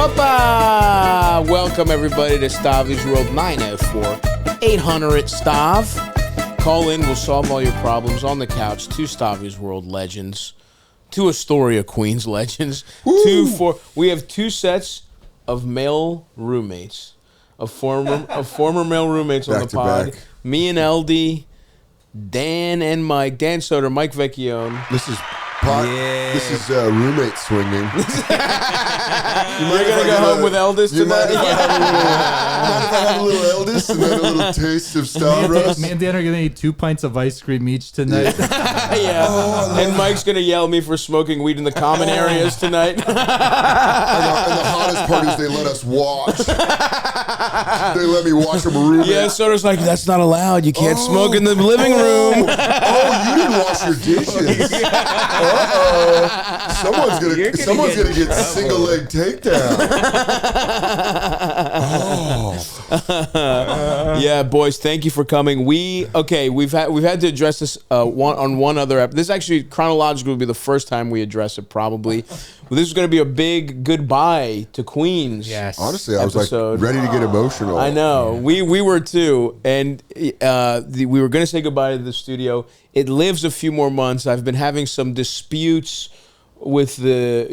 Hoppa! Welcome everybody to Stavvy's World 904-800-STAV. Call in, we'll solve all your problems on the couch. Two Stavvy's World legends. Two Astoria Queens legends. We have two sets of male roommates. Of former male roommates on the pod. Me and LD, Dan and Mike. Dan Soder, Mike Vecchione. This is This is roommate swinging. You're gonna go home with Eldest tonight. Mind if I have a little Eldest and then a little taste of Stavros? Me and Dan are gonna eat 2 pints of ice cream each tonight. Yeah. And Mike's gonna yell at me for smoking weed in the common areas tonight. And the hottest part is they let us watch. They let me watch them roommate. Yeah, Soder's like, that's not allowed. You can't smoke in the living room. Oh, you didn't wash your dishes. Someone's gonna get single leg takedown. Yeah, boys, thank you for coming. We've had to address this on one other episode. This actually chronologically will be the first time we address it probably. Well, this is going to be a big goodbye to Queens. Yes. Honestly, I was like ready to get emotional. I know. Yeah. We were too. And we were going to say goodbye to the studio. It lives a few more months. I've been having some disputes with the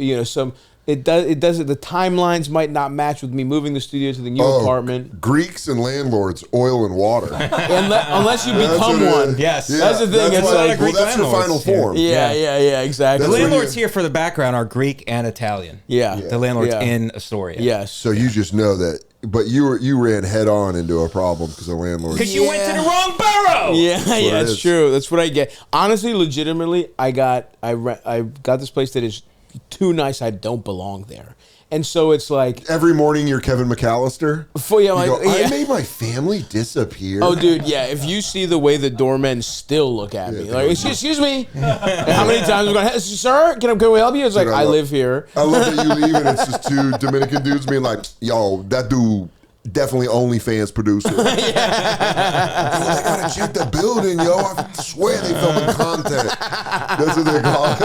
timelines might not match with me moving the studio to the new apartment. Greeks and landlords, oil and water. Unless you become one. Yes. Yeah. That's the thing. That's that's your final form. Yeah, exactly. The landlords here for the background are Greek and Italian. Yeah. The landlords in Astoria. Yes. So you just know that. But you ran head on into a problem because the landlord. Because you went to the wrong borough. Yeah, it's true. That's what I get. Honestly, legitimately, I got this place that is too nice. I don't belong there. And so it's like every morning you're Kevin McAllister. I made my family disappear. Oh, dude, yeah. If you see the way the doormen still look at me, like, excuse me, and how many times I'm going, hey, sir, can we help you? It's like, I live here. I love that you leave and it's just two Dominican dudes being like, yo, that dude definitely OnlyFans producer. Yo, they gotta check the building, yo. I swear they filming content. That's what they call it.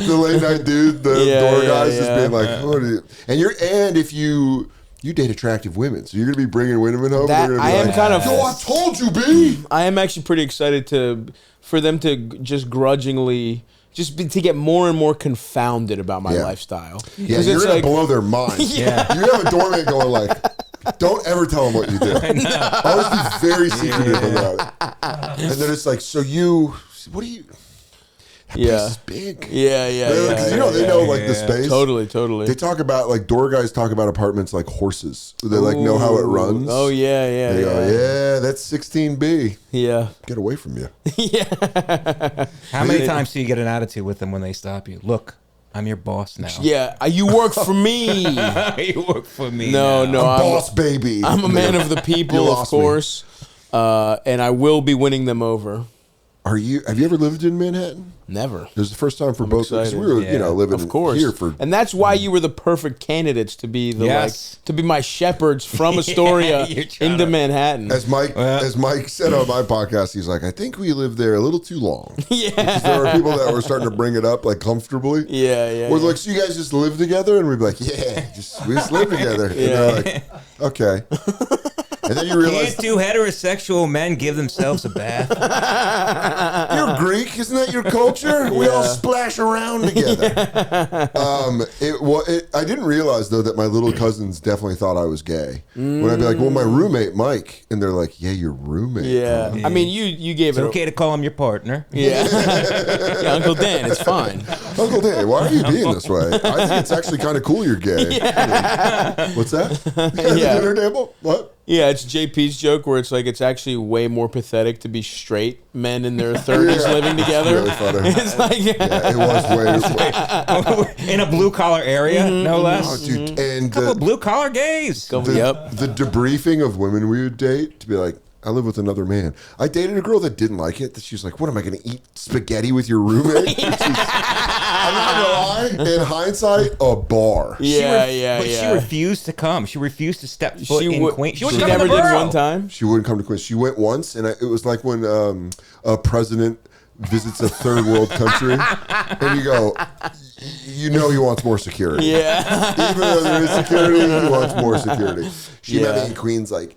The late night dude, the door guys, just being like, what are you? And if you date attractive women, so you're gonna be bringing women home. That, I am kind of. Yo, I told you, B. I am actually pretty excited for them to just grudgingly. To get more and more confounded about my lifestyle. Yeah, you're going to blow their mind. Yeah. You have a doorman going like, don't ever tell them what you do. Always be very secretive about it. And then it's like, what do you... That place is big. Yeah. Because they know like the space. Totally. They talk about, like, door guys talk about apartments like horses. They like know how it runs. Oh, yeah. They go, that's 16B. Yeah. Get away from you. Yeah. How many times do you get an attitude with them when they stop you? Look, I'm your boss now. Yeah, you work for me. You work for me. No, I'm boss baby. I'm a man of the people, of course. And I will be winning them over. Have you ever lived in Manhattan? Never. It was the first time for both of us. We were, living here for. And that's why you were the perfect candidates to be to be my shepherds from Astoria into Manhattan. As Mike said on my podcast, he's like, I think we lived there a little too long. Yeah. Because there were people that were starting to bring it up like comfortably. Yeah. We're like, so you guys just live together? And we'd be like, we just live together. And they're like, okay. And then you realize, can't two heterosexual men give themselves a bath? You're Greek, isn't that your culture? We all splash around together. I didn't realize though that my little cousins definitely thought I was gay. When I'd be like, well, my roommate Mike, and they're like, yeah, your roommate. Yeah. I mean, you gave it's okay to call him your partner. Yeah. Yeah, Uncle Dan, it's fine. Uncle Dan, why are you being this way? I think it's actually kind of cool you're gay. Yeah. What's that? Yeah. Dinner table? What? Yeah, it's JP's joke where it's like it's actually way more pathetic to be straight men in their 30s living together. It's really funny. It's like it was way in a blue collar area, no less. Oh, dude, and a couple of blue collar gays. The debriefing of women we would date to be like, I live with another man. I dated a girl that didn't like it. That she was like, what am I going to eat spaghetti with your roommate? I'm not going to lie. In hindsight, a bar. Yeah. She refused to come. She refused to step foot in Queens. She never did one time? She wouldn't come to Queens. She went once, and it was like when a president visits a third world country, and you go, you know he wants more security. Yeah. Even though there is security, he wants more security. She met me in Queens like,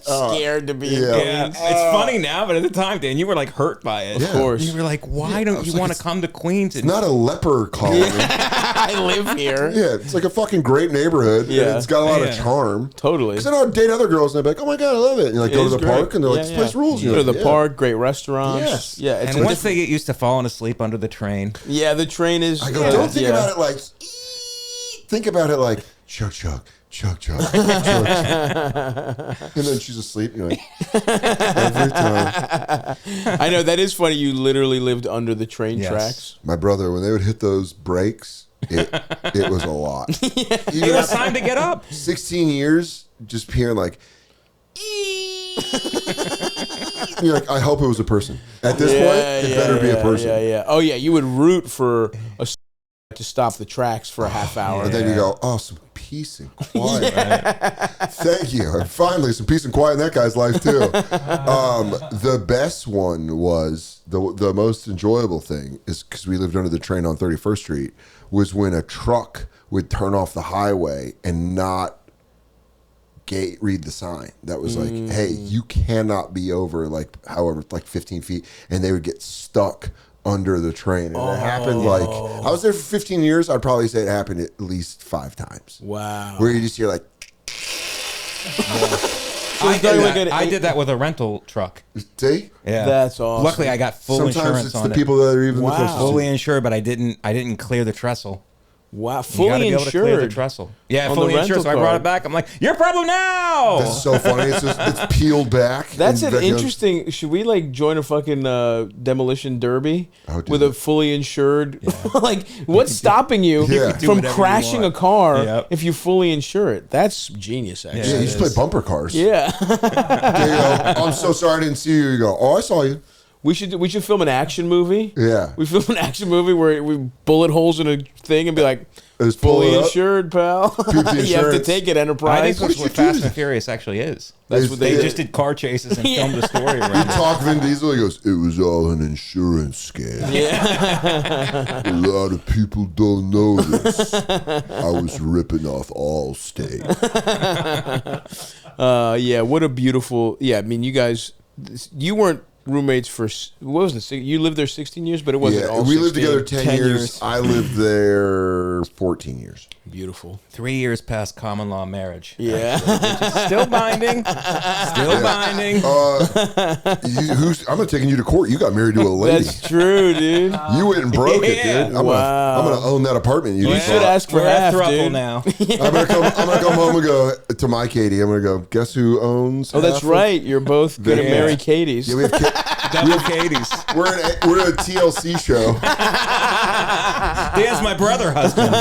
scared to be in Yeah, Queens. it's funny now, but at the time, Dan, you were like hurt by it. Of course. You were like, why don't you like, want to come to Queens? it's not a leper colony. I live here. Yeah, it's like a fucking great neighborhood. Yeah. And it's got a lot of Yeah. charm. Totally. Because then I'll date other girls and they're like, oh my God, I love it. And you like It go to is the great. park and they're like, Yeah, this yeah. place rules. You And go to you're the like, park, great restaurants. Yes. Yeah, it's And once they get used to falling asleep under the train, yeah, the train is. I go, don't think about it like, think about it like, chug, chug, chug, chug, chug, chug. And then she's asleep. You're like, every time. I know, that is funny. You literally lived under the train Yes. tracks. My brother, when they would hit those brakes, it was a lot. it was time to get up. 16 years, just hearing like, you're like, I hope it was a person. At this point, it better be a person. Yeah, yeah. Oh, yeah. You would root for to stop the tracks for a half hour. And then you go, oh, some peace and quiet. Thank you. And finally, some peace and quiet in that guy's life, too. The best one was, the most enjoyable thing is, because we lived under the train on 31st Street, was when a truck would turn off the highway and not read the sign that was like, hey, you cannot be over like however like 15 feet, and they would get stuck under the train. And it happened like, I was there for 15 years. I'd probably say it happened at least 5 times. Wow. Where you just hear like, I did that with a rental truck. see? Yeah, That's awesome. Luckily, I got full Sometimes insurance it's on the it. people that are even Wow. the closest. Fully insured, but I didn't clear the trestle. Wow. You gotta Fully be able to clear the insured. trestle. Yeah, On fully the insured. So I rental brought card. it back. I'm like, your problem now. That's so funny. It's peeled back. That's and an Vecchione's- interesting. Should we like join a fucking demolition derby I would do with a that. fully insured? like, what's stopping you You can do from whatever you crashing a want. car Yep. if you fully insure it? That's genius, actually. Yeah, Yeah, you it just play is. bumper cars. Yeah. There you go. I'm so sorry I didn't see you. You go, oh, I saw you. we should film an action movie. Yeah. We film an action movie where we bullet holes in a thing and be like, Just pull fully it up. insured, pal. the you have to insurance. take it, I Enterprise. think that's did what you do Fast this? and Furious actually is. That's what They did. just did car chases and Yeah. filmed a story You around it. talk Vin Diesel, he goes, it was all an insurance scam. Yeah. A lot of people don't know this. I was ripping off Allstate. Yeah. What a beautiful. Yeah. I mean, you guys, you weren't roommates for what was it? You lived there 16 years, but it wasn't. Yeah, all we lived 16. together 10 years. I lived there 14 years. Beautiful. 3 years past common law marriage. Yeah. Still binding. Still binding. I'm not taking you to court. You got married to a lady. That's true, dude. You went and broke it, Yeah. dude. I'm Wow. gonna own that apartment. You You just should bought. ask for We're at half, throuple dude. now. I'm gonna come home and go to my Katie. I'm gonna go. Guess who owns? Oh, that's half of-" right. You're both gonna Yeah. marry Katie's. Yeah, we have. Double Katie's. We're in a TLC show. Dan's my brother husband.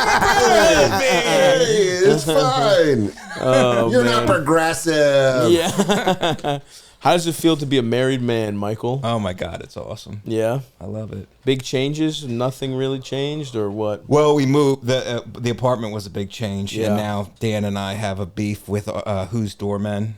Hey, it's fine. Oh, You're man. not progressive. Yeah. How does it feel to be a married man, Michael? Oh my God, it's awesome. Yeah. I love it. Big changes? Nothing really changed, or what? Well, we moved. The apartment was a big change, Yeah. and now Dan and I have a beef with whose doormen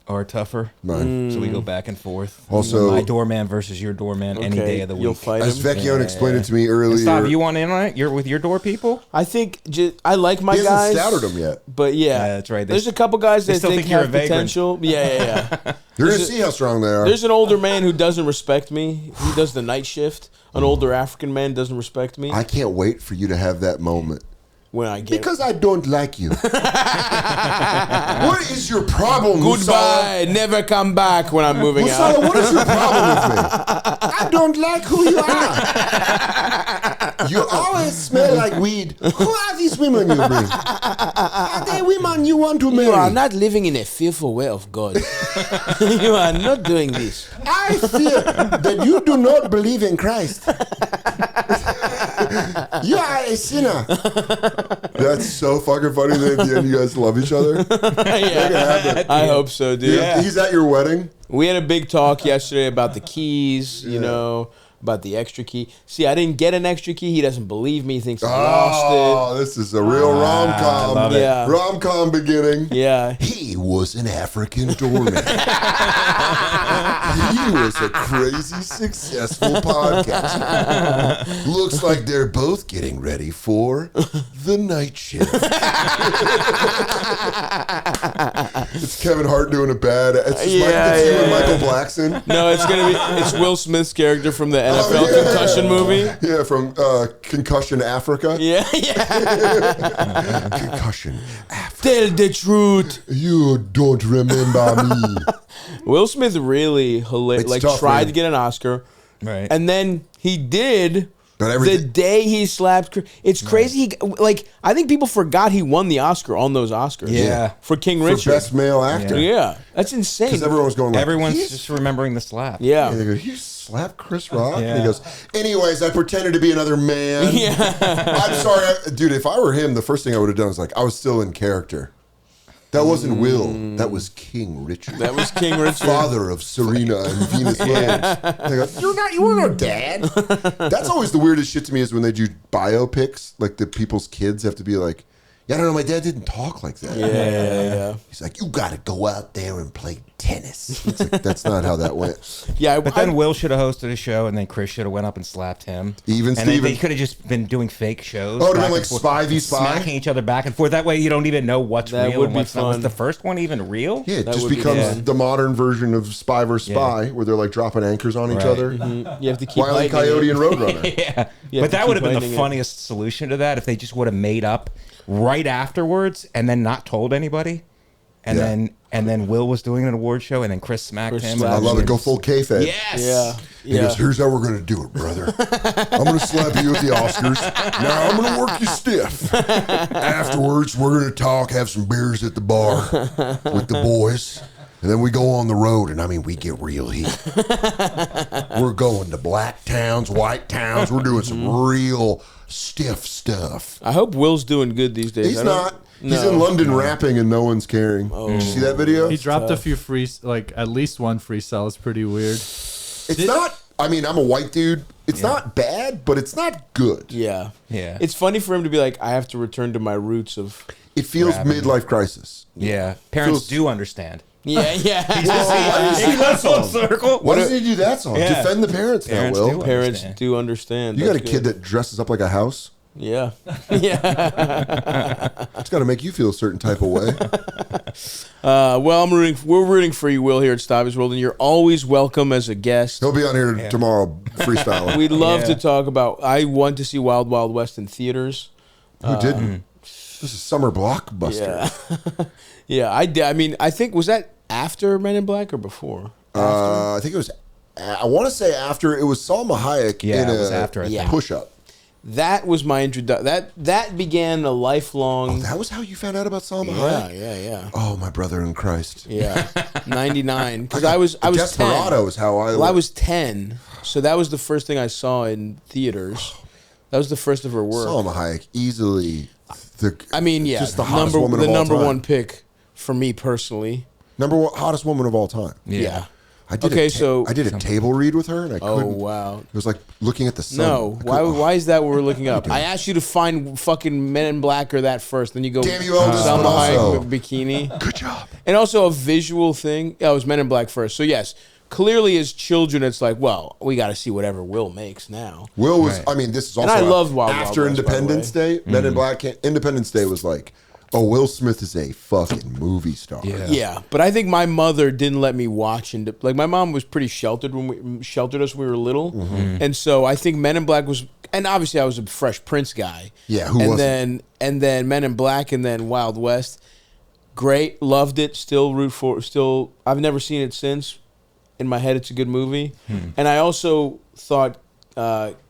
are tougher. Mine. So we go back and forth. Also- my doorman versus your doorman any day of the week. You'll fight As him. Vecchione explained it to me And earlier, Stav, you want in on it? You're with your door people? I think I like my he guys. hasn't stouted him yet. But yeah, Yeah, that's right. There's a couple guys they that still think think you're have a vagrant. potential. Yeah. You're gonna There's see how strong they are. There's an older man who doesn't respect me. He does the night shift. An older African man doesn't respect me I can't wait for you to have that moment. when I get Because I don't like you. What is your problem, goodbye. Never come back when I'm moving Musala, out. what is your problem with me? I don't like who you are. You always smell like weed. Who are these women you bring? Are they women you want to marry? You are not living in a fearful way of God. You are not doing this. I fear that you do not believe in Christ. You are a sinner. That's so fucking funny that at the end you guys love each other. Yeah. I hope so, dude. He's at your wedding. We had a big talk yesterday about the keys, you know, about the extra key. See, I didn't get an extra key. He doesn't believe me. He thinks I lost Oh, this is a real rom-com. it. Yeah. Rom-com beginning. it. Yeah. He was an African doorman. He was a crazy successful podcaster. Looks like they're both getting ready for the night shift. It's Kevin Hart doing a bad. It's you and Michael Blackson. No, it's Will Smith's character from the NFL Concussion movie. Yeah, from Concussion Africa. Yeah. Concussion Africa. Tell the truth. You don't remember me. Will Smith really tried to get an Oscar, Right? and then he did. But The day he slapped, it's crazy. I think people forgot he won the Oscar on those Oscars. Yeah. For King For Richard, best male actor. Yeah, that's insane. Because everyone was going like, Everyone's just remembering the slap. Yeah. And they go, you slapped Chris Rock? Yeah. And he goes, anyways, I pretended to be another man. Yeah. I'm sorry. Dude, if I were him, the first thing I would have done was I was still in character. That wasn't Will. That was King Richard. That was King Richard. Father of Serena and Venus Williams. They go, you weren't our dad. That's always the weirdest shit to me is when they do biopics, like the people's kids have to be like, yeah, I don't know, my dad didn't talk like that. Yeah. He's like, you got to go out there and play tennis. It's like, that's not how that went. Yeah, But then Will should have hosted a show, and then Chris should have went up and slapped him. Even and Steven. they could have just been doing fake shows. Oh, it would have back been and like forth, Spy v Spy? smacking each other back and forth. That way, you don't even know what's That real would and be what's not. Was fun. the first one even real? Yeah, it That just would be becomes fun. the modern version of Spy vs. Spy, where they're like dropping anchors on each Right. other. you have to keep Wile E. lightening Coyote it. and Roadrunner. Yeah. You have But to that would keep have been the lightening it. funniest solution to that if they just would have made up right afterwards and then not told anybody. And then Will was doing an award show, and then Chris smacked him. slapped I love it. Go full kayfabe. Yes. Yeah. He goes, here's how we're going to do it, brother. I'm going to slap you at the Oscars. Now I'm going to work you stiff. Afterwards, we're going to talk, have some beers at the bar with the boys. And then we go on the road, and I mean, we get real heat. We're going to black towns, white towns. We're doing some real stiff stuff. I hope Will's doing good these days. He's not. He's in London rapping, and no one's caring. Did you see that video? He dropped a few free, at least one freestyle. It's pretty weird. It's not. I mean, I'm a white dude. It's not bad, but it's not good. Yeah. Yeah. It's funny for him to be like, I have to return to my roots of. It feels midlife crisis. Yeah. Parents Feels- do understand. Yeah. Why does he do that song? Circle. Why does he do that song? Yeah. Defend the parents now, Parents Will. do. Parents Understand. do understand. You got a That's kid good. that dresses up like a house. Yeah. It's got to make you feel a certain type of way. Well, we're rooting for you, Will, here at Stavvy's World, and you're always welcome as a guest. He'll be on here tomorrow freestyling. We'd love Yeah. to talk about. I want to see Wild Wild West in theaters. Who didn't? This is summer blockbuster. Yeah, I did. I mean, I think was that after Men in Black or before? I think it was. I want to say after it was Salma Hayek Yeah, in it was a after, I think. push-up. That was my introduction. That began a lifelong. That was how you found out about Salma Hayek. Yeah. Oh, my brother in Christ. Yeah, 99. Because I was 10. Desperado is how I. Well, I was 10, so that was the first thing I saw in theaters. That was the first of her work. Salma Hayek easily. Just the hottest woman of all number time. one pick for me personally. Number one hottest woman of all time. Yeah. I did I did a table read with her, and I couldn't. Oh wow. It was like looking at the sun. No, why is that what we're looking up? I asked you to find fucking Men in Black or that first, then you go Damn you, Elvis, Salma but Hayek also- with bikini. Good job. And also a visual thing. Yeah, it was Men in Black first. So yes, clearly as children, it's like, well, we got to see whatever Will makes now. Will was. I mean, this is also. And I loved Wild after Wild West, by the Independence Day. Men in Black. Independence Day was like, oh, Will Smith is a fucking movie star. Yeah, but I think my mother didn't let me watch, and like my mom was pretty sheltered sheltered us when we were little, and so I think Men in Black was, and obviously I was a Fresh Prince guy. Yeah, who and wasn't? then Men in Black, and then Wild West. Great, loved it. Still root for. Still, I've never seen it since. In my head, it's a good movie, and I also thought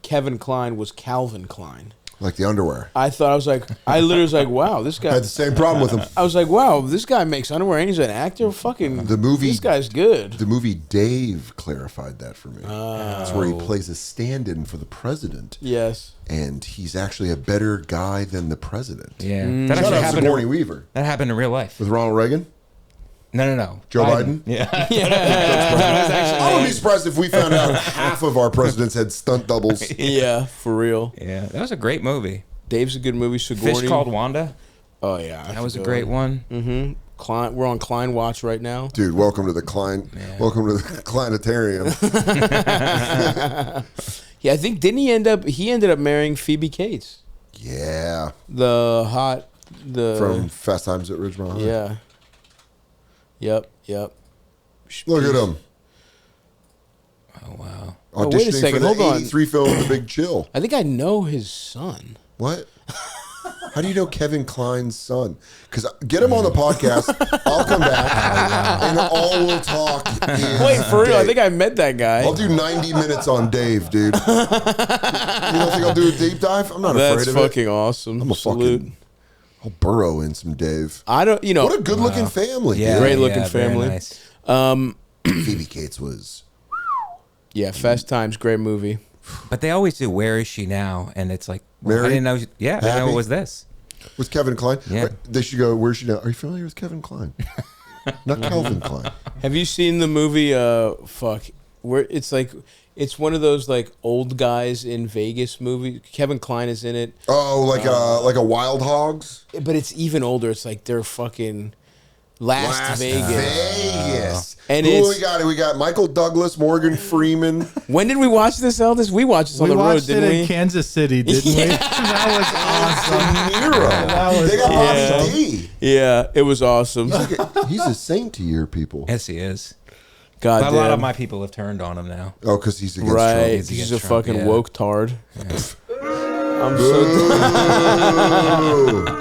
Kevin Kline was Calvin Klein. Like the underwear. I literally was like, wow, this guy. I had the same problem with him. I was like, wow, this guy makes underwear and he's an actor. Fucking The movie- This guy's good. The movie Dave clarified that for me. It's where he plays a stand-in for the president, Yes. and he's actually a better guy than the president. Yeah. Mm. That Shout actually out happened. Sigourney Weaver That happened in real life. with Ronald Reagan, No. Joe Biden. Yeah. I wouldn't be surprised if we found out half of our presidents had stunt doubles. Yeah, for real. Yeah. That was a great movie. Dave's a good movie. Sigourney. Fish Called Wanda. Oh yeah, That was a great one. We're on Klein watch right now. Dude, welcome to the Klein. Yeah. Welcome to the Kleinitarium. Yeah, I think he ended up marrying Phoebe Cates. Yeah. From Fast Times at Ridgemont High. Yeah. Yep. Look at him. Oh wow. Oh, wait a Auditioning second, for hold the on. 83 film The Big Chill. I think I know his son. What? How do you know Kevin Kline's son? Because get him on the podcast. I'll come back and all we'll talk. Wait, for real? I think I met that guy. I'll do 90 minutes on Dave, dude. You don't think I'll do a deep dive? I'm not afraid That's of fucking it. awesome. I'm a Salute. fucking. I'll burrow in some Dave. I don't. What a good looking family. Yeah, Dude. Great looking very family. Nice. Phoebe Cates was. Yeah, Fast Times, great movie. But they always do. Where is she now? And it's like, Mary? I didn't know. Yeah, I didn't know Happy? it was this. With Kevin Kline? Yeah. Right, they should go, where's she now? Are you familiar with Kevin Kline? Not Calvin Klein. Have you seen the movie? Where it's one of those like old guys in Vegas movie. Kevin Kline is in it, Oh, like a Wild Hogs? but it's even older. It's like they're fucking Las Vegas. Vegas. And who it's- we got? We got Michael Douglas, Morgan Freeman. When did we watch this, Eldest? We watched this on We the road, watched it didn't in we? Kansas City, didn't we? That was awesome. Niro. That was They got awesome. Bobby D. Yeah, it was awesome. He's a saint to your people. Yes, he is. God But a lot of damn. my people have turned on him now. Oh, because he's against Right, Trump. He's he's a against Trump, fucking yeah. woke tard. I'm so.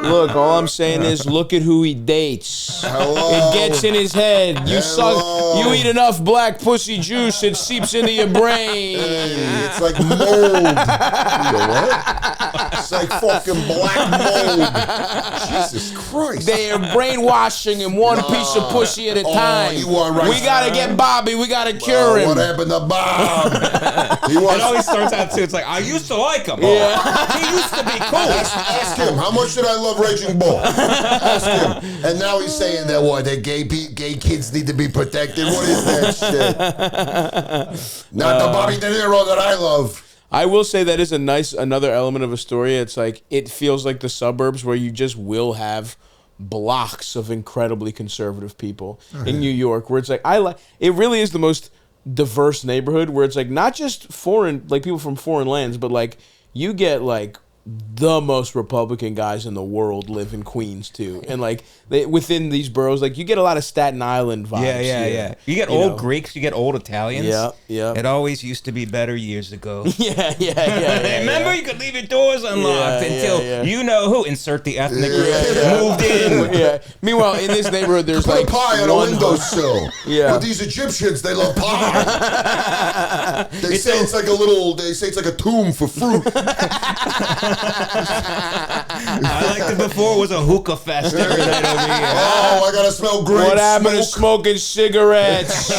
Look, all I'm saying is, look at who he dates. Hello. It gets in his head. You Hello. suck. You eat enough black pussy juice, it seeps into your brain. It's like mold. You know what? It's like fucking black mold. Jesus Christ. They are brainwashing him one piece of pussy at a time. you want rice? We gotta get Bobby. We gotta cure him. What happened to Bob? He It wants. always starts out too. It's like, I used to like him. Yeah. He used to be cool. Ask him, how much did I love Raging Bull? Ask him. And now he's saying that that gay kids need to be protected. What is that shit? Not the Bobby De Niro that I love. I will say that is another element of a story. It's like it feels like the suburbs where you just will have blocks of incredibly conservative people in New York, where it's like it really is the most diverse neighborhood, where it's like not just foreign, like people from foreign lands, but like you get like the most Republican guys in the world live in Queens too, and like within these boroughs, like you get a lot of Staten Island vibes. Yeah. You get old Greeks, you get old Italians. Yeah. It always used to be better years ago. Yeah. Remember, you could leave your doors unlocked Yeah, until yeah. you know who. Insert the ethnic group Yeah. moved in. Yeah. Meanwhile, in this neighborhood, there's Put like a pie on a one- windowsill. Yeah. But these Egyptians, they love pie. They say it's like a tomb for fruit. I liked it before. It was a hookah fest every night over here. Oh, I gotta smell grape What happened to smoke. smoking cigarettes?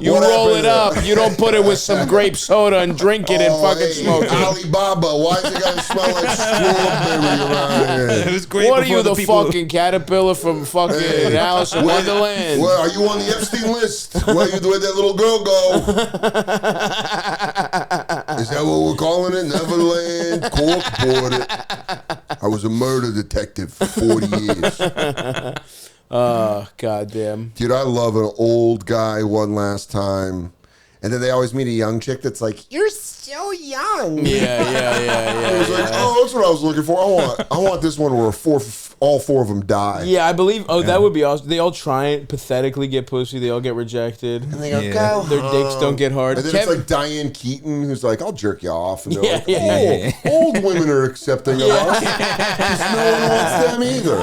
You What roll happened it to- up. You don't put it with some grape soda and drink it and fucking hey, smoke it. Alibaba, why is it gotta smell like strawberry around It here? was great. What are before you, the people- fucking caterpillar from fucking Alice in Wonderland? Well, are you on the Epstein list? Where'd that little girl go? Is that what we're calling it? Neverland, corkboarded. I was a murder detective for 40 years. Oh, goddamn. Dude, I love an old guy one last time. And then they always meet a young chick that's like, you're so young. Yeah. I was like, oh, that's what I was looking for. I want this one where all four of them die. Yeah, I believe. Oh, that would be awesome. They all try and pathetically get pussy. They all get rejected. And they go, Yeah. go Their dicks don't get hard. And then it's like Diane Keaton who's like, I'll jerk you off. And they're like, Yeah. old women are accepting of us. Because no one wants them either.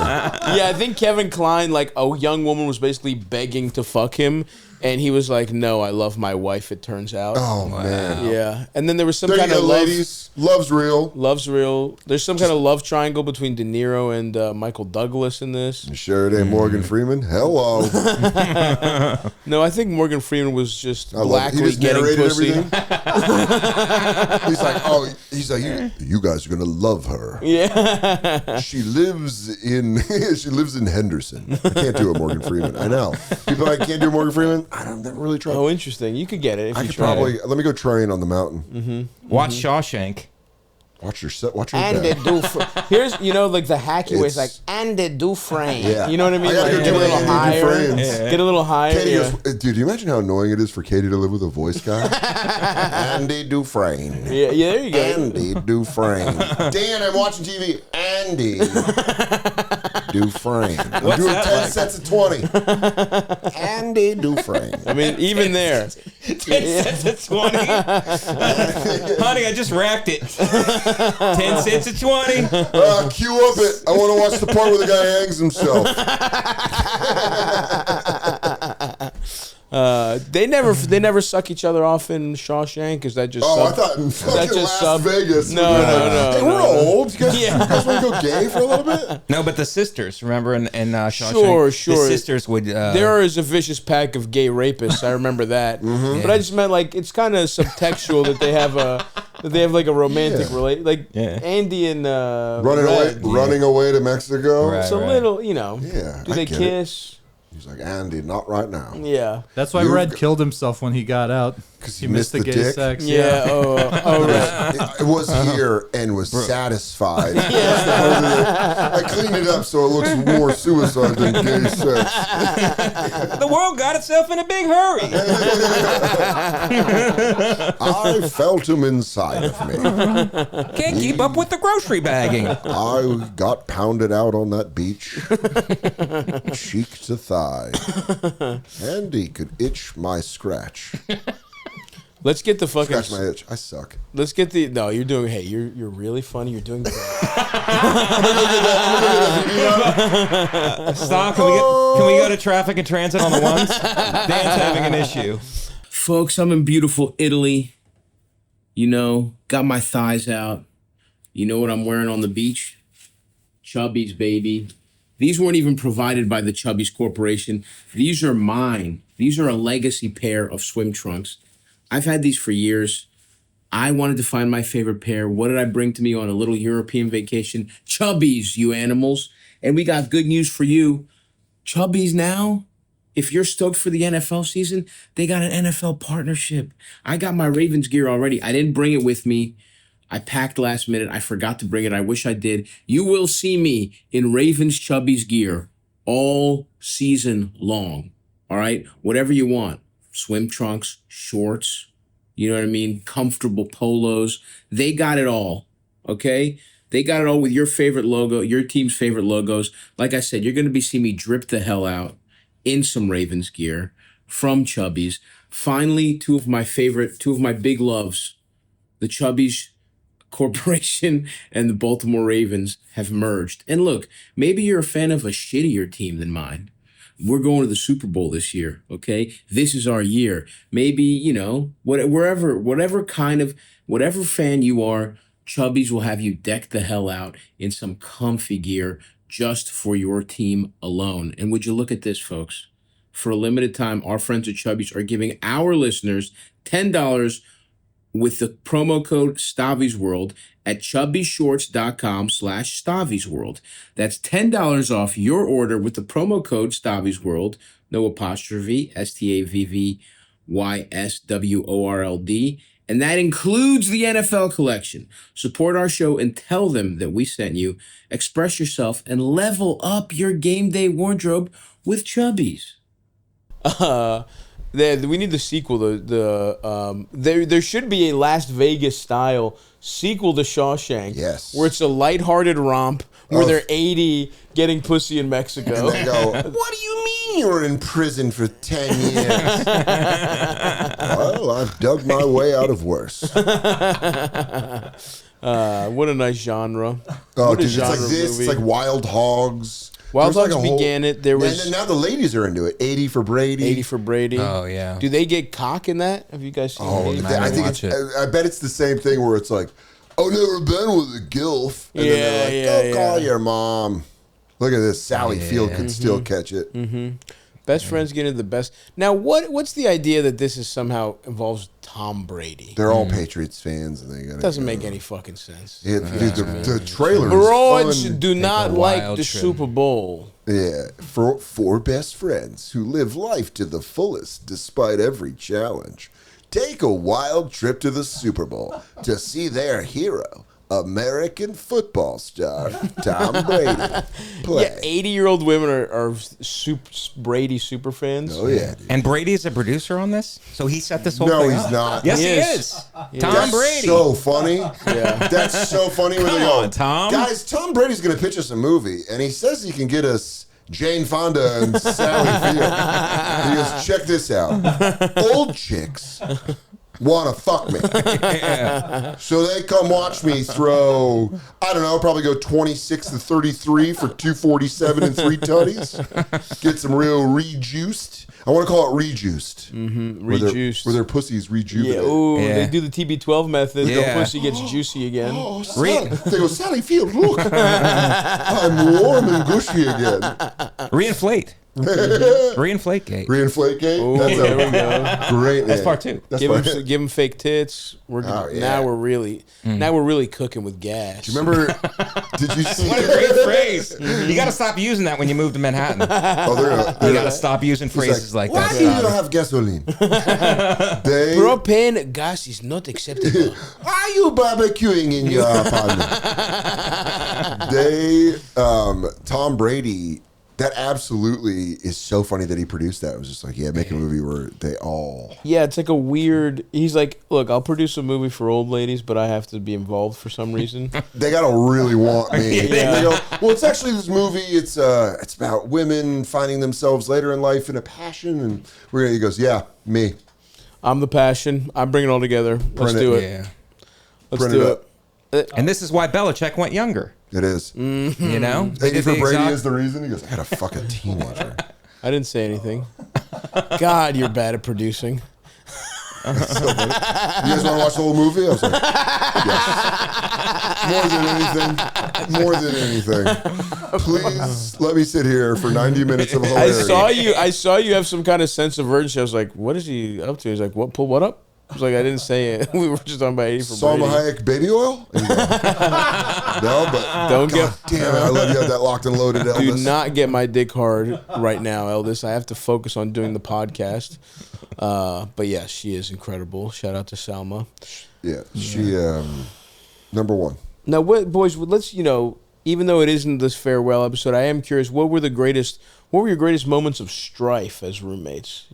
Yeah, I think Kevin Kline, like a young woman, was basically begging to fuck him, and he was like, "No, I love my wife." It turns out. Oh, man. Yeah, and then there was some There you kind go, of love. ladies. Love's real. Love's real. There's some kind of love triangle between De Niro and Michael Douglas in this. You sure it ain't Morgan Freeman? Hello. No, I think Morgan Freeman was just I love it. He blackly just getting narrated pussy. everything. He's like, you guys are gonna love her. Yeah. She lives in Henderson. I can't do a Morgan Freeman. I know. People like, can't do Morgan Freeman. I don't never really try. Oh, interesting. You could get it if I you could tried. probably let me go train on the mountain. Watch Shawshank. Watch your And back. they do. Here's like the hacky way. It's like and they do frame. Yeah. You know what I mean? I gotta Like, go get a do little Andy higher. Dufresne's. Get a little higher. Katie Yeah. goes, dude, do you imagine how annoying it is for Katie to live with a voice guy? Andy Dufresne. Yeah, there you go. Andy Dufresne. Dan, I'm watching TV. Andy Dufresne. I'm doing 10 sets of 20. Andy Dufresne. I mean, even there. 10 cents at 20. Honey, I just racked it. 10 cents at 20. Cue up it. I want to watch the part where the guy hangs himself. They never suck each other off in Shawshank. Is that just? I thought in fucking Las Vegas. No. Hey, we're old. You guys, Yeah. you guys want to go gay for a little bit? No, but the sisters, remember in Shawshank? Sure. The sisters would. There is a vicious pack of gay rapists. I remember that. But I just meant like it's kind of subtextual that they have like a romantic relate. Like Andy and running away to Mexico. Right. It's a little, Yeah, Do I they get kiss? He's like, Andy, not right now. Yeah. That's why Red killed himself when he got out. 'Cause He he missed the missed the gay dick? sex. Yeah. Oh, right. It was here and was satisfied. I cleaned it up so it looks more suicide than gay sex. The world got itself in a big hurry. I felt him inside of me. Can't keep up with the grocery bagging. I got pounded out on that beach, cheek to thigh. Andy could itch my scratch. Let's get the fucking. Scratch my itch. I suck. Let's get the. No, you're doing. Hey, you're really funny. You're doing great. Stop. Can we go to traffic and transit on the ones? Dan's having an issue. Folks, I'm in beautiful Italy. Got my thighs out. You know what I'm wearing on the beach? Chubbies, baby. These weren't even provided by the Chubbies Corporation. These are mine. These are a legacy pair of swim trunks. I've had these for years. I wanted to find my favorite pair. What did I bring to me on a little European vacation? Chubbies, you animals. And we got good news for you. Chubbies now, if you're stoked for the NFL season, they got an NFL partnership. I got my Ravens gear already. I didn't bring it with me. I packed last minute. I forgot to bring it. I wish I did. You will see me in Ravens Chubbies gear all season long. All right? Whatever you want. Swim trunks, shorts, you know what I mean? Comfortable polos. They got it all, okay? They got it all with your favorite logo, your team's favorite logos. Like I said, you're going to be seeing me drip the hell out in some Ravens gear from Chubbies. Finally, two of my big loves, the Chubbies Corporation and the Baltimore Ravens have merged. And look, maybe you're a fan of a shittier team than mine. We're going to the Super Bowl this year, okay? This is our year. Maybe, whatever fan you are, Chubbies will have you deck the hell out in some comfy gear just for your team alone. And would you look at this, folks? For a limited time, our friends at Chubbies are giving our listeners $10 with the promo code Stavy'sWorld at chubbyshorts.com/Stavy'sWorld. That's $10 off your order with the promo code Stavy'sWorld, no apostrophe, STAVVYSWORLD. And that includes the NFL collection. Support our show and tell them that we sent you. Express yourself and level up your game day wardrobe with Chubbies. We need the sequel. There should be a Las Vegas style sequel to Shawshank. Yes. Where it's a lighthearted romp where they're 80 getting pussy in Mexico. And they go, what do you mean you were in prison for 10 years? Well, I've dug my way out of worse. What a nice genre. Oh, What a dude, it's like genre this. movie. It's like Wild Hogs. Wild There's Hogs began it. There was And now the ladies are into it. 80 for Brady. 80 for Brady. Oh, yeah. Do they get cock in that? Have you guys seen Oh, 80? I think watch it's, it. I bet it's the same thing where it's like, oh, never been with a gilf. And then they're like, go call your mom. Look at this. Sally Field could still catch it. Best friends get into the best. Now, what's the idea that this is somehow involves Tom Brady? They're all Patriots fans. And they gotta Doesn't go. make any fucking sense. Dude, the trailer Broads is fun. do not a like wild the trip. Super Bowl. Yeah, for four best friends who live life to the fullest despite every challenge. Take a wild trip to the Super Bowl to see their hero American football star Tom Brady play. Yeah, 80-year-old women are Brady super fans. Oh yeah, dude. And Brady is a producer on this, so he set this whole No, thing he's up. not. Yes, He he is. is. He Tom That's Brady. so funny. Yeah. That's so funny when they Come go, on, Tom. guys, Tom Brady's going to pitch us a movie, and he says he can get us Jane Fonda and Sally Field. He goes, check this out. Old chicks want to fuck me. So they come watch me throw, I don't know, probably go 26 to 33 for 247 and 3 tutties. Get some real rejuiced. I want to call it rejuiced. Rejuiced. Where their pussy's rejuvenated. Yeah, ooh, Yeah. they do the TB12 method. Yeah. The pussy gets juicy again. Oh, Sally. They go, Sally Field, look. I'm warm and gushy again. Reinflate. Reinflate gate. Reinflate gate? Ooh, That's there we a go. great name. That's part 2. That's Give part him fake tits. Oh, yeah. Now we're really cooking with gas. Do you remember, did you see? What a great phrase. You got to stop using that when you move to Manhattan. Oh, You got to stop using phrases like why that. do you Stav. have gasoline? They, Propane gas is not acceptable. why are you barbecuing in your apartment? Tom Brady, that absolutely is so funny that he produced that. It was just like, yeah, make a movie where they all. Yeah, it's like a weird. He's like, look, I'll produce a movie for old ladies, but I have to be involved for some reason. They gotta really want me. Yeah. They go, well, it's actually this movie. It's about women finding themselves later in life in a passion, and he goes, yeah, me. I'm the passion. I'm bringing it all together. Let's Print do it. it. Yeah. Let's Print do it it. up. And this is why Belichick went younger. It is. You know? They Maybe did for the Brady exact- is the reason. He goes, I gotta fuck a teenager. I didn't say anything. God, you're bad at producing. You guys want to watch the whole movie? I was like, yes. More than anything. Please let me sit here for 90 minutes of hilarity. I saw you have some kind of sense of urgency. I was like, what is he up to? He's like, what? Pull what up? I was like, I didn't say it. We were just talking about 80 for Salma Brady. Hayek baby oil? And you go, no, but Don't God damn it, I love you have that locked and loaded, Do Elvis. not get my dick hard right now, Eldis. I have to focus on doing the podcast. But yeah, she is incredible. Shout out to Salma. Yeah, she, number one. Now, what, boys? Let's even though it isn't this farewell episode, I am curious. What were your greatest moments of strife as roommates?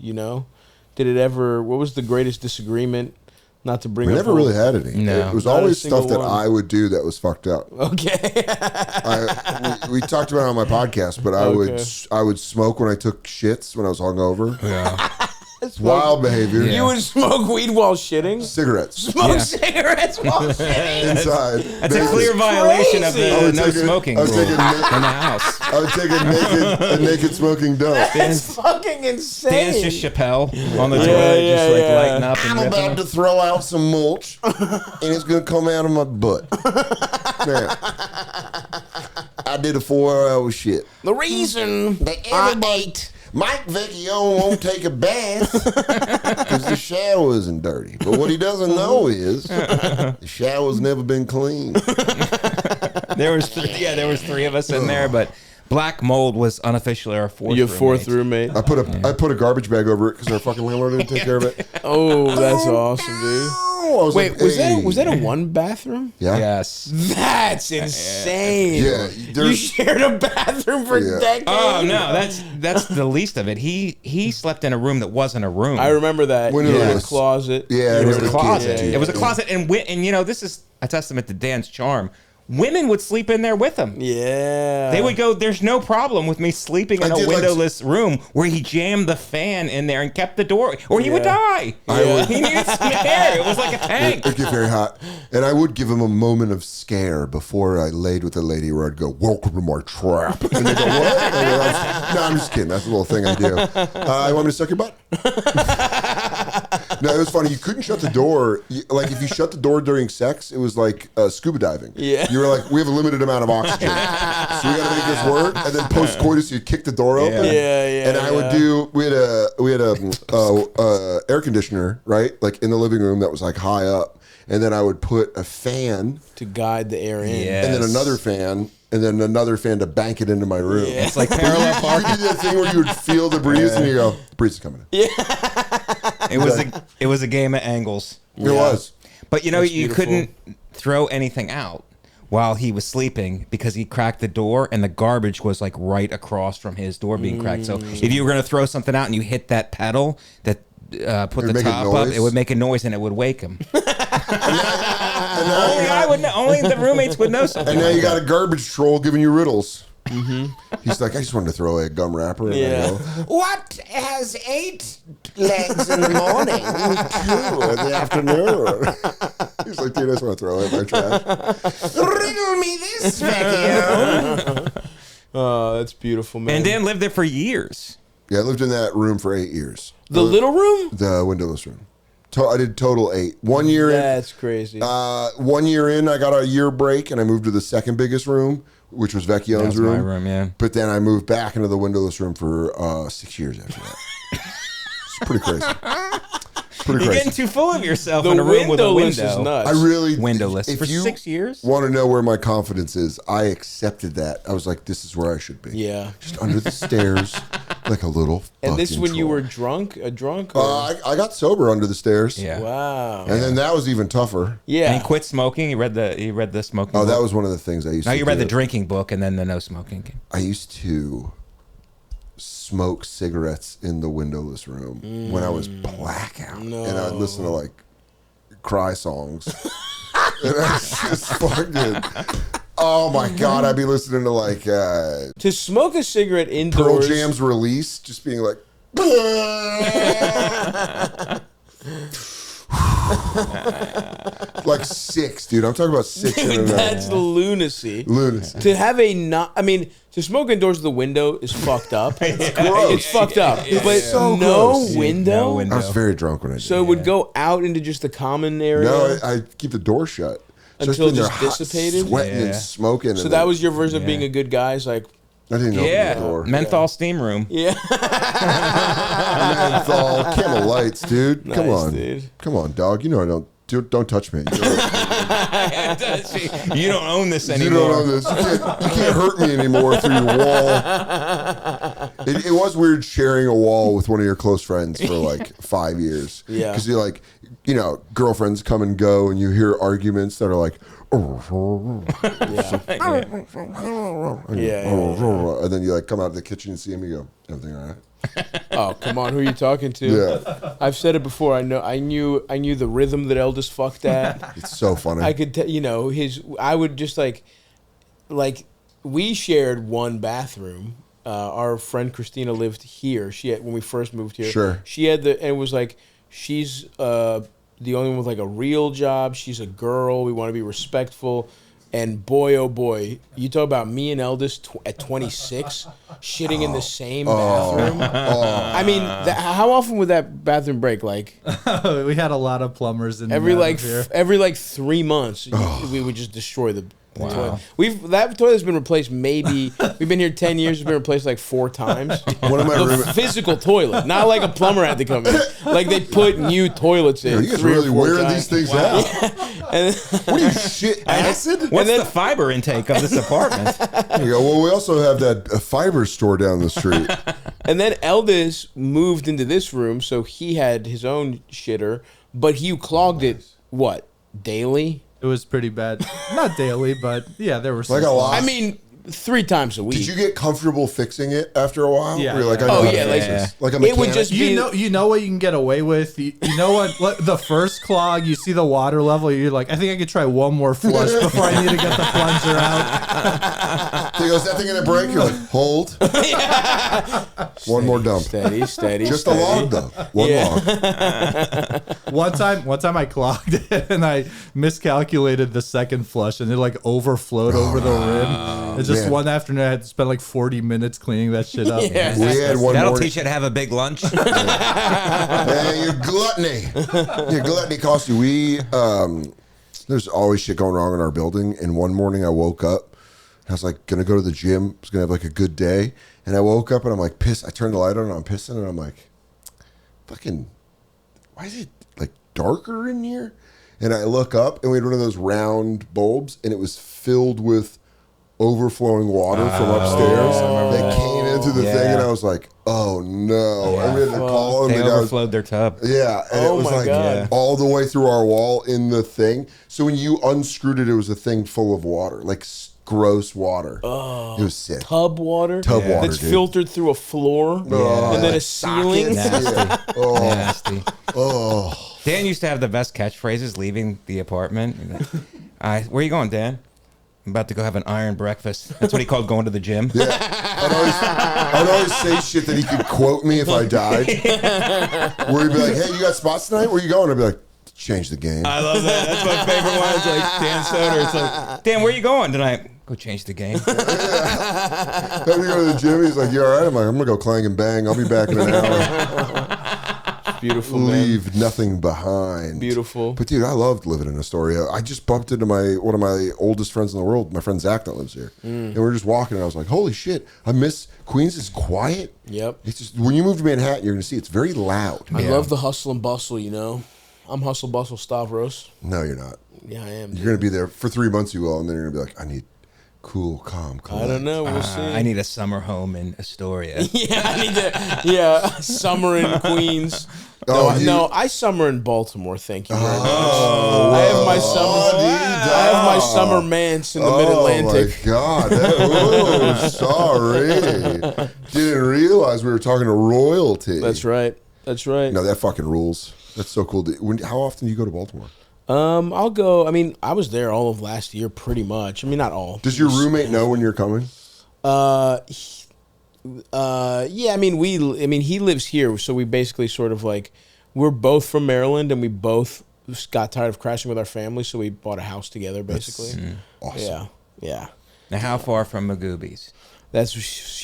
Did it ever? What was the greatest disagreement? Not to bring. We up never old- really had any. No. It was Not a always single stuff that one. I would do that was fucked up. Okay. We talked about it on my podcast, but I would smoke when I took shits when I was hungover. Yeah. Wild behavior. Yeah. You would smoke weed while shitting. Cigarettes Smoke Yeah. cigarettes while shitting. inside. That's a clear violation of crazy. I the would no take smoking I rule would in take the house. I would take a naked smoking dump. That's fucking insane. Dan's just Chappelle on the Yeah, toilet, yeah, just like yeah. lighting up and I'm ripping. about to throw out some mulch, and it's gonna come out of my butt. Man, I did a 4-hour shit. The reason I ate. Mike Vecchione won't take a bath because the shower isn't dirty. But what he doesn't know is the shower's never been cleaned. There was 3 of us in there, but Black Mold was unofficially our fourth. Your fourth roommate. roommate. I put a garbage bag over it because our fucking landlord didn't take care of it. Oh, that's awesome, dude. I was Wait, like, was hey. that a one bathroom? Yeah. Yes. That's insane. Yeah, You there's- shared a bathroom for Yeah. decades. Oh no, that's the least of it. He slept in a room that wasn't a room. I remember that. Windowless. Yeah, closet. Yeah, It was a Really closet. kid, It was a yeah. closet, and this is a testament to Dan's charm. Women would sleep in there with him. Yeah. They would go, there's no problem with me sleeping in I a did, like- windowless room where he jammed the fan in there and kept the door, or he would Yeah. die. He needed some air. It was like a tank. It'd get very hot. And I would give him a moment of scare before I laid with a lady where I'd go, welcome to my trap. And they go, what? And I go, no, I'm just kidding. That's a little thing I do. You want me to suck your butt? No, it was funny. You couldn't shut the door. Like, if you shut the door during sex, it was like scuba diving. Yeah. You were like, we have a limited amount of oxygen. So we got to make this work. And then post-coitus, you'd kick the door open. Yeah, And I would do, we had a air conditioner, right? Like, in the living room that was like high up. And then I would put a fan to guide the air in. Yeah. and then another fan, and then another fan to bank it into my room. Yeah. It's like parallel You parking. did that thing where you would feel the breeze and you go, the breeze is coming in. It was a game of angles. It was. But That's you beautiful. throw anything out while he was sleeping because he cracked the door and the garbage was like right across from his door being cracked. So if you were going to throw something out and you hit that pedal that put the top up, it would make a noise and it would wake him. Only the roommates would know something. And now you got a garbage troll giving you riddles. He's like, I just wanted to throw a gum wrapper. And I go, what has 8 legs in the morning, 2 in the afternoon? He's like, dude, I just want to throw it in my trash. Riddle me this, Vecchione. Oh, that's beautiful, man. And Dan lived there for years. Yeah, I lived in that room for 8 years. The little room? The windowless room. I did total 8. 1 year in. That's crazy. 1 year in, I got a year break, and I moved to the second biggest room, which was Vecchione's room. My room, yeah. But then I moved back into the windowless room for 6 years after that. It's pretty crazy. You're getting too full of yourself in a room with a windowless window. is nuts. I really Windowless if for you 6 years. Want to know where my confidence is? I accepted that. I was like, this is where I should be. Yeah. Just under the stairs, like a little. And this is when you troll. were drunk? A drunk? Or? I got sober under the stairs. Yeah. Wow. And then that was even tougher. Yeah. And he quit smoking. He read the smoking. Oh, book. that was one of the things I used Now to you read do. the drinking book and then the no smoking. I used to smoke cigarettes in the windowless room when I was blackout. No. And I'd listen to like cry songs. And I just fucking, oh my God, I'd be listening to like To smoke a cigarette Pearl indoors. Jam's Release, just being like, like 6, dude. I'm talking about 6 in a Dude, night. that's lunacy. Lunacy. To have a not, I mean, to smoke indoors with the window is fucked up. It's gross. It's fucked up. But so no gross. window? No window. I was very drunk when I did So it would go out into just the common area? No, I keep the door shut. So Until it's been it there just dissipated? sweating Yeah. and smoking. So and that then- was your version of Yeah. being a good guy? It's like, I didn't open the Yeah, door. menthol steam room. yeah. Menthol, Camel Lights, dude. Come Nice, on, dude. come on, dog. You know I don't. Don't touch me. You You don't own this don't anymore. own this. You can't hurt me anymore through your wall. It was weird sharing a wall with one of your close friends for like 5 years. Yeah. Because you're like, you know, girlfriends come and go, and you hear arguments that are like, Yeah. and then you like come out of the kitchen and see him. You go, everything all right? Oh, come on. Who are you talking to? Yeah. I've said it before. I knew the rhythm that Eldest fucked at. It's so funny. I could tell, I would just like we shared one bathroom. Our friend Christina lived here. When we first moved here. Sure. She had and it was like, she's the only one with like a real job. She's a girl. We want to be respectful. And boy, oh boy, you talk about me and Eldest at 26 shitting in the same bathroom. I mean, how often would that bathroom break? Like We had a lot of plumbers in every and out of here. every 3 months, we would just destroy the toilet. That toilet's been replaced. Maybe we've been here 10 years. It's been replaced like 4 times. One of my The roommates. physical toilet, not like a plumber had to come in. Like they put new toilets in. You guys 3 or really 4 wear times. these things out. And What do you shit acid? What's the fiber intake of this apartment? You go, well, we also have that fiber store down the street. And then Eldest moved into this room, so he had his own shitter, but he clogged it, what, daily? It was pretty bad. Not daily, but yeah, there were some. Like a lot. I mean, 3 times a week. Did you get comfortable fixing it after a while? Yeah, Where you're like, yeah. I know Oh, how yeah, to like- fix this. Like a It mechanic. would just be... You know what you can get away with. You know what? The first clog, you see the water level. You're like, I think I could try one more flush before I need to get the plunger out. He goes, that thing gonna break? You're like, hold. One more dump. Steady. Just a log, though. One log. One time I clogged it and I miscalculated the second flush and it like overflowed over the rim. It's just man. one afternoon I had to spend like 40 minutes cleaning that shit up. Yeah. We had one That'll morning. teach you to have a big lunch. Your gluttony. Your gluttony cost you. There's always shit going wrong in our building. And one morning I woke up. I was like, gonna go to the gym. I was gonna have like a good day. And I woke up and I'm like pissed. I turned the light on and I'm pissing and I'm like, fucking, why is it like darker in here? And I look up and we had one of those round bulbs and it was filled with overflowing water from upstairs that came into the thing, and I was like, oh no. And we had to call him. They the guy overflowed their tub. Yeah, and it was my like God. all the way through our wall in the thing. So when you unscrewed it, it was a thing full of water, like gross water. Oh, it was sick. Tub water? Tub water, That's dude. filtered through a floor and then a ceiling. Nasty. Oh, Nasty. oh. Dan used to have the best catchphrases leaving the apartment. Where you going, Dan? I'm about to go have an iron breakfast. That's what he called going to the gym. Yeah, I'd always say shit that he could quote me if I died. Where he'd be like, hey, you got spots tonight? Where you going? I'd be like, change the game. I love that. That's my favorite one. It's like Dan Soder. It's like, Dan, where you going tonight? Go change the game. Then we go to the gym. He's like, you all right? I'm like, I'm going to go clang and bang. I'll be back in an hour. Beautiful, man. Leave nothing behind. Beautiful. But dude, I loved living in Astoria. I just bumped into one of my oldest friends in the world, my friend Zach that lives here. And we were just walking and I was like, holy shit, I miss Queens is quiet. Yep. It's just when you move to Manhattan, you're gonna see it's very loud. I love the hustle and bustle, you know. I'm hustle bustle Stavros. No, you're not. Yeah, I am. You're gonna be there for 3 months, you will, and then you're gonna be like, I need cool, calm, I don't know. We'll see. I need a summer home in Astoria. Yeah, I need to. Yeah, summer in Queens. No, I summer in Baltimore. Thank you very much. I have my summer. I have my summer manse in the Mid Atlantic. Oh my god! Sorry, didn't realize we were talking to royalty. That's right. That's right. No, that fucking rules. That's so cool. How often do you go to Baltimore? I'll go. I mean, I was there all of last year, pretty much. I mean, not all. Does your roommate know when you're coming? Yeah. I mean, he lives here, so we basically sort of like, we're both from Maryland, and we both got tired of crashing with our family, so we bought a house together, basically. Awesome. Yeah. Now, how far from Magoobies? That's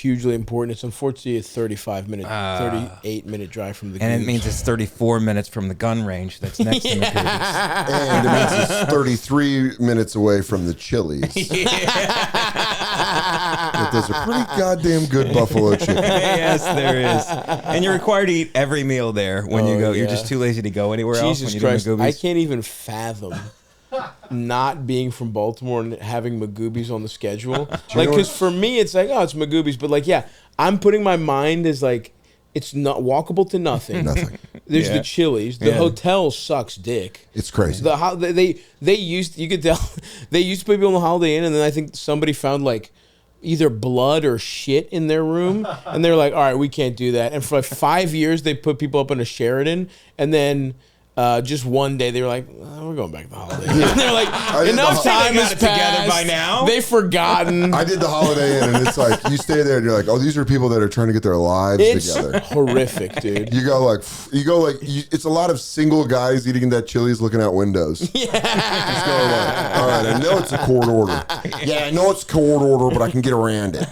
hugely important. It's unfortunately a 38-minute drive from the. And Goose. it means it's 34 minutes from the gun range that's next to Magoobies. And it means it's 33 minutes away from the Chubbies. But there's a pretty goddamn good buffalo chicken. Yes, there is. And you're required to eat every meal there when you go. You're just too lazy to go anywhere else when Jesus you Christ, do Magoobies. I can't even fathom not being from Baltimore and having Magoobies on the schedule. Like, because for me, it's like, oh, it's Magoobies. But, like, yeah, I'm putting my mind as, like, it's not walkable to nothing. Nothing. There's the Chili's. The hotel sucks dick. It's crazy. They used, you could tell, they used to put people in the Holiday Inn, and then I think somebody found, like, either blood or shit in their room, and they're like, all right, we can't do that. And for like 5 years, they put people up in a Sheraton, and then just one day they were like, oh, we're going back to the Holiday Inn. And they're like, enough time has passed. together by now. They've forgotten. I did the Holiday Inn, and it's like you stay there, and you're like, oh, these are people that are trying to get their lives together. It's horrific, dude. You go like, it's a lot of single guys eating in that Chili's, looking out windows. Yeah. Just go like, all right, I know it's a court order. Yeah, I know it's a court order, but I can get around it.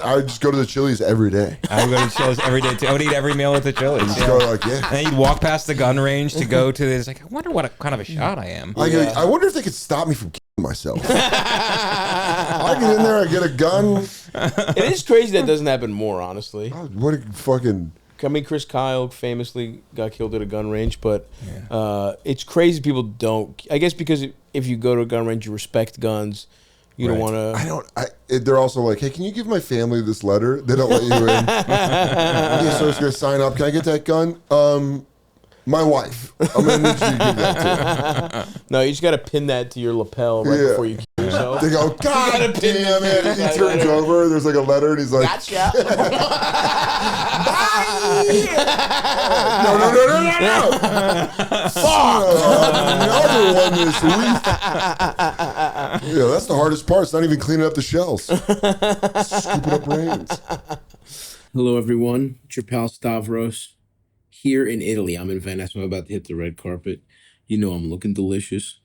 I would just go to the Chili's every day. I would go to Chili's every day too. I would eat every meal at the Chili's. Just go like, yeah. And then you'd walk past the gun range to go to this. Like, I wonder what kind of a shot I am. I wonder if they could stop me from killing myself. I get in there, I get a gun. It is crazy that doesn't happen more, honestly. What a fucking... I mean, Chris Kyle famously got killed at a gun range, but it's crazy people don't. I guess because if you go to a gun range, you respect guns. You don't want to. They're also like, hey, can you give my family this letter? They don't let you in. Yeah, so I was going to sign up. Can I get that gun? My wife. I'm going to need you to give that to. No, you just got to pin that to your lapel right before you kill yourself. They go, God damn it. And he turns over. There's like a letter, and he's like, Gotcha. Bye. No. Fuck. Another one this week. Yeah, that's the hardest part. It's not even cleaning up the shells. Scooping up brains. Hello, everyone. It's your pal Stavros. Here in Italy, I'm in Venice. I'm about to hit the red carpet. You know I'm looking delicious.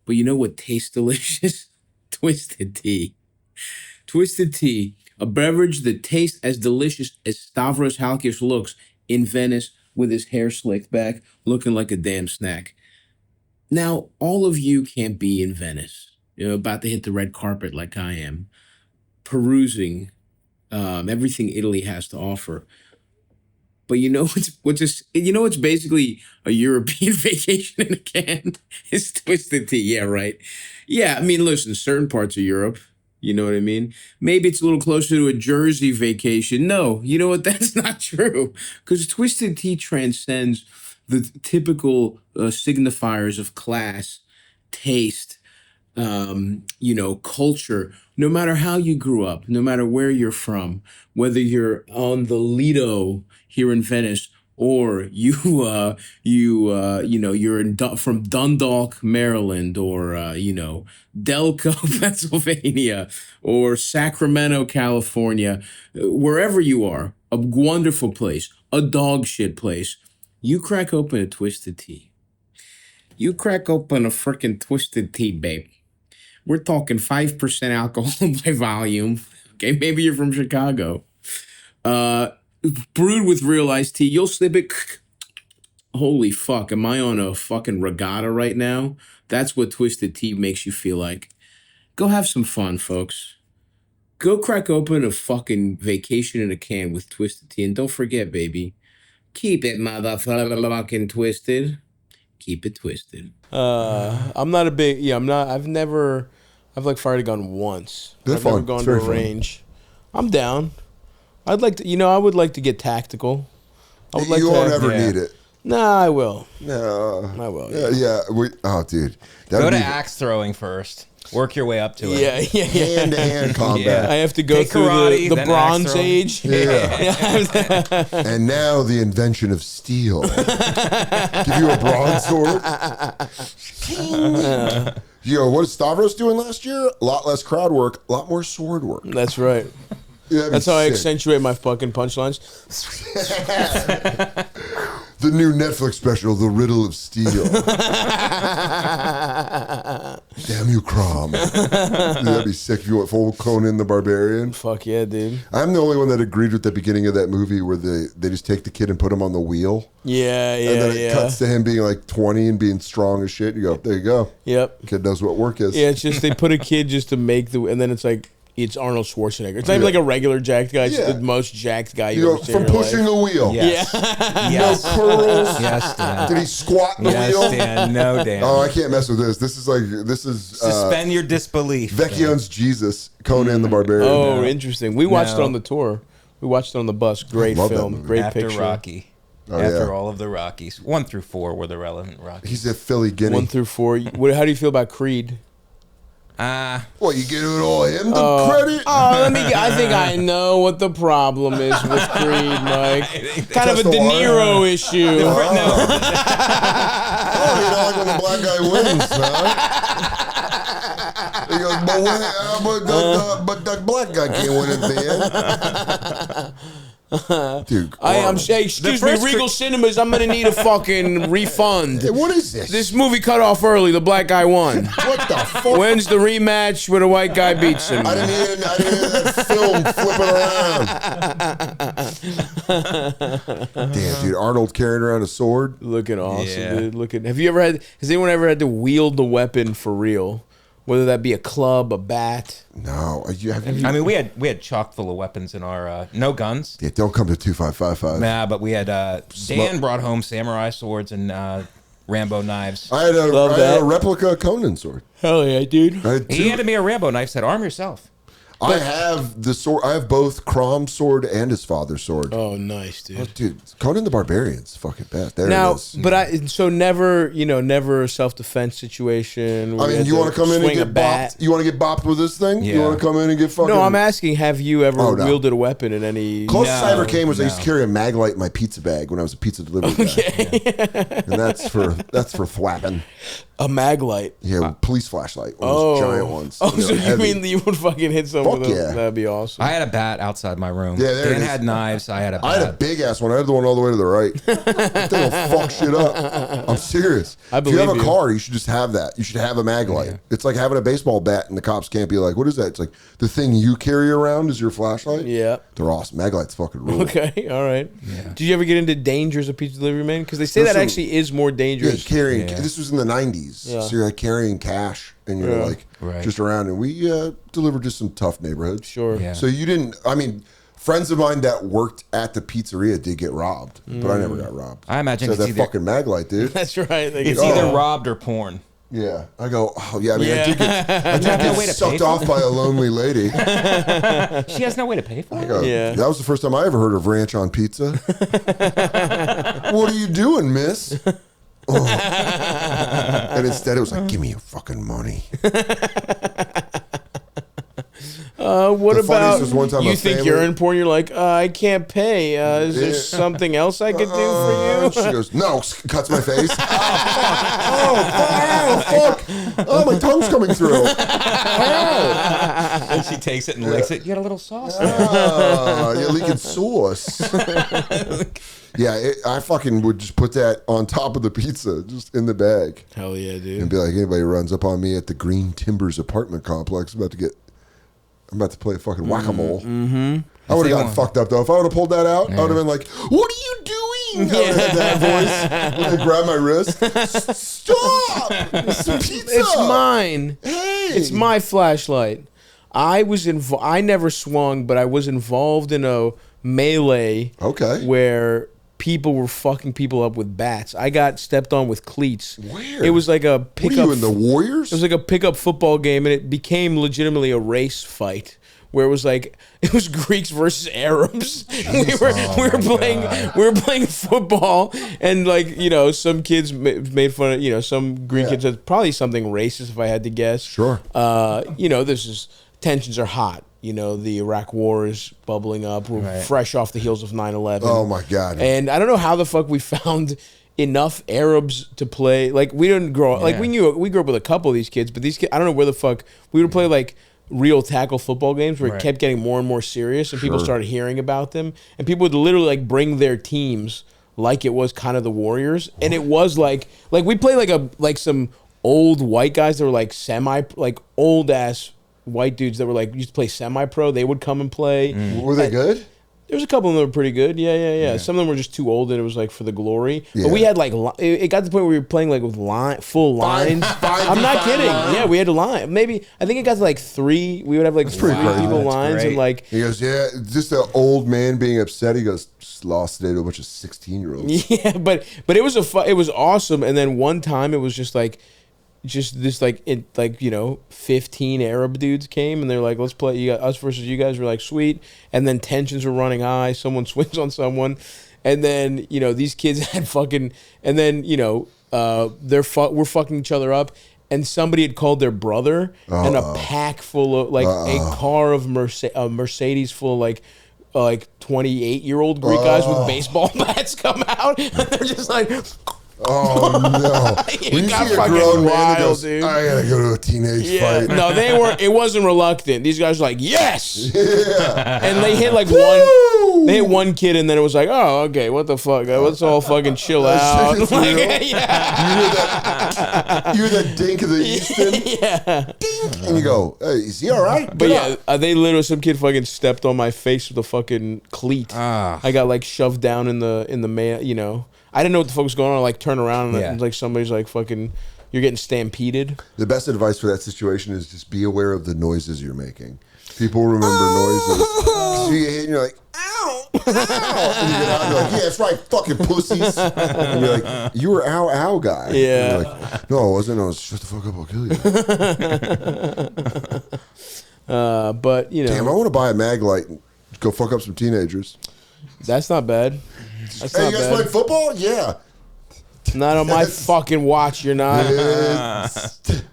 But you know what tastes delicious? Twisted tea. Twisted tea, a beverage that tastes as delicious as Stavros Halkias looks in Venice with his hair slicked back, looking like a damn snack. Now, all of you can't be in Venice, about to hit the red carpet like I am, perusing everything Italy has to offer. But what's basically a European vacation in a can? It's twisted tea, yeah, right. Yeah, I mean, listen, certain parts of Europe, you know what I mean? Maybe it's a little closer to a Jersey vacation. No, you know what? That's not true. Because Twisted Tea transcends the typical signifiers of class, taste, culture. No matter how you grew up, no matter where you're from, whether you're on the Lido here in Venice, or you're from Dundalk, Maryland, or Delco, Pennsylvania, or Sacramento, California, wherever you are, a wonderful place, a dog shit place. You crack open a Twisted Tea. You crack open a freaking Twisted Tea, babe. We're talking 5% alcohol by volume. Okay, maybe you're from Chicago. Brewed with real iced tea. You'll sip it. Holy fuck, am I on a fucking regatta right now? That's what Twisted Tea makes you feel like. Go have some fun, folks. Go crack open a fucking vacation in a can with Twisted Tea. And don't forget, baby, keep it motherfucking twisted. Keep it twisted. I'm not a big. Yeah, I'm not. I've like fired a gun once. They're I've fun. never gone It's to a very fun. range. I'm down. I'd like to. I would like to get tactical. I would like You to. won't ever yeah. need it. Nah, I will. No. I will. Yeah. Oh, dude. That Go would to be axe throwing first. Work your way up to it. Yeah. hand-to-hand combat. I have to go Take through karate, the then Bronze axe throwing. Age. Yeah. And now the invention of steel. Give you a bronze sword. Yo, what is Stavros doing last year? A lot less crowd work, a lot more sword work. That's right. Yeah, That's how I sick. accentuate my fucking punchlines. The new Netflix special, The Riddle of Steel. Damn you, Crom. That'd be sick if you went full Conan the Barbarian. Fuck yeah, dude. I'm the only one that agreed with the beginning of that movie where they just take the kid and put him on the wheel. Yeah, And then it cuts to him being like 20 and being strong as shit. You go, there you go. Yep. Kid knows what work is. Yeah, it's just they put a kid just to make and then it's like it's Arnold Schwarzenegger. It's not even like a regular jacked guy. It's Yeah. the most jacked guy You you've go, ever seen from in your pushing life. a wheel. Yes. Yes. No curls. Yes, Dan. Did he squat in the Yes, wheel? Dan. No, Dan. Oh, I can't mess with this. This is Suspend your disbelief. Vecchione's Jesus, Conan the Barbarian. Oh, interesting. We watched it No. on the tour. We watched it on the bus. Great love that film. movie. Great After picture. Rocky. Oh, After yeah. all of the Rockies. 1 through 4 were the relevant Rockies. He's a Philly Guinea. 1 through 4. How do you feel about Creed? What, you giving all him the credit? Oh, I think I know what the problem is with Creed, Mike. Kind of a De Niro issue. Oh, you don't like when the black guy wins, huh? He goes, but the black guy can't win at the end. Dude, excuse me, Regal Cinemas, I'm going to need a fucking refund. Hey, what is this? This movie cut off early. The black guy won. What the fuck? When's the rematch where the white guy beats him? I didn't hear that film flipping around. Damn, dude, Arnold carrying around a sword. Looking awesome, Yeah. dude. Has anyone ever had to wield the weapon for real? Whether that be a club, a bat. No, I mean, we had chock full of weapons in our no guns. Yeah, don't come to 2555. Nah, but we had Dan brought home samurai swords and Rambo knives. I had a replica Conan sword. Hell yeah, dude. I had He handed me a Rambo knife. Said, "Arm yourself." I have the sword. I have both Crom's sword and his father's sword. Oh, nice, dude. Oh, dude, Conan the Barbarian's fucking best. There Now, it is. never a self-defense situation. I mean, you want to come in and swing get a bat? bopped? You want to get bopped with this thing? You Yeah. want to come in and get fucking? No, I'm asking, have you ever Oh, no. wielded a weapon in any... Closest I ever came was I no. used to carry a mag light in my pizza bag when I was a pizza delivery guy. And that's for thwapping. A mag light. Yeah, police flashlight, one of those giant ones. Oh, They're so you heavy. mean you would fucking hit someone Fuck with a... yeah. That'd be awesome. I had a bat outside my room. Yeah, there it Dan is. had knives. I had a bat. I had a big ass one. I had the one all the way to the right. That thing will fuck shit up. I'm serious. I if you have a believe you. car, you should just have that. You should have a mag light. It's like having a baseball bat, and the cops can't be like, "What is that?" It's like the thing you carry around is your flashlight. Yeah. They're awesome. Mag lights fucking rule. Okay, all right. Did you ever get into dangers of pizza delivery man? Because they say that Listen, actually is more Yeah, dangerous. carrying. Yeah. This was in the '90s, Yeah. so you're like carrying cash, and you're Yeah. like Right. just around, and we delivered to some tough neighborhoods. Sure. Yeah. So you didn't. I mean, friends of mine that worked at the pizzeria did get robbed, but I never got robbed. I imagine so it's that either- fucking mag light, dude. That's right. It's either robbed or porn. Yeah. I go, oh, yeah, I mean, Yeah. I did no get way to sucked pay off by a lonely lady. She has no way to pay for I it. go, Yeah. That was the first time I ever heard of ranch on pizza. What are you doing, miss? Oh. And instead it was like, give me your fucking money. What The funniest about was one time you a think family- you're in porn? You're like, I can't pay. Is there something else I could do for you? She goes, no, cuts my face. Oh, fuck. Oh, my tongue's coming through. Oh, And she takes it and licks it. You got a little sauce. you're leaking sauce. Yeah, I fucking would just put that on top of the pizza, just in the bag. Hell yeah, And dude. be like, anybody runs up on me at the Green Timbers apartment complex, I'm about to play fucking whack-a-mole. Mm-hmm. I would have gotten fucked up, though. If I would have pulled that out, I would have been like, what are you doing? I would have had that voice. When they grab my wrist. Stop! It's pizza! It's mine. Hey! It's my flashlight. I never swung, but I was involved in a melee. Okay. Where people were fucking people up with bats. I got stepped on with cleats. Where? It was like a What pickup. are you, in the Warriors? It was like a pickup football game, and it became legitimately a race fight. Where it was Greeks versus Arabs. we were playing football, and some kids made fun of some green kids. That's probably something racist if I had to guess. Sure. This is tensions are hot. The Iraq War is bubbling up. We're fresh off the heels of 9/11. Oh my God. And I don't know how the fuck we found enough Arabs to play. Like we didn't grow up. Like we grew up with a couple of these kids, but these kids, I don't know where the fuck we would play real tackle football games where it kept getting more and more serious, and people started hearing about them, and people would literally bring their teams like it was kind of the Warriors, and it was like we played some old white guys that were semi old ass white dudes that were used to play semi-pro. They would come and play. Were they good? There was a couple of them that were pretty good. Yeah. Some of them were just too old, and it was for the glory. Yeah. But we had it got to the point where we were playing with full lines. I'm not kidding. Line. Yeah, we had a line. Maybe I think it got to 3. We would have 3 people lines, and he goes, yeah, just an old man being upset. He goes, just lost today to a bunch of 16-year-olds. Yeah, but it was it was awesome. And then one time it was just this 15 Arab dudes came, and they're like, let's play. You got us versus you guys. We're sweet. And then tensions were running high. Someone swings on someone, and then these kids had fucking, and then we're fucking each other up. And somebody had called their brother, and a pack full of a car of Mercedes full of 28-year-old Greek guys with baseball bats come out, and they're just oh no! When you see a grown man who goes, dude. I gotta go to a teenage fight. No, they weren't. It wasn't reluctant. These guys were yes. Yeah. And they hit one. They hit one kid, and then it was oh, okay, what the fuck? Let's all fucking chill out. You hear that dink of the Easton? Yeah. Dink, and you go, hey, is he all right? But they literally, some kid fucking stepped on my face with a fucking cleat. I got shoved down in the man. I didn't know what the fuck was going on. I turn around and somebody's fucking, you're getting stampeded. The best advice for that situation is just be aware of the noises you're making. People remember noises. So you hit and you're ow, ow. And you get out and you're yeah, that's right, fucking pussies. And you're you were ow guy. Yeah. And you're no, I wasn't. I was, shut the fuck up, I'll kill you. But, Damn, I want to buy a mag light and go fuck up some teenagers. That's not bad. That's hey, not you guys bad. play football? Yeah. Not on my fucking watch, you're not.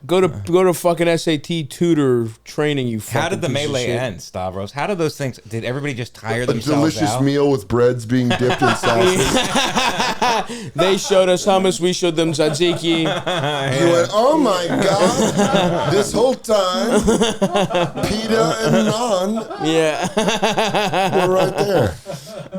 Go to fucking SAT tutor training, you fucking How did the piece of melee shit. end, Stavros? How did those things... Did everybody just tire A themselves delicious out? meal with breads being dipped in sausage. They showed us hummus, we showed them tzatziki. You went, oh my God, this whole time, pita and naan Yeah. were right there.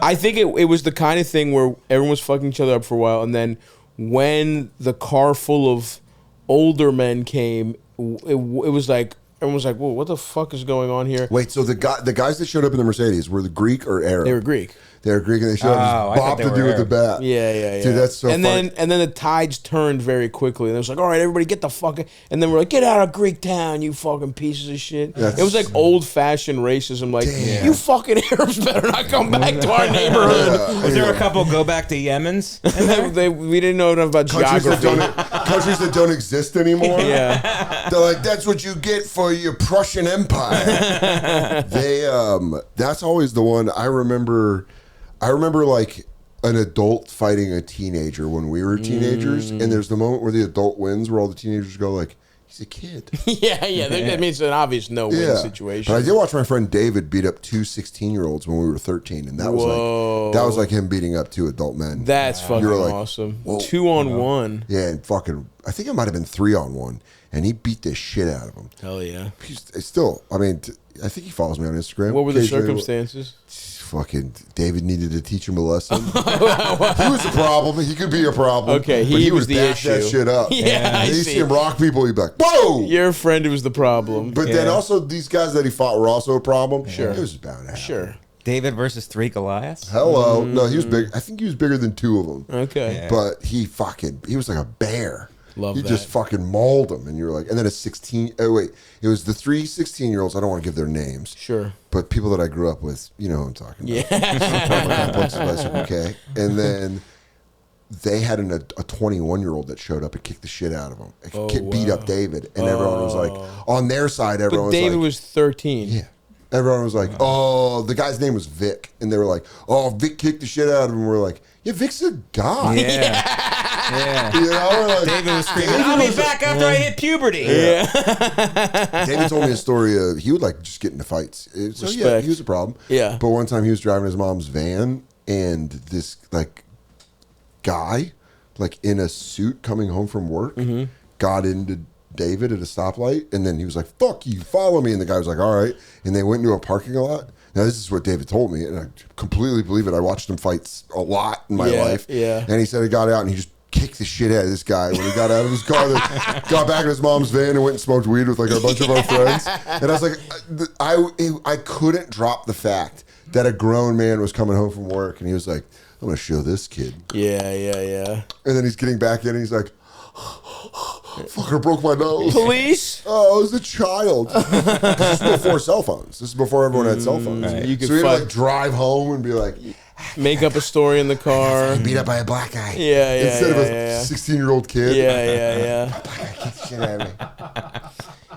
I think it was the kind of thing where everyone was fucking each other up for a while, and then when the car full of older men came, it was everyone was whoa, what the fuck is going on here? Wait, so the guys that showed up in the Mercedes were the Greek or Arab? They were Greek. They were Greek, and they showed up I just thought bop they the were dude with the Arab. bat. Yeah. Dude, that's so and funny. then the tides turned very quickly, and it was all right, everybody get the fuck. And then we're get out of Greek town, you fucking pieces of shit. It was old fashioned racism, you fucking Arabs better not come back to our neighborhood. Was there a couple go back to Yemen's? We didn't know enough about Countries that geography. countries that don't exist anymore. Yeah. They're like, that's what you get for your Prussian Empire. That's always the one I remember like an adult fighting a teenager when we were teenagers, and there's the moment where the adult wins where all the teenagers go like, he's a kid. Yeah. That means an obvious no-win situation. But I did watch my friend David beat up 2 16-year-olds when we were 13, and that was like him beating up 2 adult men. That's fucking like, awesome. whoa. 2-on-1. Yeah, and I think it might have been 3-on-1, and he beat the shit out of him. Hell yeah. He's still, I mean, I think he follows me on Instagram. What were the Occasionally, circumstances? Fucking David needed to teach him a lesson. He was a problem. He could be a problem. Okay, but he was would the back issue. that shit up. Yeah, I And you see. see him rock people, he'd be like, whoa! Your friend was the problem. But then also, these guys that he fought were also a problem. Sure. It was bound to happen. Sure. David versus 3 Goliaths. Hello. No, he was big. I think he was bigger than 2 of them. Okay. Yeah. But he was like a bear. Love he that. just fucking mauled him. And you're like, and then it was the 3 16-year-olds. I don't want to give their names. Sure. But people that I grew up with, you know who I'm talking about. Yeah. Okay. And then they had a 21-year-old that showed up and kicked the shit out of him. Beat up David. And everyone was like, on their side, everyone But was David like. was 13. Yeah. Everyone was like, oh, the guy's name was Vic. And they were like, oh, Vic kicked the shit out of him. We're like, yeah, Vic's a guy. Yeah. You know, we're like, David was screaming, I'll be back after I hit puberty. David told me a story of he would like just get into fights. So yeah, Respect. he was a problem. Yeah. But one time he was driving his mom's van and this like guy like in a suit coming home from work got into David at a stoplight, and then he was like, fuck you, follow me. And the guy was like, all right. And they went into a parking lot. Now, this is what David told me, and I completely believe it. I watched him fight a lot in my life. Yeah. And he said he got out and he just kicked the shit out of this guy when he got out of his car. Got back in his mom's van and went and smoked weed with like a bunch of our friends. And I was like, I couldn't drop the fact that a grown man was coming home from work, and he was like, I'm going to show this kid. Yeah. And then he's getting back in and he's like, fucker broke my nose. Police? Oh, I was a child. This is before cell phones. This is before everyone had cell phones. Right. You could So he'd fight- like drive home and be like, Make up a story in the car. beat up by a black guy. Yeah. Instead of a 16-year-old kid. Yeah. Kick the shit out of me.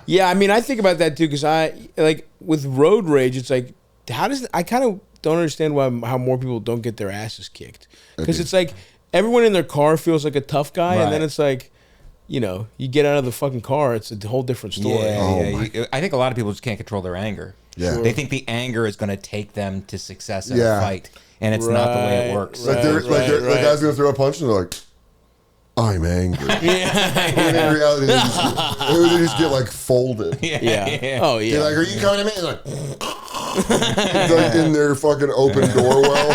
Yeah, I mean, I think about that too, because I like with road rage. It's like, I kind of don't understand how more people don't get their asses kicked, because it's like everyone in their car feels like a tough guy, and then Right. it's like, you know, you get out of the fucking car, it's a whole different story. I think a lot of people just can't control their anger. Yeah. Sure. They think the anger is going to take them to success in Yeah. a fight, and it's not the way it works. Like, the guy's going to throw a punch and they're like, I'm angry. And in reality, they just get like folded. Yeah. Oh yeah. They're like, are you coming to me? He's like, it's like in their fucking open door well.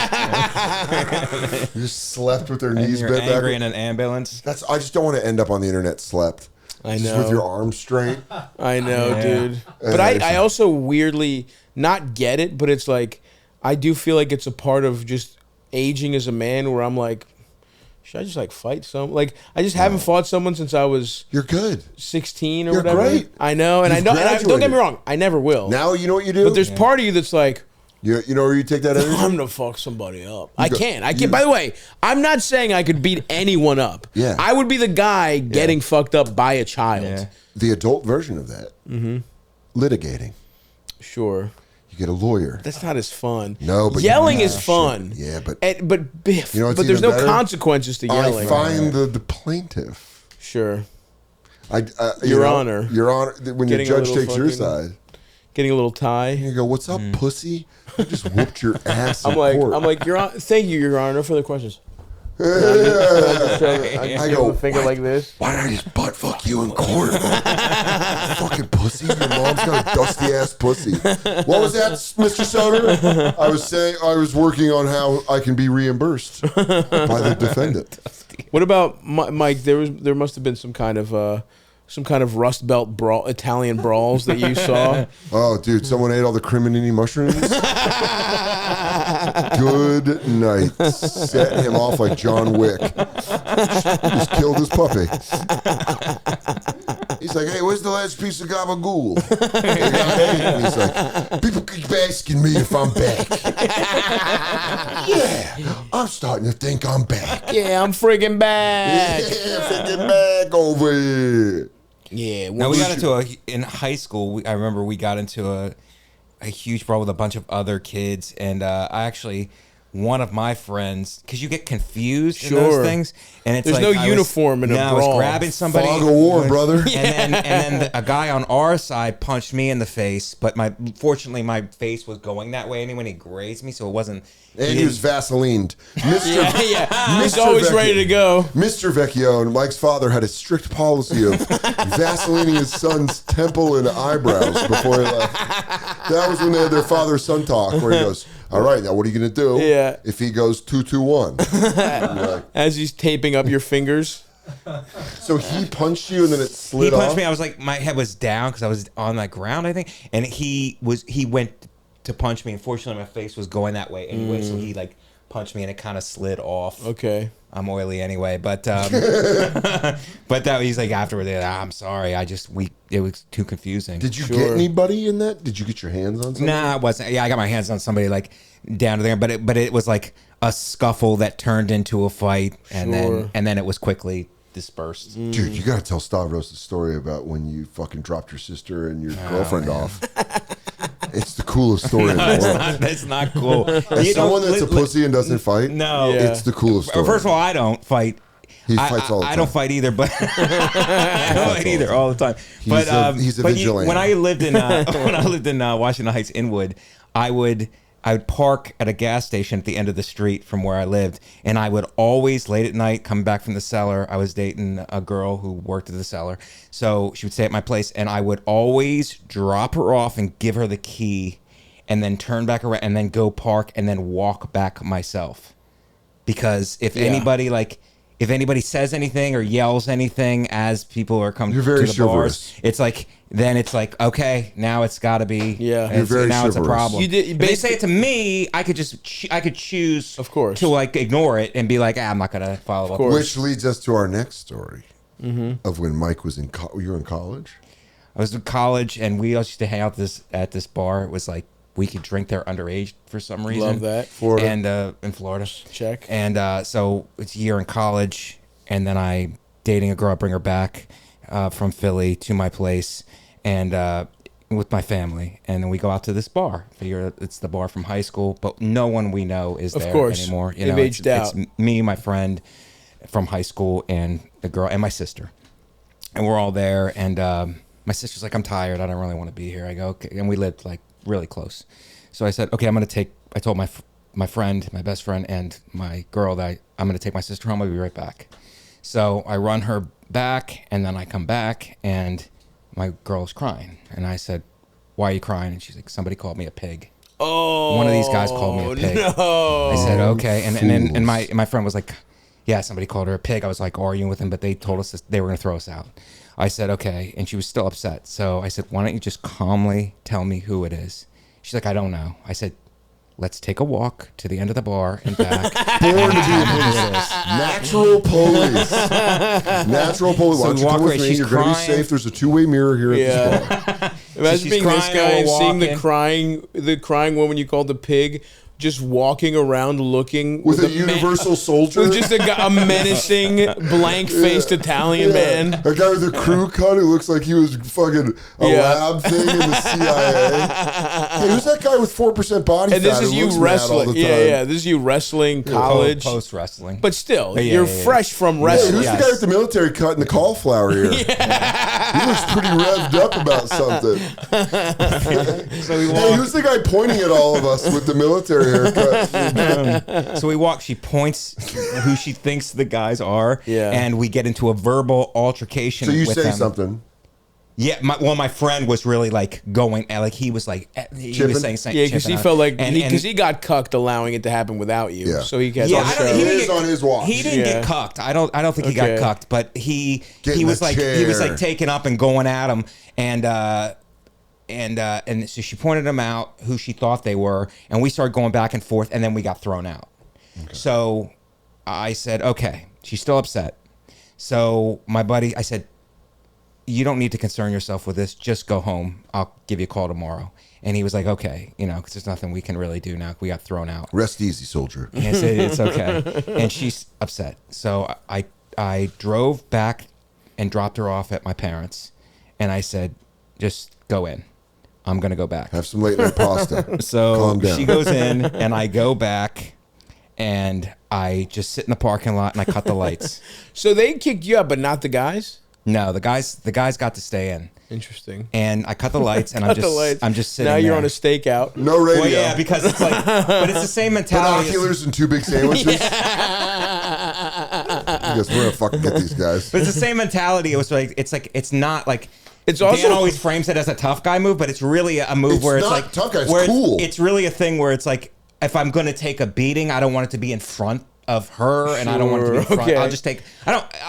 Just slept with their And knees you're bent angry back. in an ambulance. I just don't want to end up on the internet slept. I Just know. with your arms straight. I know, Yeah. dude. But I also weirdly not get it, but it's like I do feel like it's a part of just aging as a man, where I'm like, should I just like fight some? Like I just haven't fought someone since I was You're good. 16 or You're whatever. great. I know, and You've I know. And don't get graduated. me wrong, I never will. Now you know what you do? But there's part of you that's like, you know where you take that energy? I'm gonna fuck somebody up. I go- can't. I you- can't. By the way, I'm not saying I could beat anyone up. Yeah. I would be the guy getting fucked up by a child. Yeah. The adult version of that. Litigating. Sure. You get a lawyer. That's not as fun. No, but yelling you- is fun. Yeah, but but biff. You know what's but there's even no better? consequences to yelling. I find the plaintiff. Sure. Your Honor. when your Getting a judge little takes your fucking- side, Getting a little tie. you go, "What's up, pussy? I just whooped your ass." I'm in like, court." Your Honor. Thank you, Your Honor. No further questions. I I go, finger like this. "Why did I just butt fuck you in court? Fucking pussy! Your mom's got a dusty ass pussy." What was that, Mr. Soder? I was working on how I can be reimbursed by the defendant. What about Mike? There must have been some kind of Rust Belt brawl, Italian brawls that you saw. Oh, dude, someone ate all the criminini mushrooms. Good night. Set him off like John Wick. Just killed his puppy. He's like, hey, where's the last piece of gabagool? And he's like, people keep asking me if I'm back. Yeah, I'm starting to think I'm back. Yeah, I'm freaking back. Yeah, freaking back over here. Yeah. Now we got into in high school. I remember we got into a huge brawl with a bunch of other kids, and I actually. One of my friends, because you get confused in those things, and it's there's like no uniform in a brawl. I was grabbing somebody, Fog of war, brother. and then a guy on our side punched me in the face, but fortunately my face was going that way anyway. And he grazed me, so it wasn't. And he was Vaselined. Mr. He's always ready to go. Mr. Vecchione, Mike's father, had a strict policy of Vaselining his son's temple and eyebrows before he left. That was when they had their father-son talk, where he goes, all right, now what are you going to do if he goes 2-2-1? Like, as he's taping up your fingers. So he punched you and then it slid off? He punched me. I was like, my head was down because I was on the ground, I think. And he went to punch me. Unfortunately, my face was going that way anyway. So he like punched me and it kind of slid off. Okay. I'm oily anyway, but that he's like afterward. I'm sorry. It was too confusing. Did you get anybody in that? Did you get your hands on somebody? Nah, it wasn't. Yeah, I got my hands on somebody like down to there, but it was like a scuffle that turned into a fight, and then it was quickly dispersed. Dude, you gotta tell Stavros the story about when you fucking dropped your sister and your girlfriend off. It's the coolest story in the world. That's not cool. As someone that's a pussy and doesn't fight, no, it's the coolest story. First of all, I don't fight. He fights all the time. I don't fight either, but I don't fight either all the time. He's a vigilante. When I lived in Washington Heights, Inwood, I would park at a gas station at the end of the street from where I lived, and I would always, late at night, come back from the cellar. I was dating a girl who worked at the cellar, so she would stay at my place, and I would always drop her off and give her the key, and then turn back around, and then go park, and then walk back myself. Because if anybody says anything or yells anything as people are coming to the bars, it's like okay, now it's got to be You're very now chivalrous. it's a problem. If they say it to me, I could choose, of course, to like ignore it and be like, I'm not gonna follow up. Which leads us to our next story of when Mike was in. You were in college. I was in college, and we used to hang out at this bar. It was like we could drink there underage for some reason. Love that. Florida. And in Florida. Check. And so it's a year in college, and then I dating a girl. I bring her back from Philly to my place, and with my family, and then we go out to this bar. Figure it's the bar from high school, but no one we know is there anymore. You know, aged out. It's me, my friend from high school, and the girl, and my sister, and we're all there. And my sister's like, I'm tired. I don't really want to be here. I go, okay, and we lived like really close. So I said, okay, I told my friend, my best friend, and my girl that I'm going to take my sister home. I'll be right back. So I run her back, and then I come back, and my girl's crying. And I said, why are you crying? And she's like, somebody called me a pig. Oh, one of these guys called me a pig. No. I said, okay. And my friend was like, yeah, somebody called her a pig. I was like arguing with him, but they told us they were going to throw us out. I said, okay. And she was still upset. So I said, why don't you just calmly tell me who it is? She's like, I don't know. I said, let's take a walk to the end of the bar and back. Born to be a police. Natural police. Natural police. Why don't you come with me? You're going to be safe. There's a two-way mirror here at this bar. Imagine being this guy and seeing the crying woman you called the pig, just walking around looking with a universal soldier, with just a menacing, blank-faced Italian man, a guy with a crew cut who looks like he was fucking a lab thing in the CIA. Hey, who's that guy with 4% body fat? And this is you wrestling. This is you wrestling college, post wrestling, but still, you're fresh from wrestling. Who's the guy with the military cut and the cauliflower ear? He looks pretty revved up about something. Hey, who's the guy pointing at all of us with the military haircut? So we walk. She points who she thinks the guys are, and we get into a verbal altercation. So you with say them. something. Yeah, my friend was really like going, like he was saying, because he felt like because he got cucked, allowing it to happen without you. Yeah. So he gets he is on his watch. He didn't get cucked. I don't think he got cucked, but he was like taken up and going at him, and so she pointed them out who she thought they were, and we started going back and forth, and then we got thrown out. Okay. So I said, okay, she's still upset. So my buddy, I said, you don't need to concern yourself with this. Just go home. I'll give you a call tomorrow. And he was like, okay, because there's nothing we can really do now. We got thrown out. Rest easy, soldier. And I said, it's okay. And she's upset. So I drove back and dropped her off at my parents. And I said, just go in. I'm going to go back. Have some late night pasta. So Calm down. she goes in and I go back and I just sit in the parking lot and I cut the lights. So they kicked you out, but not the guys? No, the guys got to stay in. Interesting. And I cut the lights and I'm just sitting Now you're there. on a stakeout. No radio. Well, yeah, because it's like, but it's the same mentality. Binoculars and 2 big sandwiches. Because we're gonna fucking get these guys. But it's the same mentality. It's not like. It's also Dan always frames it as a tough guy move, but it's really a move It's where it's not like tough guy, it's where cool. It's really a thing where it's like, if I'm going to take a beating, I don't want it to be in front of her, and I don't want it to be in front. Okay. I'll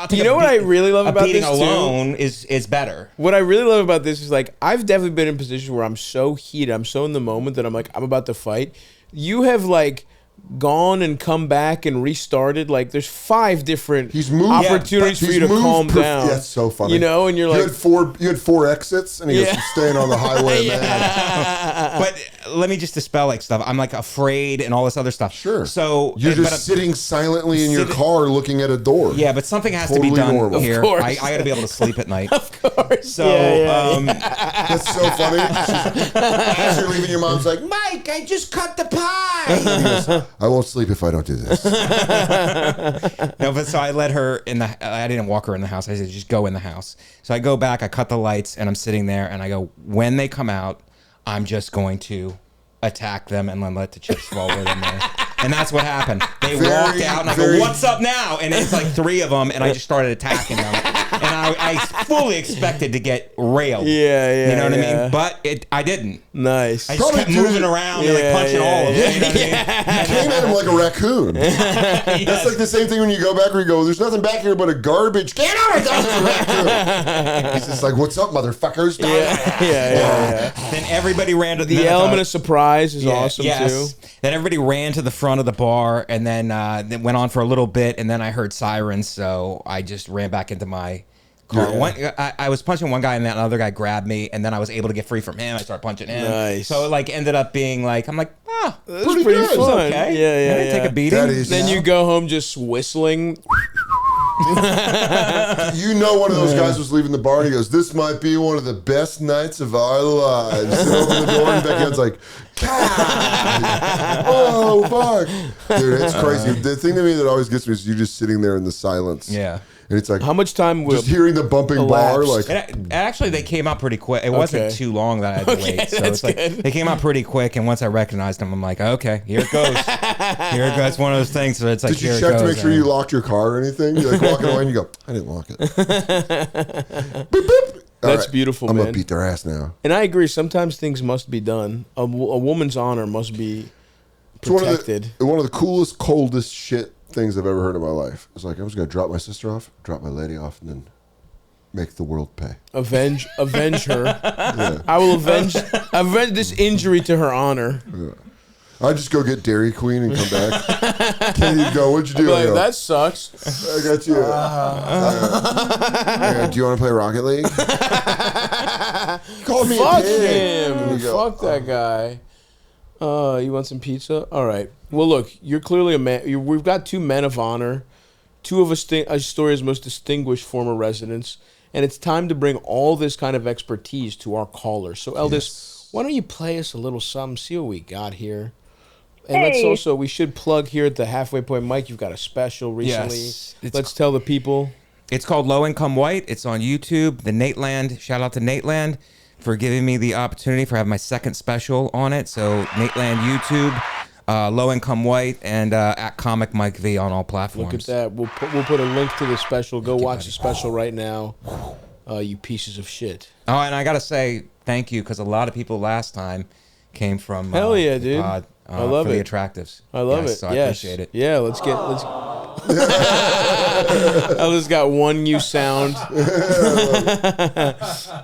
take You know what I really love a about beating this, too? alone is better. What I really love about this is, like, I've definitely been in positions where I'm so heated, I'm so in the moment that I'm like, I'm about to fight. You have, like, gone and come back and restarted. Like, there's 5 different opportunities for you to calm down. That's so funny. And you're like, you had 4 exits, and he goes, "I'm staying on the highway, man." But let me just dispel like stuff. I'm like afraid and all this other stuff. Sure. So You're just sitting silently in your car looking at a door. Yeah, but something has to Totally be done normal. here. Of course. I got to be able to sleep at night. of course. So That's so funny. As you're leaving, your mom's like, "Mike, I just cut the pie." He goes, "I won't sleep if I don't do this." No, but so I let her in the. I didn't walk her in the house. I said, just go in the house. So I go back. I cut the lights, and I'm sitting there, and I go, when they come out, I'm just going to attack them and then let the chips fall where they may. And that's what happened. They walked out, and I go, "What's up now?" And it's like 3 of them, and I just started attacking them. And I fully expected to get railed. Yeah. You know what I mean? But I didn't. Nice. I just kept moving around and like punching all of them. You know what I mean? You came at him like a raccoon. That's like the same thing when you go back where you go, "There's nothing back here but a garbage can." "Oh, that's a raccoon." He's just like, "What's up, motherfuckers?" Yeah. Then everybody ran to The element of surprise is awesome, too. Then everybody ran to the front of the bar, and then went on for a little bit, and then I heard sirens, so I just ran back into my car. I was punching one guy, and that other guy grabbed me, and then I was able to get free from him. I started punching him. Nice. So it like ended up being like, I'm like, That's Pretty pretty good. fun. okay. Yeah. I didn't take a beating. That is- Then you go home just whistling. You know, one of those guys was leaving the bar and he goes, "This might be one of the best nights of our lives." And open the door and Beckion's like, "God!" Oh, fuck. Dude, it's crazy. The thing to me that always gets me is you just sitting there in the silence. Yeah. And it's like, How much time will just hearing the bumping bar, elapsed? like, And actually, they came out pretty quick. It wasn't Okay. too long that I had to wait. So that's it's like good. they came out pretty quick, and once I recognized them, I'm like, okay, here it goes. Here it goes. It's one of those things. So it's like, did you here check it to goes, make sure and- you locked your car or anything? You're like walking away and you go, "I didn't lock it." Boop, boop. All That's beautiful, I'm man. gonna beat their ass now. And I agree. Sometimes things must be done. A woman's honor must be It's one protected. of the coolest, coldest shit things I've ever heard in my life. It's like I was gonna drop my sister off, drop my lady off, and then make the world pay. Avenge her. Yeah. I will avenge this injury to her honor. I'd just go get Dairy Queen and come back. Can't even go, "What'd you do?" Be I like, go, that sucks. "I got you." Do you want to play Rocket League? Call me Fuck a pig. him. And you go, Fuck that guy. You want some pizza? All right. Well, look, you're clearly a man. We've got 2 men of honor, 2 of Astoria's most distinguished former residents, and it's time to bring all this kind of expertise to our callers. So, Eldis, why don't you play us a little something, see what we got here? And we should plug here at the Halfway Point, Mike, you've got a special recently. Yes. Let's tell the people. It's called Low Income White. It's on YouTube. The Nate Land. Shout out to Nate Land for giving me the opportunity for having my second special on it. So Nate Land YouTube, Low Income White, and at Comic Mike V on all platforms. Look at that. We'll put a link to the special. Go watch the special right now. You pieces of shit. Oh, and I gotta say thank you because a lot of people last time came from Hell yeah, the dude. pod, I love for the it. Attractives. I love Yes, it. So I Yes. appreciate it. Yeah, let's. Ella's got one new sound.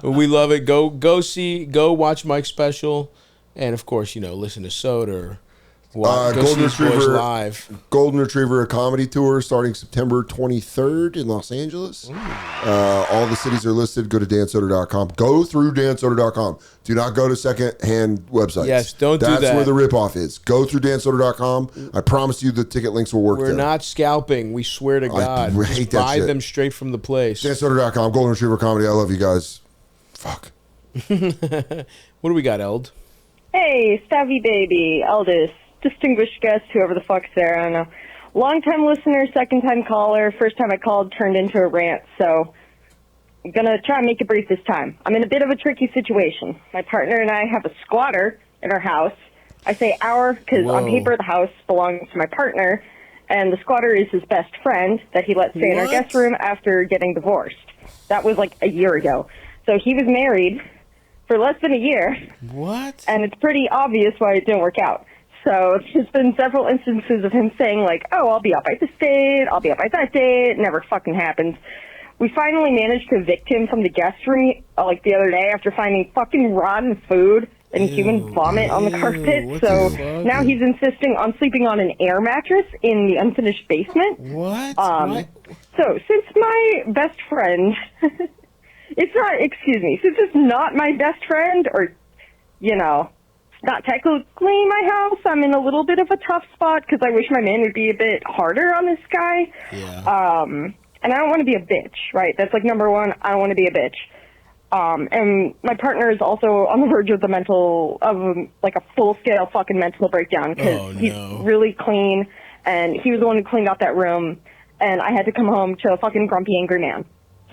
We love it. Go watch Mike's special, and of course, listen to Soder. What? Go Golden see these boys Retriever live. Golden Retriever comedy tour starting September 23rd in Los Angeles. All the cities are listed. Go to dansoder.com. Go through dansoder.com. Do not go to secondhand websites. Yes, don't do That's that. where the ripoff is. Go through dansoder.com. I promise you the ticket links will work We're there. not scalping. We swear to God. hate Just that buy shit. them straight from the place. dansoder.com. Golden Retriever comedy. I love you guys. Fuck. What do we got, Eld? Hey, Stavvy baby, eldest, distinguished guest, whoever the fuck's there, I don't know. Long-time listener, second-time caller, first time I called turned into a rant, so I'm gonna try and make it brief this time. I'm in a bit of a tricky situation. My partner and I have a squatter in our house. I say our because on paper the house belongs to my partner, and the squatter is his best friend that he lets stay in our What? guest room after getting divorced. That was like a year ago. So he was married for less than a year. What? And it's pretty obvious why it didn't work out. So there's been several instances of him saying, like, oh, I'll be out by this date, I'll be out by that date. It never fucking happens. We finally managed to evict him from the guest room, like, the other day after finding fucking rotten food and human vomit on the carpet. what So the fuck? now he's insisting on sleeping on an air mattress in the unfinished basement. What? So since my best friend... since it's not my best friend, or, you know, it's not technically my house, I'm in a little bit of a tough spot because I wish my man would be a bit harder on this guy. Yeah. And I don't want to be a bitch, right? That's like number one. I don't want to be a bitch. And my partner is also on the verge of like a full-scale fucking mental breakdown because he's really clean, and he was the one who cleaned out that room, and I had to come home to a fucking grumpy, angry man.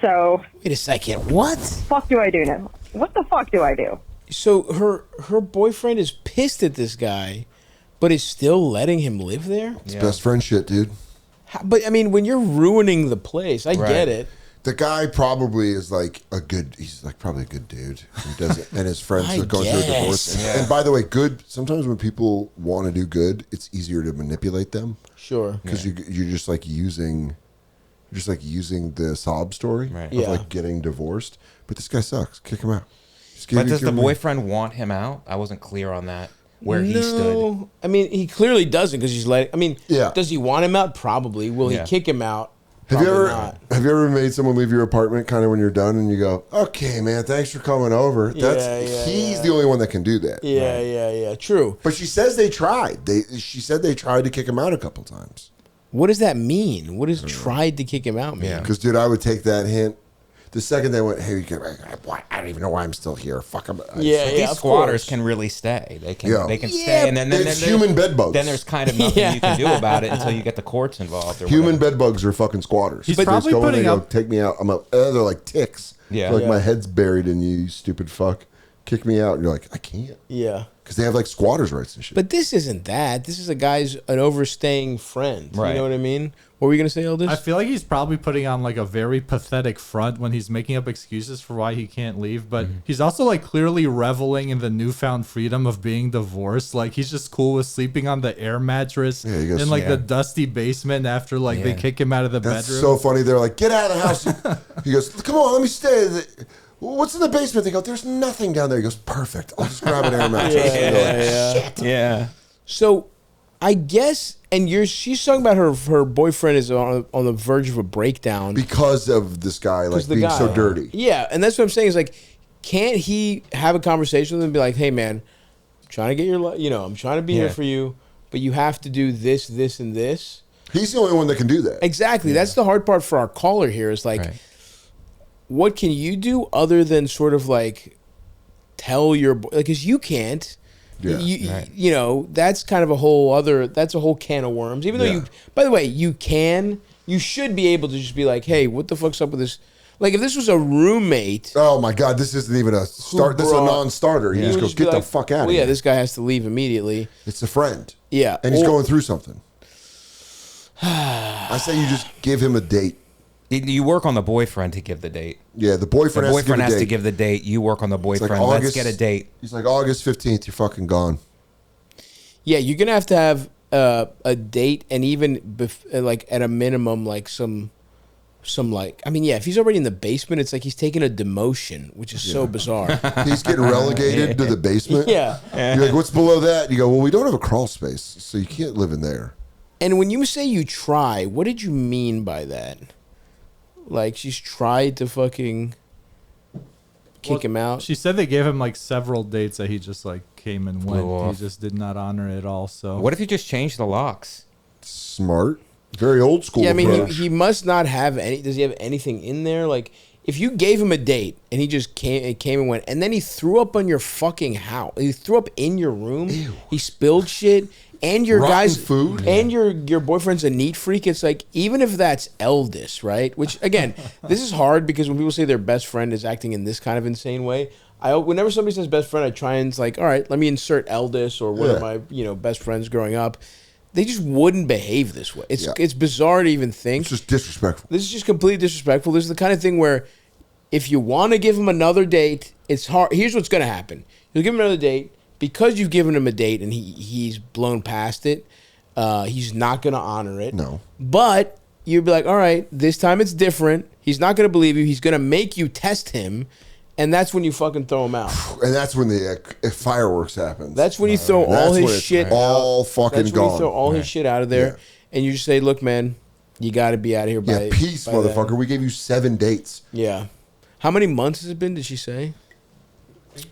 So, Wait a second. What? fuck do I do now? What the fuck do I do? So her boyfriend is pissed at this guy, but is still letting him live there? It's best friend shit, dude. But, I mean, when you're ruining the place, I get it. The guy probably is like he's like probably a good dude. He doesn't, and his friends I are going through a guess. divorce. And by the way, sometimes when people want to do good, it's easier to manipulate them. Sure. Because you're just like using the sob story of Yeah. like getting divorced. But this guy sucks. Kick him out. But does the boyfriend want him out? I wasn't clear on that. Where he stood. I mean, he clearly doesn't because he's letting. I mean, Yeah. does he want him out? Probably. Will he Yeah. kick him out? Have you Probably ever not. have you ever made someone leave your apartment kind of when you're done and you go, okay, man, thanks for coming over? He's the only one that can do that. Yeah. True. But she says they tried. She said they tried to kick him out a couple times. What does that mean? What does tried to kick him out mean? Yeah. Because, dude, I would take that hint. The second they went, hey, I don't even know why I'm still here. Fuck them. These of squatters course. can really stay. They can Yeah. stay, and then it's there's human bed bugs. Then there's kind of nothing you can do about it until you get the courts involved. Or Human whatever. bed bugs are fucking squatters. He's They just probably go in, putting they go, up- take me out. They're like ticks. Yeah. So like Yeah. my head's buried in you, you stupid fuck. Kick me out. And you're like, I can't. Yeah. Because they have like squatters' rights and shit. But this isn't that. This is an overstaying friend. Right. You know what I mean? What were you going to say, Eldest? I feel like he's probably putting on like a very pathetic front when he's making up excuses for why he can't leave, but he's also like clearly reveling in the newfound freedom of being divorced. Like he's just cool with sleeping on the air mattress Yeah, he goes, in like yeah. the dusty basement after like they Yeah. kick him out of the That's bedroom. so funny. They're like, get out of the house. He goes, come on, let me stay. What's in the basement? They go, there's nothing down there. He goes, perfect. I'll just grab an air mattress. And they're like, shit. Yeah. So, I guess, and she's talking about her boyfriend is on the verge of a breakdown Because of this guy like the being guy. so dirty. Yeah, and that's what I'm saying is like, can't he have a conversation with him and be like, hey man, I'm trying to get I'm trying to be here Yeah. for you, but you have to do this, this, and this. He's the only one that can do that. Exactly. That's the hard part for our caller here is like, Right. what can you do other than sort of like tell your boy, because you can't. Yeah, right. You know, that's kind of a whole can of worms. Even though Yeah. by the way, you should be able to just be like, hey, what the fuck's up with this? Like, if this was a roommate, Oh my God, this isn't even a start. This is a brought- non-starter. He you just would goes, just be get the like, fuck out of well, here. yeah, this guy has to leave immediately. It's a friend. Yeah. And he's Or- going through something. I say you just give him a date. You work on the boyfriend to give the date. Yeah, the The boyfriend, boyfriend has has to to give a date. give the date. You work on the It's like boyfriend. Let's get a date. He's like, August 15th, you're fucking gone. Yeah, you're gonna have to have a date, and even like at a minimum, like some some like, I mean, yeah, if he's already in the basement, it's like he's taking a demotion, which is so bizarre. He's getting relegated to the basement. Yeah. You're like, what's below that? You go, well, we don't have a crawl space, so you can't live in there. And when you say you try, what did you mean by that? Like, she's tried to fucking kick him out? She said they gave him like several dates that he just like came and went. Blew off. He just did not honor it at all. So What if you just changed the locks? Smart. Very old school. Yeah, I mean, approach. he must not have any. Does he have anything in there? Like, if you gave him a date and he just came and went, and then he threw up on your fucking house, he threw up in your room, he spilled shit, and your Rotten guys' food, and your boyfriend's a neat freak. It's like, even if that's eldest, right? Which again, this is hard because when people say their best friend is acting in this kind of insane way, whenever somebody says best friend, I try and it's like, all right, let me insert eldest or one of my best friends growing up. They just wouldn't behave this way. It's bizarre to even think. It's just disrespectful. This is just completely disrespectful. This is the kind of thing where if you want to give him another date, it's hard. Here's what's going to happen. You'll give him another date. Because you've given him a date and he's blown past it, he's not going to honor it. No. But you'll be like, all right, this time it's different. He's not going to believe you. He's going to make you test him. And that's when you fucking throw him out. And that's when the fireworks happens. That's when you throw all his shit out. All fucking that's gone. When you throw all his shit out of there. Yeah. And you just say, look, man, you got to be out of here by peace, by motherfucker. then. We gave you 7 dates. Yeah. How many months has it been, did she say?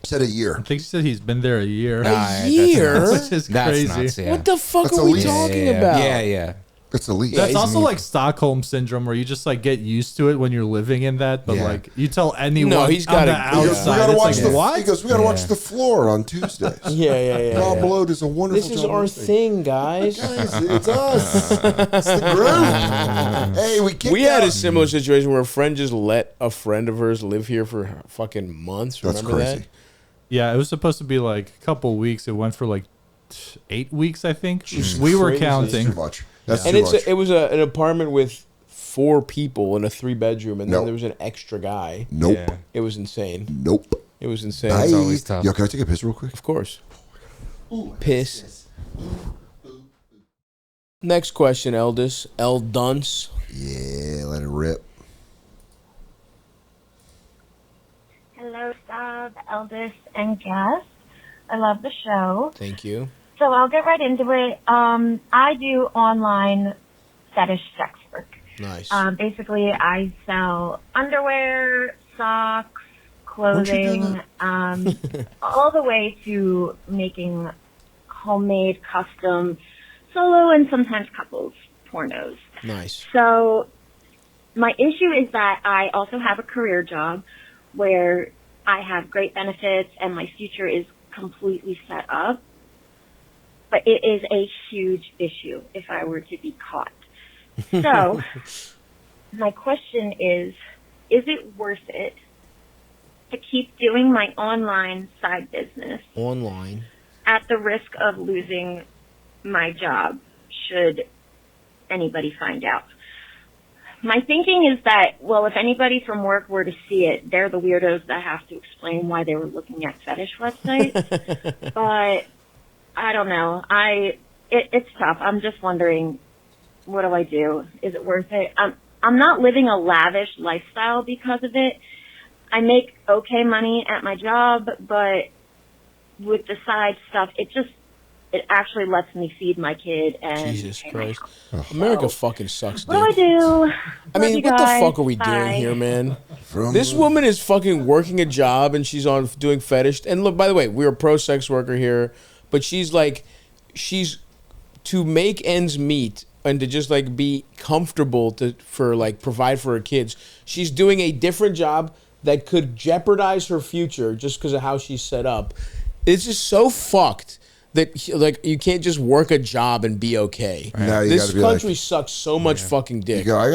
Said a year. I think she said he's been there a year. A year? Which is crazy. Nuts, yeah. What the fuck That's are we elite. talking about? Yeah. It's the least. That's also like Stockholm syndrome, where you just like get used to it when you're living in that. But like you tell anyone No, he's on gotta- the he we outside, gotta it's watch like, the what? He goes, we gotta watch the floor on Tuesdays. Yeah. Rob Lowe does a wonderful This is job our hosting. thing, guys. Guys, it's us. It's the group. Hey, we kicked We had out. a similar situation where a friend just let a friend of hers live here for fucking months. That's Remember crazy. that? Yeah, it was supposed to be like a couple weeks. It went for like 8 weeks, I think. Jesus We were crazy. That's counting. too much. That's And too much. it was an apartment with 4 people in a 3-bedroom, and then Nope. there was an extra guy. Nope. Yeah. It was insane. Nope. It was insane. Bye. always tough. Yo, can I take a piss real quick? Of course. Piss. Next question, Eldest. El Dunce. Yeah, let it rip. Hello, Stav, eldest, and guest. I love the show. Thank you. So I'll get right into it. I do online fetish sex work. Nice. Basically, I sell underwear, socks, clothing, all the way to making homemade, custom, solo, and sometimes couples pornos. Nice. So my issue is that I also have a career job where I have great benefits and my future is completely set up. But it is a huge issue if I were to be caught. So my question is it worth it to keep doing my online side business Online. at the risk of losing my job should anybody find out? My thinking is that, well, if anybody from work were to see it, they're the weirdos that have to explain why they were looking at fetish websites. But I don't know. It's tough. I'm just wondering, what do I do? Is it worth it? I'm not living a lavish lifestyle because of it. I make okay money at my job, but with the side stuff, it actually lets me feed my kid and Jesus pay my Christ. house. America fucking sucks, dude. What do I do? I Love mean, you what the guys. fuck are we doing Bye. here, man? From This woman is fucking working a job and she's on doing fetish. And look, by the way, we're a pro sex worker here, but she's to make ends meet and to just like be comfortable for provide for her kids. She's doing a different job that could jeopardize her future just because of how she's set up. It's just so fucked that like you can't just work a job and be okay. Now you This gotta be country like, sucks so much fucking dick. you go, I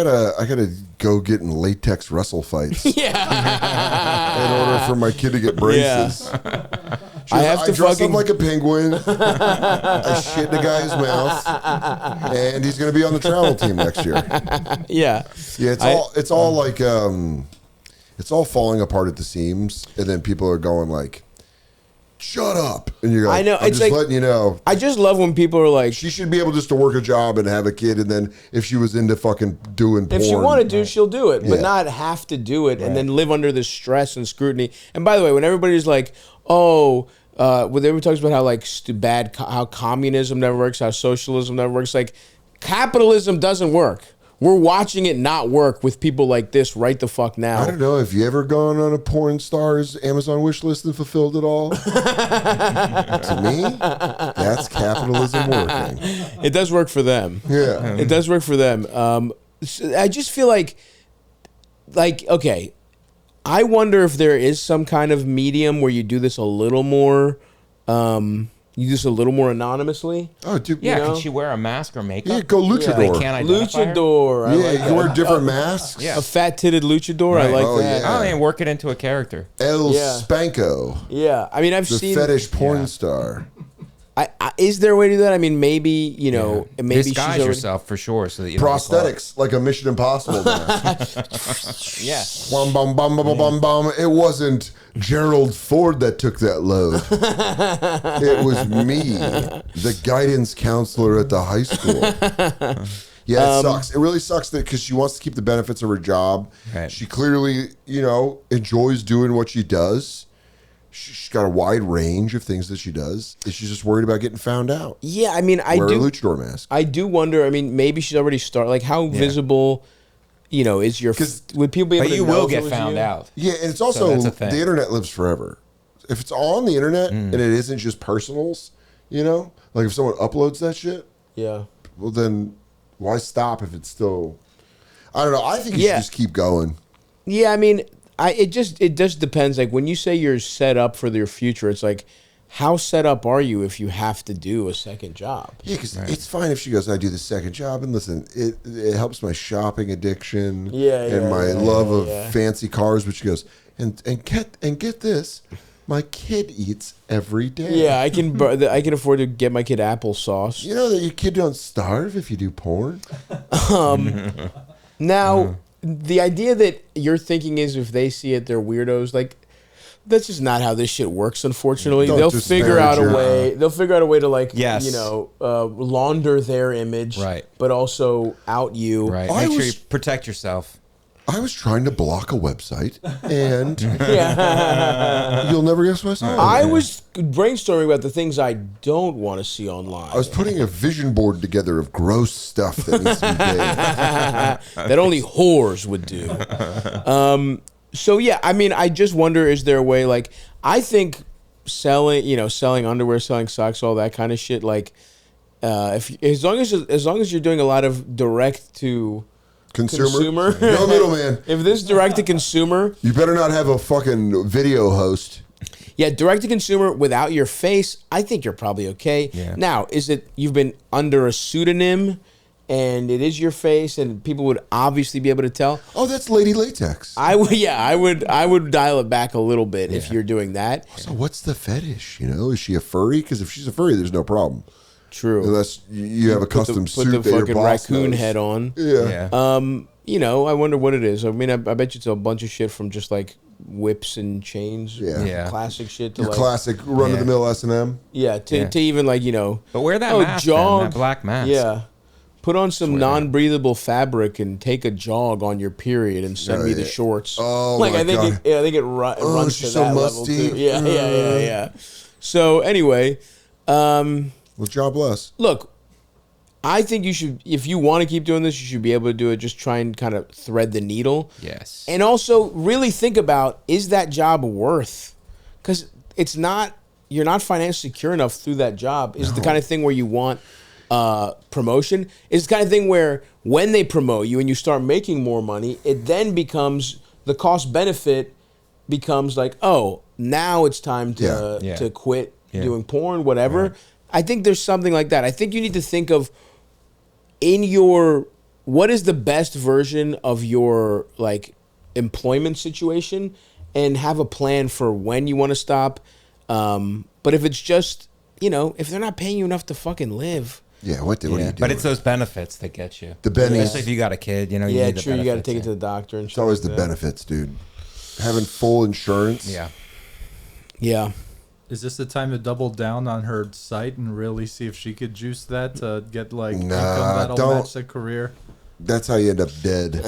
gotta go get in latex wrestle fights in Yeah. order for my kid to get braces. I have to dress fucking up like a penguin. I shit in a guy's mouth, and he's gonna be on the travel team next year. yeah. Yeah, it's all like it's all falling apart at the seams, and then people are going like, shut up. And you're like, I know, I'm it's just like- letting you know. I just love when people are like, She should be able just to work a job and have a kid, and then if she was into fucking doing porn. if she wanted to, she'll do it, but Yeah. not have to do it and then live under this stress and scrutiny. And by the way, when everybody's like, oh, when everybody talks about how like how communism never works, how socialism never works, like capitalism doesn't work. We're watching it not work with people like this right the fuck now. I don't know. Have you ever gone on a porn star's Amazon wish list and fulfilled it all? To me, that's capitalism working. It does work for them. Yeah. It does work for them. I just feel like okay, I wonder if there is some kind of medium where you do this a little more, anonymously. Oh, dude. Yeah, know? can she wear a mask or makeup? Yeah, go luchador. They can't identify her? Luchador. I Yeah, like you that. can wear different masks. Yeah. A fat-titted luchador. I Right. like Oh, that. yeah. Oh, and work it into a character. El Yeah. Spanko, Yeah, I mean, I've the seen. fetish porn star. Is there a way to do that? I mean, maybe maybe Disguise she's already, yourself for sure, so that you don't get caught. Prosthetics, like a Mission Impossible mask. Yeah. Bum, bum, bum, bum, bum, bum. It wasn't Gerald Ford that took that load. It was me, the guidance counselor at the high school. Yeah, it sucks. It really sucks that because she wants to keep the benefits of her job. Right. She clearly, enjoys doing what she does. She's got a wide range of things that she does. She's just worried about getting found out. Yeah, I mean, Wear a luchador mask. I do wonder. I mean, maybe she's already started. Like, how visible, is your? 'Cause- Would people be able But to you know will if it get was found you? out. Yeah, and it's also that's a thing. the internet lives forever. If it's on the internet and it isn't just personals, like if someone uploads that shit, Yeah. well then why stop if it's still? I don't know. I think you should Yeah. just keep going. Yeah, I mean, it just depends. Like when you say you're set up for your future, it's like, how set up are you if you have to do a second job? Yeah, because it's fine if she goes, I do the second job, and listen, it helps my shopping addiction, and my love of fancy cars. But she goes, and get this, my kid eats every day. Yeah, I can afford to get my kid applesauce. You know that your kid don't starve if you do porn. Now, the idea that you're thinking is if they see it, they're weirdos. Like, that's just not how this shit works. Unfortunately, Don't they'll disparage figure out a her. way. They'll figure out a way to Yes. launder their image, Right. But also out you, Right. I Make sure was- you protect yourself. I was trying to block a website, and Yeah. you'll never guess what I saw. I was brainstorming about the things I don't want to see online. I was putting a vision board together of gross stuff that needs to be big. that only whores would do. So yeah, I mean, I just wonder, is there a way? Like, I think selling underwear, selling socks, all that kind of shit. Like, as long as you're doing a lot of direct to consumer. No middleman. If this direct to consumer, You better not have a fucking video host. yeah, direct to consumer without your face, I think you're probably okay. Yeah. Now, is it you've been under a pseudonym and it is your face and people would obviously be able to tell? Oh, that's Lady Latex. I would dial it back a little bit if you're doing that. So what's the fetish? Is she a furry? Because if she's a furry, there's no problem. True. Unless you have a custom Put suit the that your fucking boss raccoon knows. head on. Yeah. Yeah. I wonder what it is. I mean, I bet you it's a bunch of shit from just like whips and chains. Yeah. Yeah. Classic shit to Your like classic run-of-the-mill S&M. Yeah, to even like, But wear that mask, then, jog. that black mask. Yeah. Put on some non-breathable fabric and take a jog on your period and send me the shorts. Oh, like my I think God. it think it runs to she's so that level musty. too. Yeah. So anyway, Well, job less. look, I think you should, if you want to keep doing this, you should be able to do it. Just try and kind of thread the needle. Yes. And also really think about, is that job worth? Because you're not financially secure enough through that job. Is it the kind of thing where you want promotion? Is the kind of thing where when they promote you and you start making more money, it then becomes, the cost benefit becomes like, oh, now it's time to quit doing porn, whatever. Right. I think there's something like that. I think you need to think of what is the best version of your like employment situation and have a plan for when you want to stop. But if it's just, if they're not paying you enough to fucking live. Yeah, what are you doing? But it's those benefits that get you. The benefits. Especially if you got a kid, you Yeah, need the true. You got to benefits, take it to the doctor and It's always the benefits, dude. Having full insurance. Yeah. Yeah. Is this the time to double down on her site and really see if she could juice that to get like income that'll match the career? That's how you end up dead.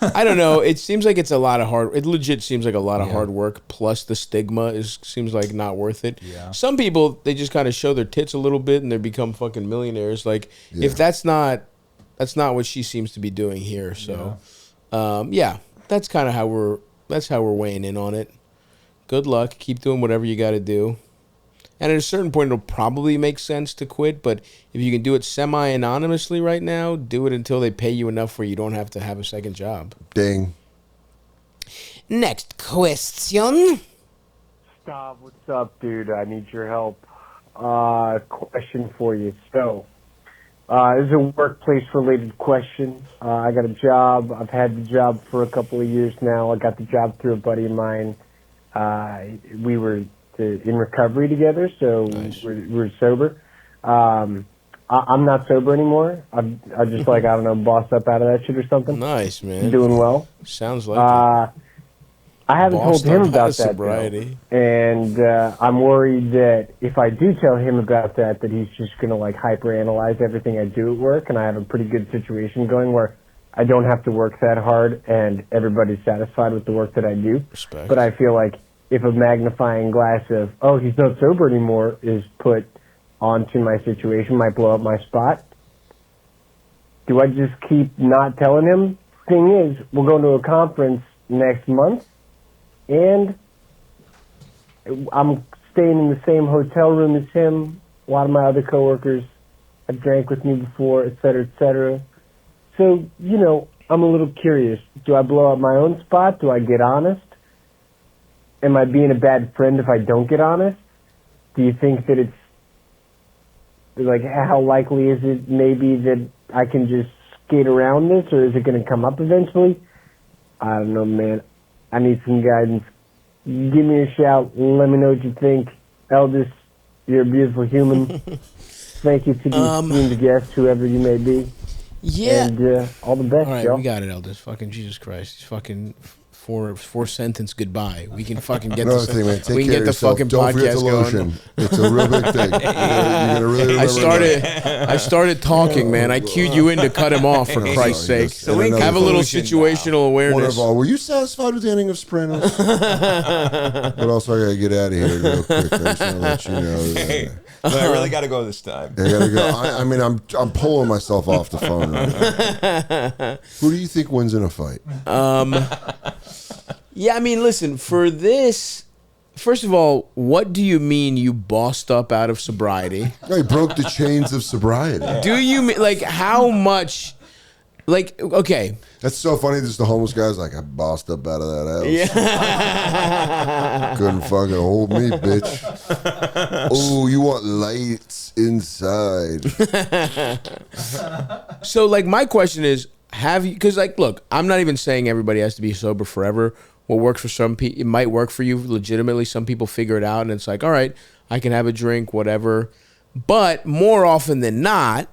I don't know. It seems like it's a lot of hard. It legit seems like a lot of hard work. Plus the stigma seems like not worth it. Yeah. Some people, they just kind of show their tits a little bit and they become fucking millionaires. Like if that's not what she seems to be doing here. So that's kind of how we're weighing in on it. Good luck. Keep doing whatever you got to do. And at a certain point, it'll probably make sense to quit. But if you can do it semi-anonymously right now, do it until they pay you enough where you don't have to have a second job. Ding. Next question. Stav, what's up, dude? I need your help. Question for you. So, this is a workplace-related question. I got a job. I've had the job for a couple of years now. I got the job through a buddy of mine. We were in recovery together, so nice. we're sober. I'm not sober anymore. I just bossed up out of that shit or something. Nice, man. I'm doing well. Sounds like I haven't told him about that, though. And I'm worried that if I do tell him about that he's just going to hyperanalyze everything I do at work, and I have a pretty good situation going where I don't have to work that hard and everybody's satisfied with the work that I do. Respect. But I feel like if a magnifying glass of, oh, he's not sober anymore is put onto my situation, might blow up my spot. Do I just keep not telling him? Thing is, we're going to a conference next month, and I'm staying in the same hotel room as him. A lot of my other coworkers have drank with me before, et cetera, et cetera. So, I'm a little curious. Do I blow up my own spot? Do I get honest? Am I being a bad friend if I don't get honest? Do you think that it's, how likely is it maybe that I can just skate around this, or is it going to come up eventually? I don't know, man. I need some guidance. Give me a shout. Let me know what you think. Eldest, you're a beautiful human. Thank you to the esteemed guest, whoever you may be. Yeah. And all the best, all right, y'all. we got it, Eldest. Fucking Jesus Christ. He's fucking four sentence goodbye. We can fucking get Another thing, man. we can get the fucking Don't forget podcast the lotion. going. It's a real big thing. You're gonna really remember I started talking, man. I cued you in to cut him off, for Christ's sake. So have a little situational awareness. Were you satisfied with the ending of Sopranos? But also, I gotta get out of here real quick. I just want to let you know. I really got to go this time. I gotta go. I'm pulling myself off the phone right now. Who do you think wins in a fight? Yeah, listen, for this, first of all, what do you mean you bossed up out of sobriety? I broke the chains of sobriety. Do you mean, how much, okay. That's so funny. This is the homeless guy's I bossed up out of that house. Yeah. Couldn't fucking hold me, bitch. Oh, you want lights inside. So, my question is, have you, because, look, I'm not even saying everybody has to be sober forever. What works for some people, it might work for you legitimately. Some people figure it out, and it's all right, I can have a drink, whatever. But more often than not,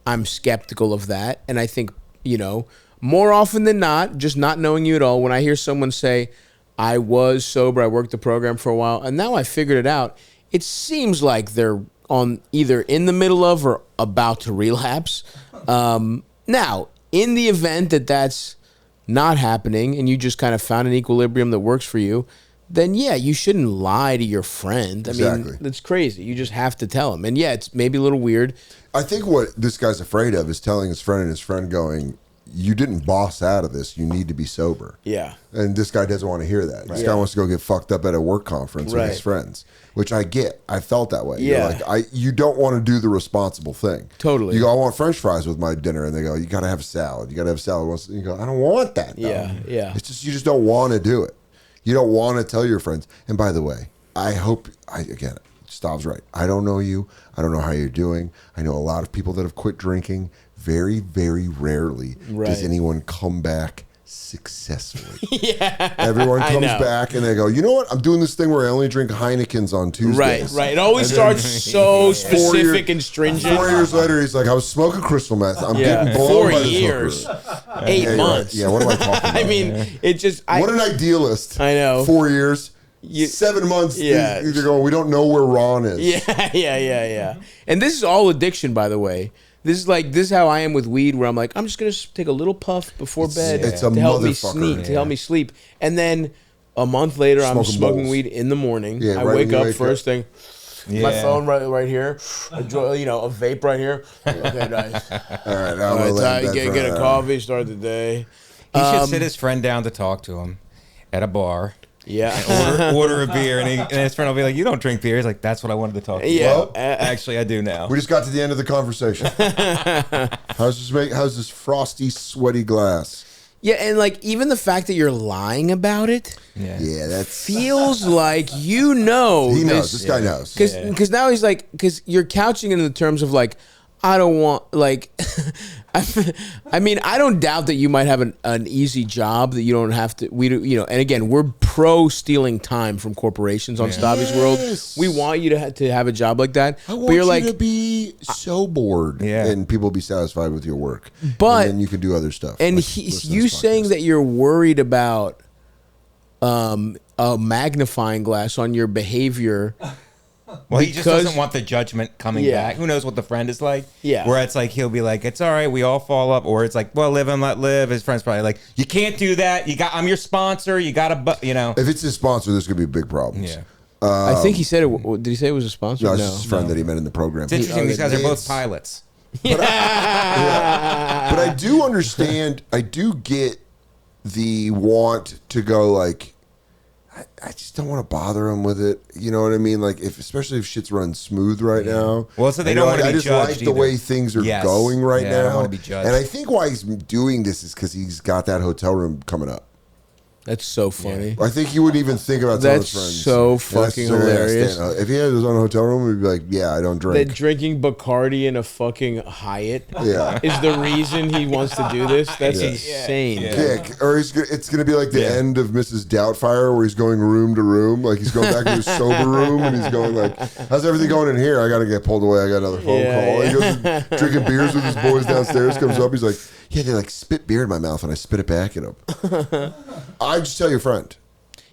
I'm skeptical of that. And I think, more often than not, just not knowing you at all, when I hear someone say, I was sober, I worked the program for a while, and now I figured it out, it seems like they're on either in the middle of or about to relapse. Now, in the event that that's not happening and you just kind of found an equilibrium that works for you, then yeah, you shouldn't lie to your friend. Exactly. That's crazy. You just have to tell him. And yeah, it's maybe a little weird. I think what this guy's afraid of is telling his friend, and his friend going, you didn't boss out of this. You need to be sober. Yeah. And this guy doesn't want to hear that. This guy wants to go get fucked up at a work conference with his friends, which I get. I felt that way. Yeah. You don't want to do the responsible thing. Totally. You go, I want French fries with my dinner. And they go, you got to have a salad. You got to have a salad. You go, I don't want that. Though. Yeah. It's just, you just don't want to do it. You don't want to tell your friends. And by the way, again, Stav's right. I don't know you. I don't know how you're doing. I know a lot of people that have quit drinking. Very, very rarely does anyone come back successfully. Yeah, everyone comes back and they go, you know what? I'm doing this thing where I only drink Heinekens on Tuesdays. Right. It always starts so specific and stringent. 4 years later, he's like, I was smoking crystal meth. I'm getting blown by this 4 years. hooker. 8 months. Yeah, what am I talking about? It just... what an idealist. I know. 4 years. 7 months. Yeah. They're going, we don't know where Ron is. Yeah. And this is all addiction, by the way. This is how I am with weed, where I'm like, I'm just gonna take a little puff before bed it's a to help me motherfucker. to help me sleep, and then a month later, I'm smoking bowls. weed in the morning. Yeah, I right wake when you up wake first up. thing. My phone right here, a vape right here. Okay, nice. All right, All right, get a coffee, start the day. He should sit his friend down to talk to him at a bar. Yeah. And order a beer, and his friend will be like, "You don't drink beer." He's like, "That's what I wanted to talk to you." Yeah. Well, actually, I do now. We just got to the end of the conversation. How's this frosty, sweaty glass? Yeah, and like even the fact that you're lying about it Yeah, that's feels like you know. he knows. This guy knows. Because now he's like, because you're couching it in the terms of like, I don't want, like, I mean, I don't doubt that you might have an easy job that you don't have to, and again, we're pro stealing time from corporations on Stavvy's World. We want you to have a job like that. I want but you're you like, to be so bored, and people will be satisfied with your work. But and then you can do other stuff. And like you saying that you're worried about a magnifying glass on your behavior. Well, he just doesn't want the judgment coming back. Who knows what the friend is like? Yeah. Where it's like, he'll be like, it's all right, we all fall up. Or it's like, well, live and let live. His friend's probably like, you can't do that. I'm your sponsor. You got to, If it's his sponsor, there's going to be big problems. Yeah. I think he said it. Did he say it was a sponsor? No, it's just his friend that he met in the program. It's interesting. These guys are both pilots. But I do understand. I do get the want to go like, I just don't want to bother him with it. You know what I mean? Like, especially if shit's running smooth right now. Well, so they don't want to be judged. I just like the way things are going right now. I don't want to be judged. And I think why he's doing this is because he's got that hotel room coming up. That's so funny. I think he wouldn't even think about telling his friends. So fucking hilarious. If he had his own hotel room, he'd be like, yeah, I don't drink. That drinking Bacardi in a fucking Hyatt is the reason he wants to do this. That's insane. Kick. Or it's going to be like the end of Mrs. Doubtfire where he's going room to room. Like he's going back to his sober room and he's going like, how's everything going in here? I got to get pulled away. I got another phone call. He goes drinking beers with his boys downstairs, comes up. He's like, yeah, they like spit beer in my mouth and I spit it back at him. I just tell your friend.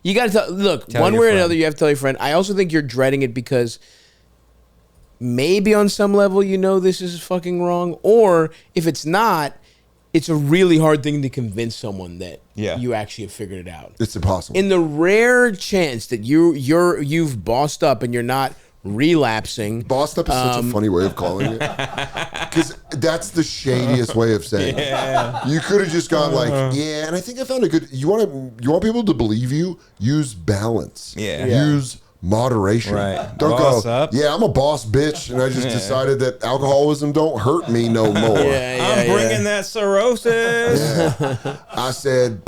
You got to look, one way or another, you have to tell your friend. I also think you're dreading it because maybe on some level you know this is fucking wrong. Or if it's not, it's a really hard thing to convince someone that you actually have figured it out. It's impossible. In the rare chance that you've bossed up and you're not relapsing. Bossed up is such a funny way of calling it. Because that's the shadiest way of saying it. You could have just gone like, and I think I found a good, you want people to believe you? Use balance. Use moderation. Right. Don't boss go, up. I'm a boss bitch, and I just decided that alcoholism don't hurt me no more. I'm bringing that cirrhosis. I said,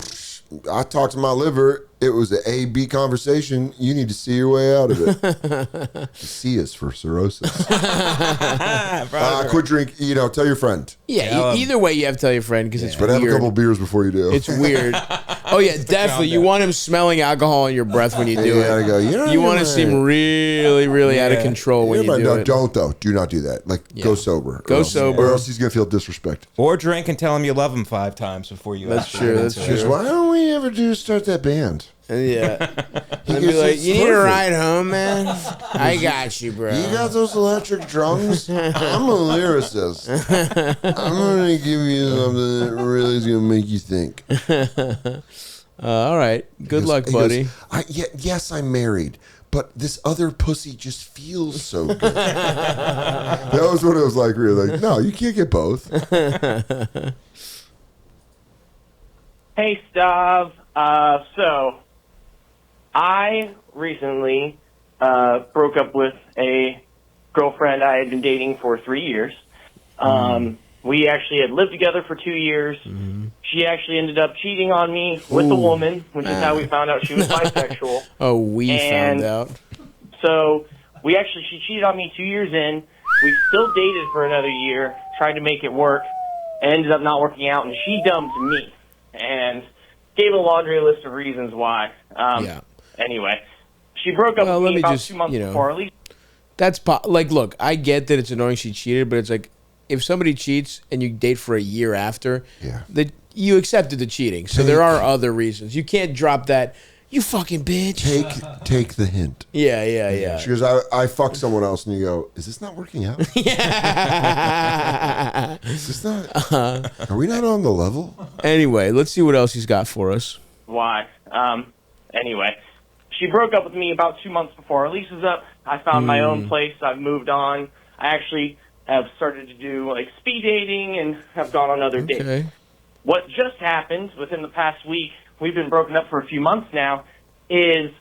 I talked to my liver. It was an A-B conversation. You need to see your way out of it. C is for cirrhosis. Quit drink. Tell your friend. Yeah, either way, you have to tell your friend because it's but weird. Have a couple beers before you do. It's weird. Oh yeah, definitely. You want him smelling alcohol in your breath when you do it. You want to seem really, really out of control when you do it. Don't though. Do not do that. Like go sober. Go sober, or else he's gonna feel disrespected. Or drink and tell him you love him 5 times before you. That's true. That's true. Why don't we ever start that band? Yeah. I'd be like, you need a ride home, man? I got you, bro. You got those electric drums? I'm a lyricist. I'm going to give you something that really is going to make you think. All right. Good luck, buddy. Yes, I'm married, but this other pussy just feels so good. That was what it was like. We were like, no, you can't get both. Hey, Stav. So, I recently broke up with a girlfriend I had been dating for 3 years. We actually had lived together for 2 years. She actually ended up cheating on me with a woman, which is how we found out she was bisexual. Found out. So, she cheated on me 2 years in. We still dated for another year, tried to make it work, and ended up not working out, and she dumped me. And gave a laundry list of reasons why. Anyway, she broke up with me about 2 months before, at least. That's look, I get that it's annoying she cheated, but it's like if somebody cheats and you date for a year after, you accepted the cheating. So there are other reasons. You can't drop that. You fucking bitch. Take the hint. Yeah. She goes, I fucked someone else, and you go, is this not working out? Yeah. Is this not? Are we not on the level? Anyway, let's see what else he's got for us. Why? Anyway, she broke up with me about 2 months before our lease was up. I found my own place. I've moved on. I actually have started to do like speed dating and have gone on other dates. What just happened within the past week, we've been broken up for a few months now, is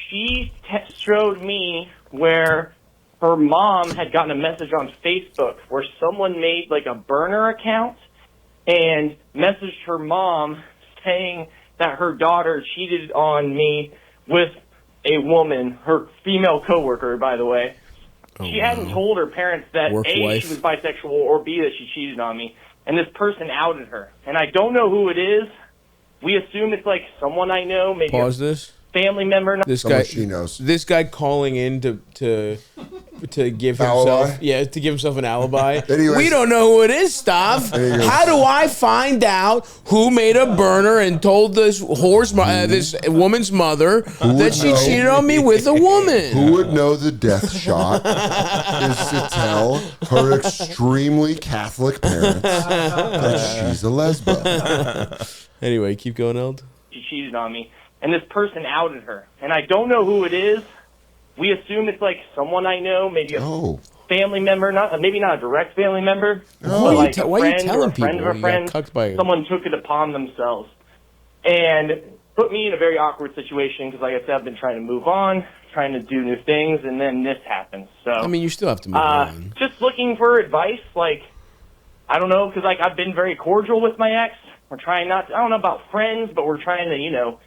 she showed me where her mom had gotten a message on Facebook where someone made like a burner account and messaged her mom saying that her daughter cheated on me with a woman, her female coworker, by the way. She hadn't told her parents that A, she was bisexual, or B, that she cheated on me. And this person outed her. And I don't know who it is. We assume it's like someone I know, maybe Pause this. Family member. This guy, she knows. This guy calling in to give Alibi? himself, to give himself an alibi. Anyways. We don't know who it is, Stav. How do I find out who made a burner and told this this woman's mother that she cheated on me with a woman? Who would know the death shot is to tell her extremely Catholic parents that she's a lesbian. Anyway, keep going, Eld. She cheated on me. And this person outed her. And I don't know who it is. We assume it's like someone I know, maybe a family member, maybe not a direct family member, but like a friend or a friend of a friend. Someone took it upon themselves and put me in a very awkward situation because, like I said, I've been trying to move on, trying to do new things, and then this happens. So I mean, you still have to move on. Just looking for advice, like, I don't know, because like I've been very cordial with my ex. We're trying not to, I don't know about friends, but we're trying to,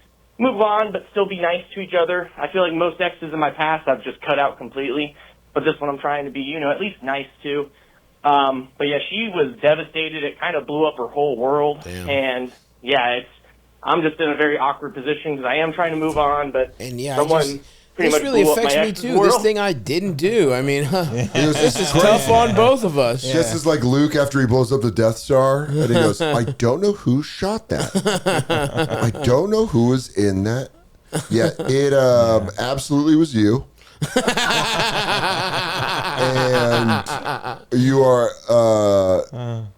move on, but still be nice to each other. I feel like most exes in my past I've just cut out completely, but this one I'm trying to be, at least nice to. But yeah, she was devastated. It kind of blew up her whole world. Damn. And yeah, I'm just in a very awkward position because I am trying to move on, but someone pretty much really blew up affects my me ex's too. world. This thing I didn't do. I mean, this is tough on both of us. Just as like Luke after he blows up the Death Star, and he goes, I don't know who shot that. I don't know who was in that. Yeah, it absolutely was you. And you are,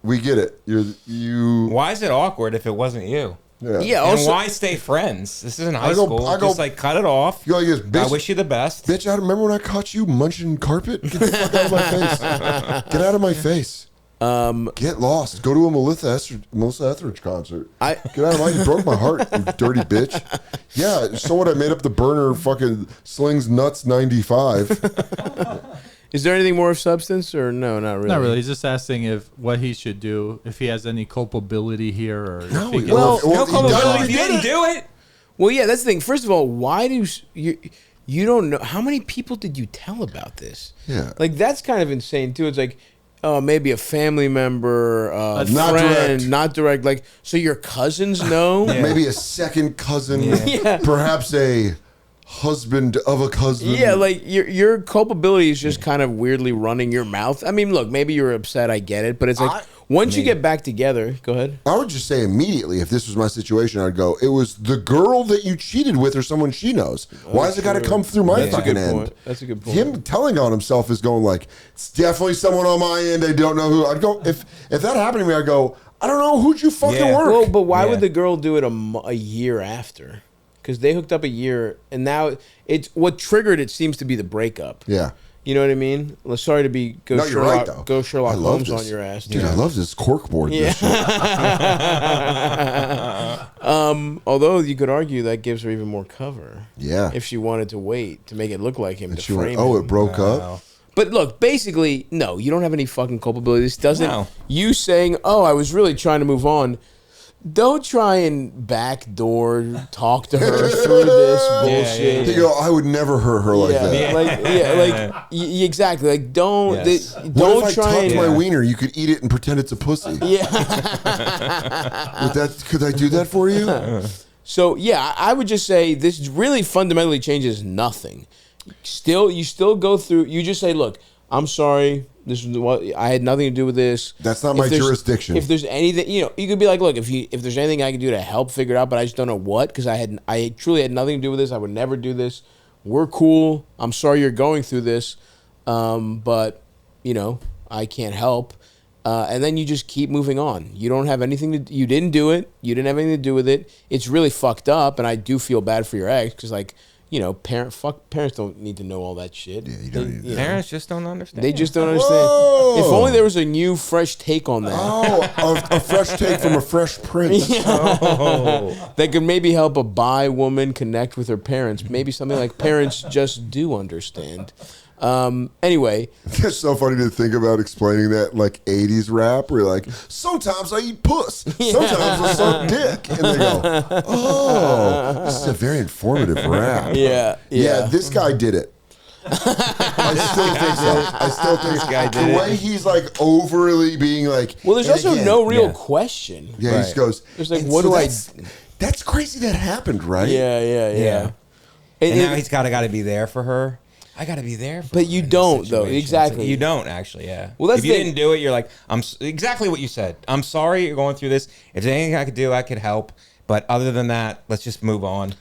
we get it. You. Why is it awkward if it wasn't you? Yeah. And why stay friends? This isn't high school. Just like cut it off. You go, bitch, I wish you the best. Bitch, I remember when I caught you munching carpet? Get the fuck out of my face. Get out of my face. Get lost. Go to a Melissa Etheridge concert. Get out of my. You broke my heart, you dirty bitch. Yeah, so what? I made up the burner fucking Slings Nuts 95. Is there anything more of substance, or no? Not really. Not really. He's just asking what he should do, if he has any culpability here, or No, if he can- well, No culpability. You didn't do it. Well, yeah, that's the thing. First of all, why do you don't know how many people did you tell about this? Yeah, like that's kind of insane too. It's like, maybe a family member, not friend, direct. not direct. Like, so your cousins know? Maybe a second cousin, perhaps a husband of a cousin. Yeah, like your culpability is just kind of weirdly running your mouth. I mean, look, maybe you're upset. I get it, but it's like once you get back together, go ahead. I would just say immediately, if this was my situation, I'd go, it was the girl that you cheated with or someone she knows. Why has it got to come through my fucking end? That's a good point. Him telling on himself is going like, it's definitely someone on my end. I don't know who. I'd go, if that happened to me, I'd go, I don't know, who'd you fucking work? Well, but why would the girl do it a year after? Because they hooked up a year, and now it's what triggered it seems to be the breakup. Yeah. You know what I mean? Well, sorry to go No, you're right, Sherlock, though. go Sherlock I love Holmes this. on your ass. Dude, I love this corkboard. Yeah. Although you could argue that gives her even more cover. Yeah. If she wanted to wait to make it look like him. And to she went, frame oh, him. it broke up? But look, basically, no, you don't have any fucking culpability. This doesn't. No. You saying, "Oh, I was really trying to move on." Don't try and backdoor talk to her through this bullshit. You go, I would never hurt her like that. Exactly. Like, don't What don't if try I and tucked my wiener? You could eat it and pretend it's a pussy. Yeah. Could I do that for you? So yeah, I would just say this really fundamentally changes nothing. You still go through. You just say, "Look, I'm sorry. This is what I had nothing to do with this. That's not my jurisdiction. If there's anything, you could be like, look, if there's anything I can do to help figure it out, but I just don't know what, because I truly had nothing to do with this. I would never do this. We're cool. I'm sorry you're going through this, but I can't help. And then you just keep moving on. You don't have anything to. You didn't do it. You didn't have anything to do with it. It's really fucked up, and I do feel bad for your ex because parents don't need to know all that shit. Yeah, you don't need Parents just don't understand. They just don't understand. Whoa. If only there was a new, fresh take on that. Oh, a fresh take from a fresh prince. That could maybe help a bi woman connect with her parents. Maybe something like parents just do understand. Anyway. It's so funny to think about explaining that like 80s rap where you're like, sometimes I eat puss, sometimes I suck dick. And they go, oh, this is a very informative rap. Yeah. This guy did it. I still think so. I still think This guy did the it. way he's like overly being like. Well, there's and also again, no real question. Yeah, he just goes. There's like, and what so do I? That's crazy that happened, right? Yeah. And now he's got to be there for her. I got to be there for But her you in this don't, though. situation. Exactly. You don't, actually, yeah. Well, that's if you the- didn't do it, you're like, exactly what you said. I'm sorry you're going through this. If there's anything I could do, I could help. But other than that, let's just move on.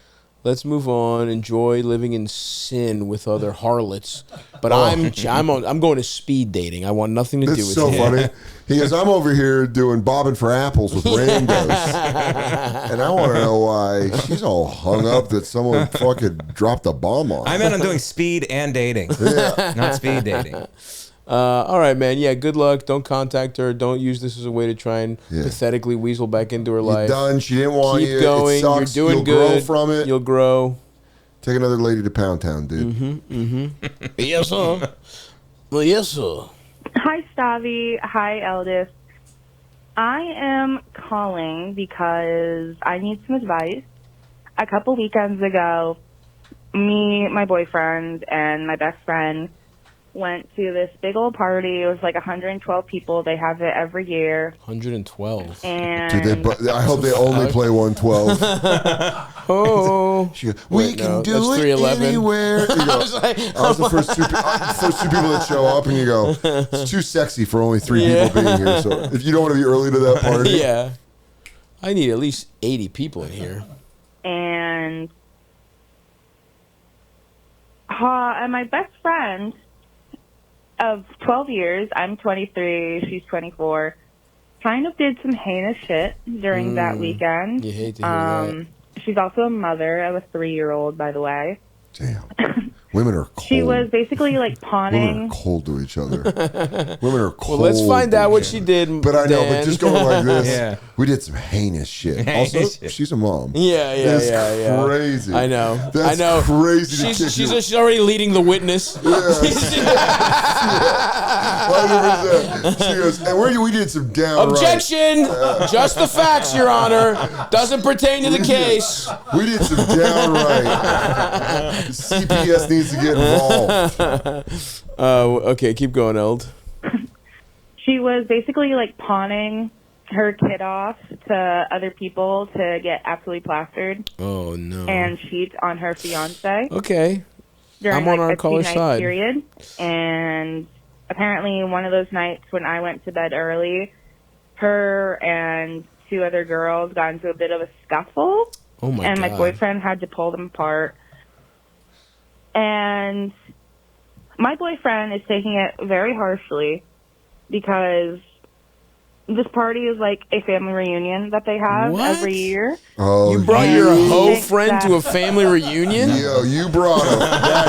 Let's move on. Enjoy living in sin with other harlots. But I'm going to speed dating. I want nothing to do That's with so it. funny. He goes, I'm over here doing bobbing for apples with randos. And I want to know why she's all hung up that someone fucking dropped a bomb on her. I meant I'm doing speed and dating, not speed dating. All right, man. Yeah, good luck. Don't contact her. Don't use this as a way to try and pathetically weasel back into her You're life. done. She didn't want Keep you. going. It sucks. You're doing You'll good. grow from it. You'll grow. Take another lady to Pound Town, dude. Yes, sir. Well, yes, sir. Hi, Stavvy. Hi, Eldest. I am calling because I need some advice. A couple weekends ago, me, my boyfriend, and my best friend went to this big old party. It was like 112 people. They have it every year. 112. And I hope they only play 112. Oh. She goes, we Wait, can no, do that's it 311. anywhere. You go, I was like, I was the first two people that show up, and you go, it's too sexy for only 3 people being here. So if you don't want to be early to that party, yeah. I need at least 80 people in here. and my best friend of 12 years, I'm 23, she's 24, kind of did some heinous shit during that weekend. You hate to hear that. She's also a mother of a 3-year-old, by the way. damn. Women are cold. She was basically like Women pawning. are cold to each other. Women are cold. Well, let's find to out what each she other. did. But I know, Dan. but just going like this, Yeah. we did some heinous shit. Heinous Also, shit. she's a mom. Yeah. That's crazy. I know. That's I know. crazy to kick you. She's already leading the witness. 100%. She goes, and we did some downright. Objection! Just the facts, Your Honor. Doesn't pertain to the case. We did some downright. CPS needs to get involved. Okay, keep going, Eld. She was basically like pawning her kid off to other people to get absolutely plastered Oh, no. and cheat on her fiance Okay. during I'm on like our a caller's 2-night side. period. And apparently one of those nights when I went to bed early, her and 2 other girls got into a bit of a scuffle. Oh, my and God. my boyfriend had to pull them apart. And my boyfriend is taking it very harshly because this party is like a family reunion that they have What? every year. Oh, You brought And your he hoe thinks friend to a family reunion? Yo, you brought him. That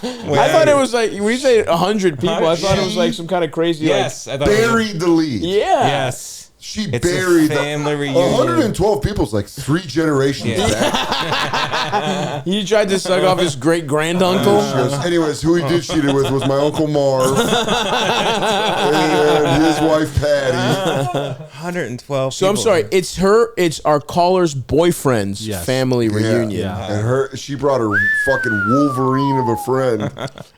is wild. I thought it was like, when you say 100 people, I thought it was like some kind of crazy, Yes, I thought it was- Buried the lead. yeah. Yes. She It's a buried family the reunion. 112 people's like 3 generations Yeah. back. He tried to suck off his great granduncle. She goes, anyways, who he did cheat it with was my Uncle Marv and his wife Patty. 112 So I'm people. sorry, it's our caller's boyfriend's Yes. family reunion. Yeah. And she brought her fucking Wolverine of a friend.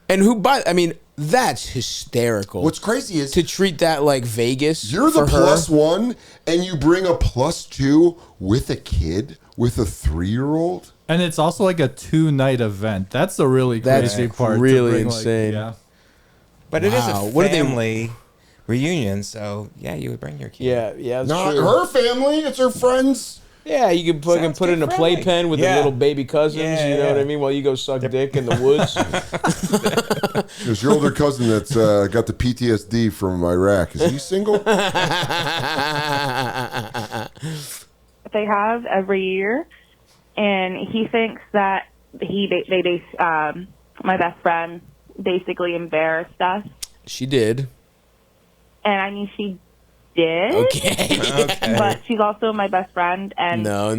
And that's hysterical. What's crazy is to treat that like Vegas. you're the for her. +1 and you bring a +2 with a kid, with a 3-year-old. And it's also like a 2-night event. That's the really That's crazy part. to really bring, like, insane. yeah. But it is Wow. a What are they- family reunion, so yeah, you would bring your kid. Yeah, that's Not true. her family. It's her friends. Yeah, you can put Sounds it in a kid-friendly. playpen with the Yeah. little baby cousins. Yeah, you know yeah. what I mean? While you go suck dick in the woods. There's your older cousin that's got the PTSD from Iraq. Is he single? They have every year, and he thinks that my best friend basically embarrassed us. She did. And I mean, she did. Okay. But she's also my best friend, and No.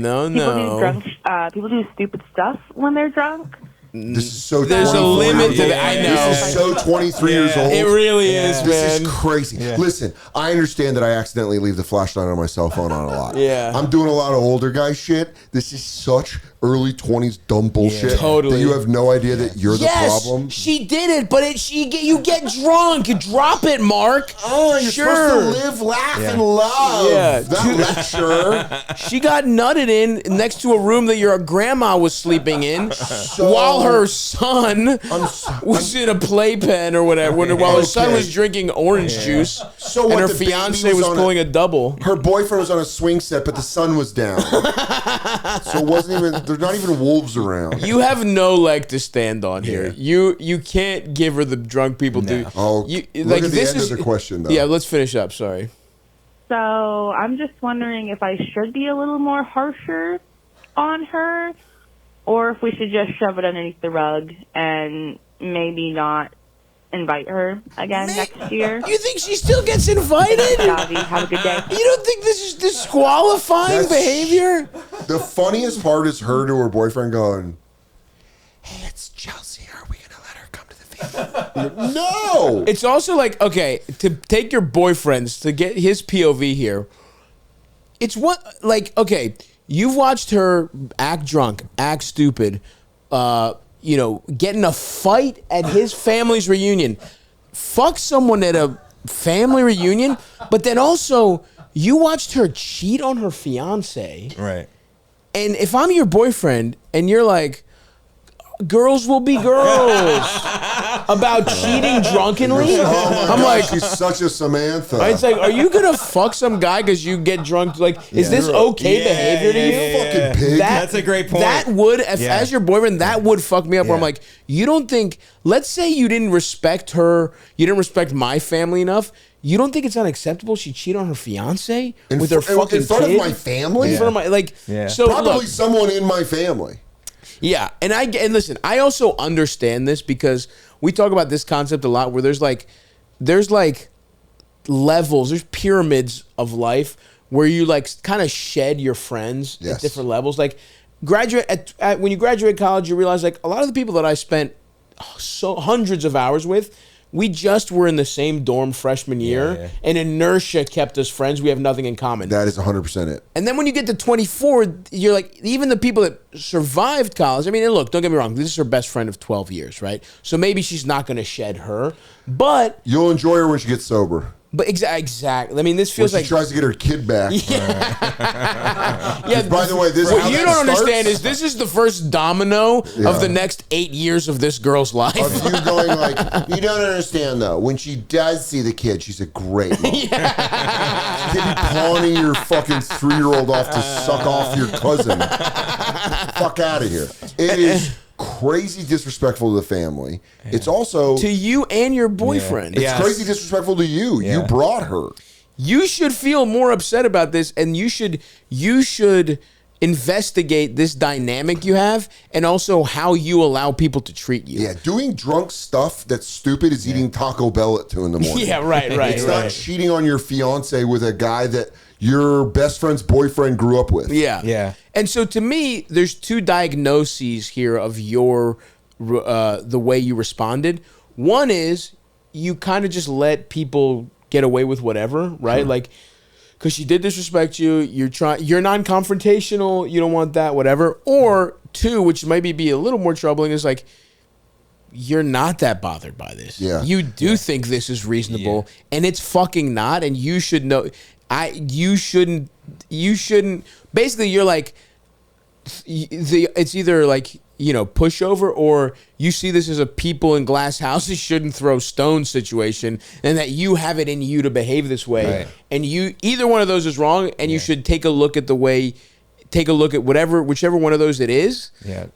people do stupid stuff when they're drunk. This is so. There's a 24 limit years to old. that. I know. This is so 23 years old. It really is, This man. is crazy. Listen, I understand that I accidentally leave the flashlight on my cell phone on a lot. Yeah. I'm doing a lot of older guy shit. This is such early 20s dumb bullshit. Totally. That you have no idea that you're the problem. She did it, but you get drunk. You drop it, Mark. Oh, you're Sure. supposed to live, laugh, and love. Yeah. That lecture. She got nutted in next to a room that your grandma was sleeping in while her son was in a playpen or whatever. While her son Okay. was drinking orange juice So and what, her the baby fiance was on pulling a double. Her boyfriend was on a swing set, but the sun was down. So it wasn't even. There's not even wolves around. You have no leg to stand on here. You can't give her the drunk people do. Oh, You, look at the end of the question, though. Yeah, let's finish up. Sorry. So I'm just wondering if I should be a little more harsher on her, or if we should just shove it underneath the rug and maybe not invite her again next year. You think she still gets invited? Stavvy, have a good day. You don't think this is disqualifying behavior? The funniest part is her to her boyfriend going, "Hey, it's Chelsea. Are we gonna let her come to the family?" No. It's also like, okay, to take your boyfriends to get his POV here. It's what, like, okay, you've watched her act drunk, act stupid, get in a fight at his family's reunion, fuck someone at a family reunion, but then also you watched her cheat on her fiance. Right. And if I'm your boyfriend and you're like, girls will be girls about cheating drunkenly, Oh my I'm God, like, she's such a Samantha. it's like, are you gonna fuck some guy because you get drunk? Like, is this okay behavior to you? Fucking pig. That's a great point. That would, as your boyfriend, that would fuck me up. Where I'm like, you don't think? Let's say you didn't respect her, you didn't respect my family enough. You don't think it's unacceptable she cheat on her fiance with her fucking in front kid? of my family? In front of my So probably look, someone in my family. yeah, and listen, I also understand this because we talk about this concept a lot where there's like levels, there's pyramids of life where you like kind of shed your friends at different levels. Like when you graduate college, you realize like a lot of the people that I spent hundreds of hours with, we just were in the same dorm freshman year, and inertia kept us friends. We have nothing in common. That is 100% it. And then when you get to 24, you're like, even the people that survived college, I mean, and look, don't get me wrong, this is her best friend of 12 years, right? So maybe she's not going to shed her, but... You'll enjoy her when she gets sober. But exactly. I mean, this feels when like... she tries to get her kid back. Yeah. By the way, this what how you that don't starts? understand is this is the first domino of the next 8 years of this girl's life. Of you going like, you don't understand though. When she does see the kid, she's a great mom. You can't be pawning your fucking 3-year-old off to suck off your cousin. Fuck out of here. It is crazy disrespectful to the family. It's also to you and your boyfriend. It's crazy disrespectful to you. You brought her. You should feel more upset about this, and you should investigate this dynamic you have, and also how you allow people to treat you. Yeah, doing drunk stuff that's stupid is eating Taco Bell at 2 in the morning. Yeah, right. It's not cheating on your fiance with a guy that your best friend's boyfriend grew up with. Yeah. And so to me, there's two diagnoses here of your the way you responded. One is you kind of just let people get away with whatever, right? Like, because she did disrespect you, you're non-confrontational, you don't want that, whatever. Or two, which maybe be a little more troubling, is like, you're not that bothered by this. Yeah. You do think this is reasonable, and it's fucking not, and you should know. You shouldn't. Basically, you're like, it's either like pushover, or you see this as a people in glass houses shouldn't throw stones situation, and that you have it in you to behave this way, and either one of those is wrong, and you should take a look at whichever one of those it is. Yeah.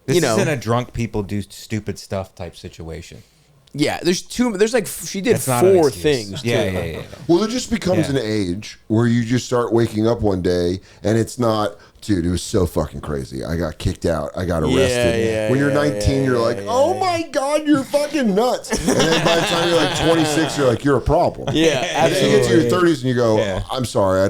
This isn't a drunk people do stupid stuff type situation. Yeah, there's like she did 4 things. Yeah. Well, it just becomes an age where you just start waking up one day and it's not, dude, it was so fucking crazy. I got kicked out. I got arrested. When you're 19, you're like, oh my God, you're fucking nuts. And then by the time you're like 26, you're like, you're a problem. Yeah, absolutely. You get to your 30s and you go, I'm sorry,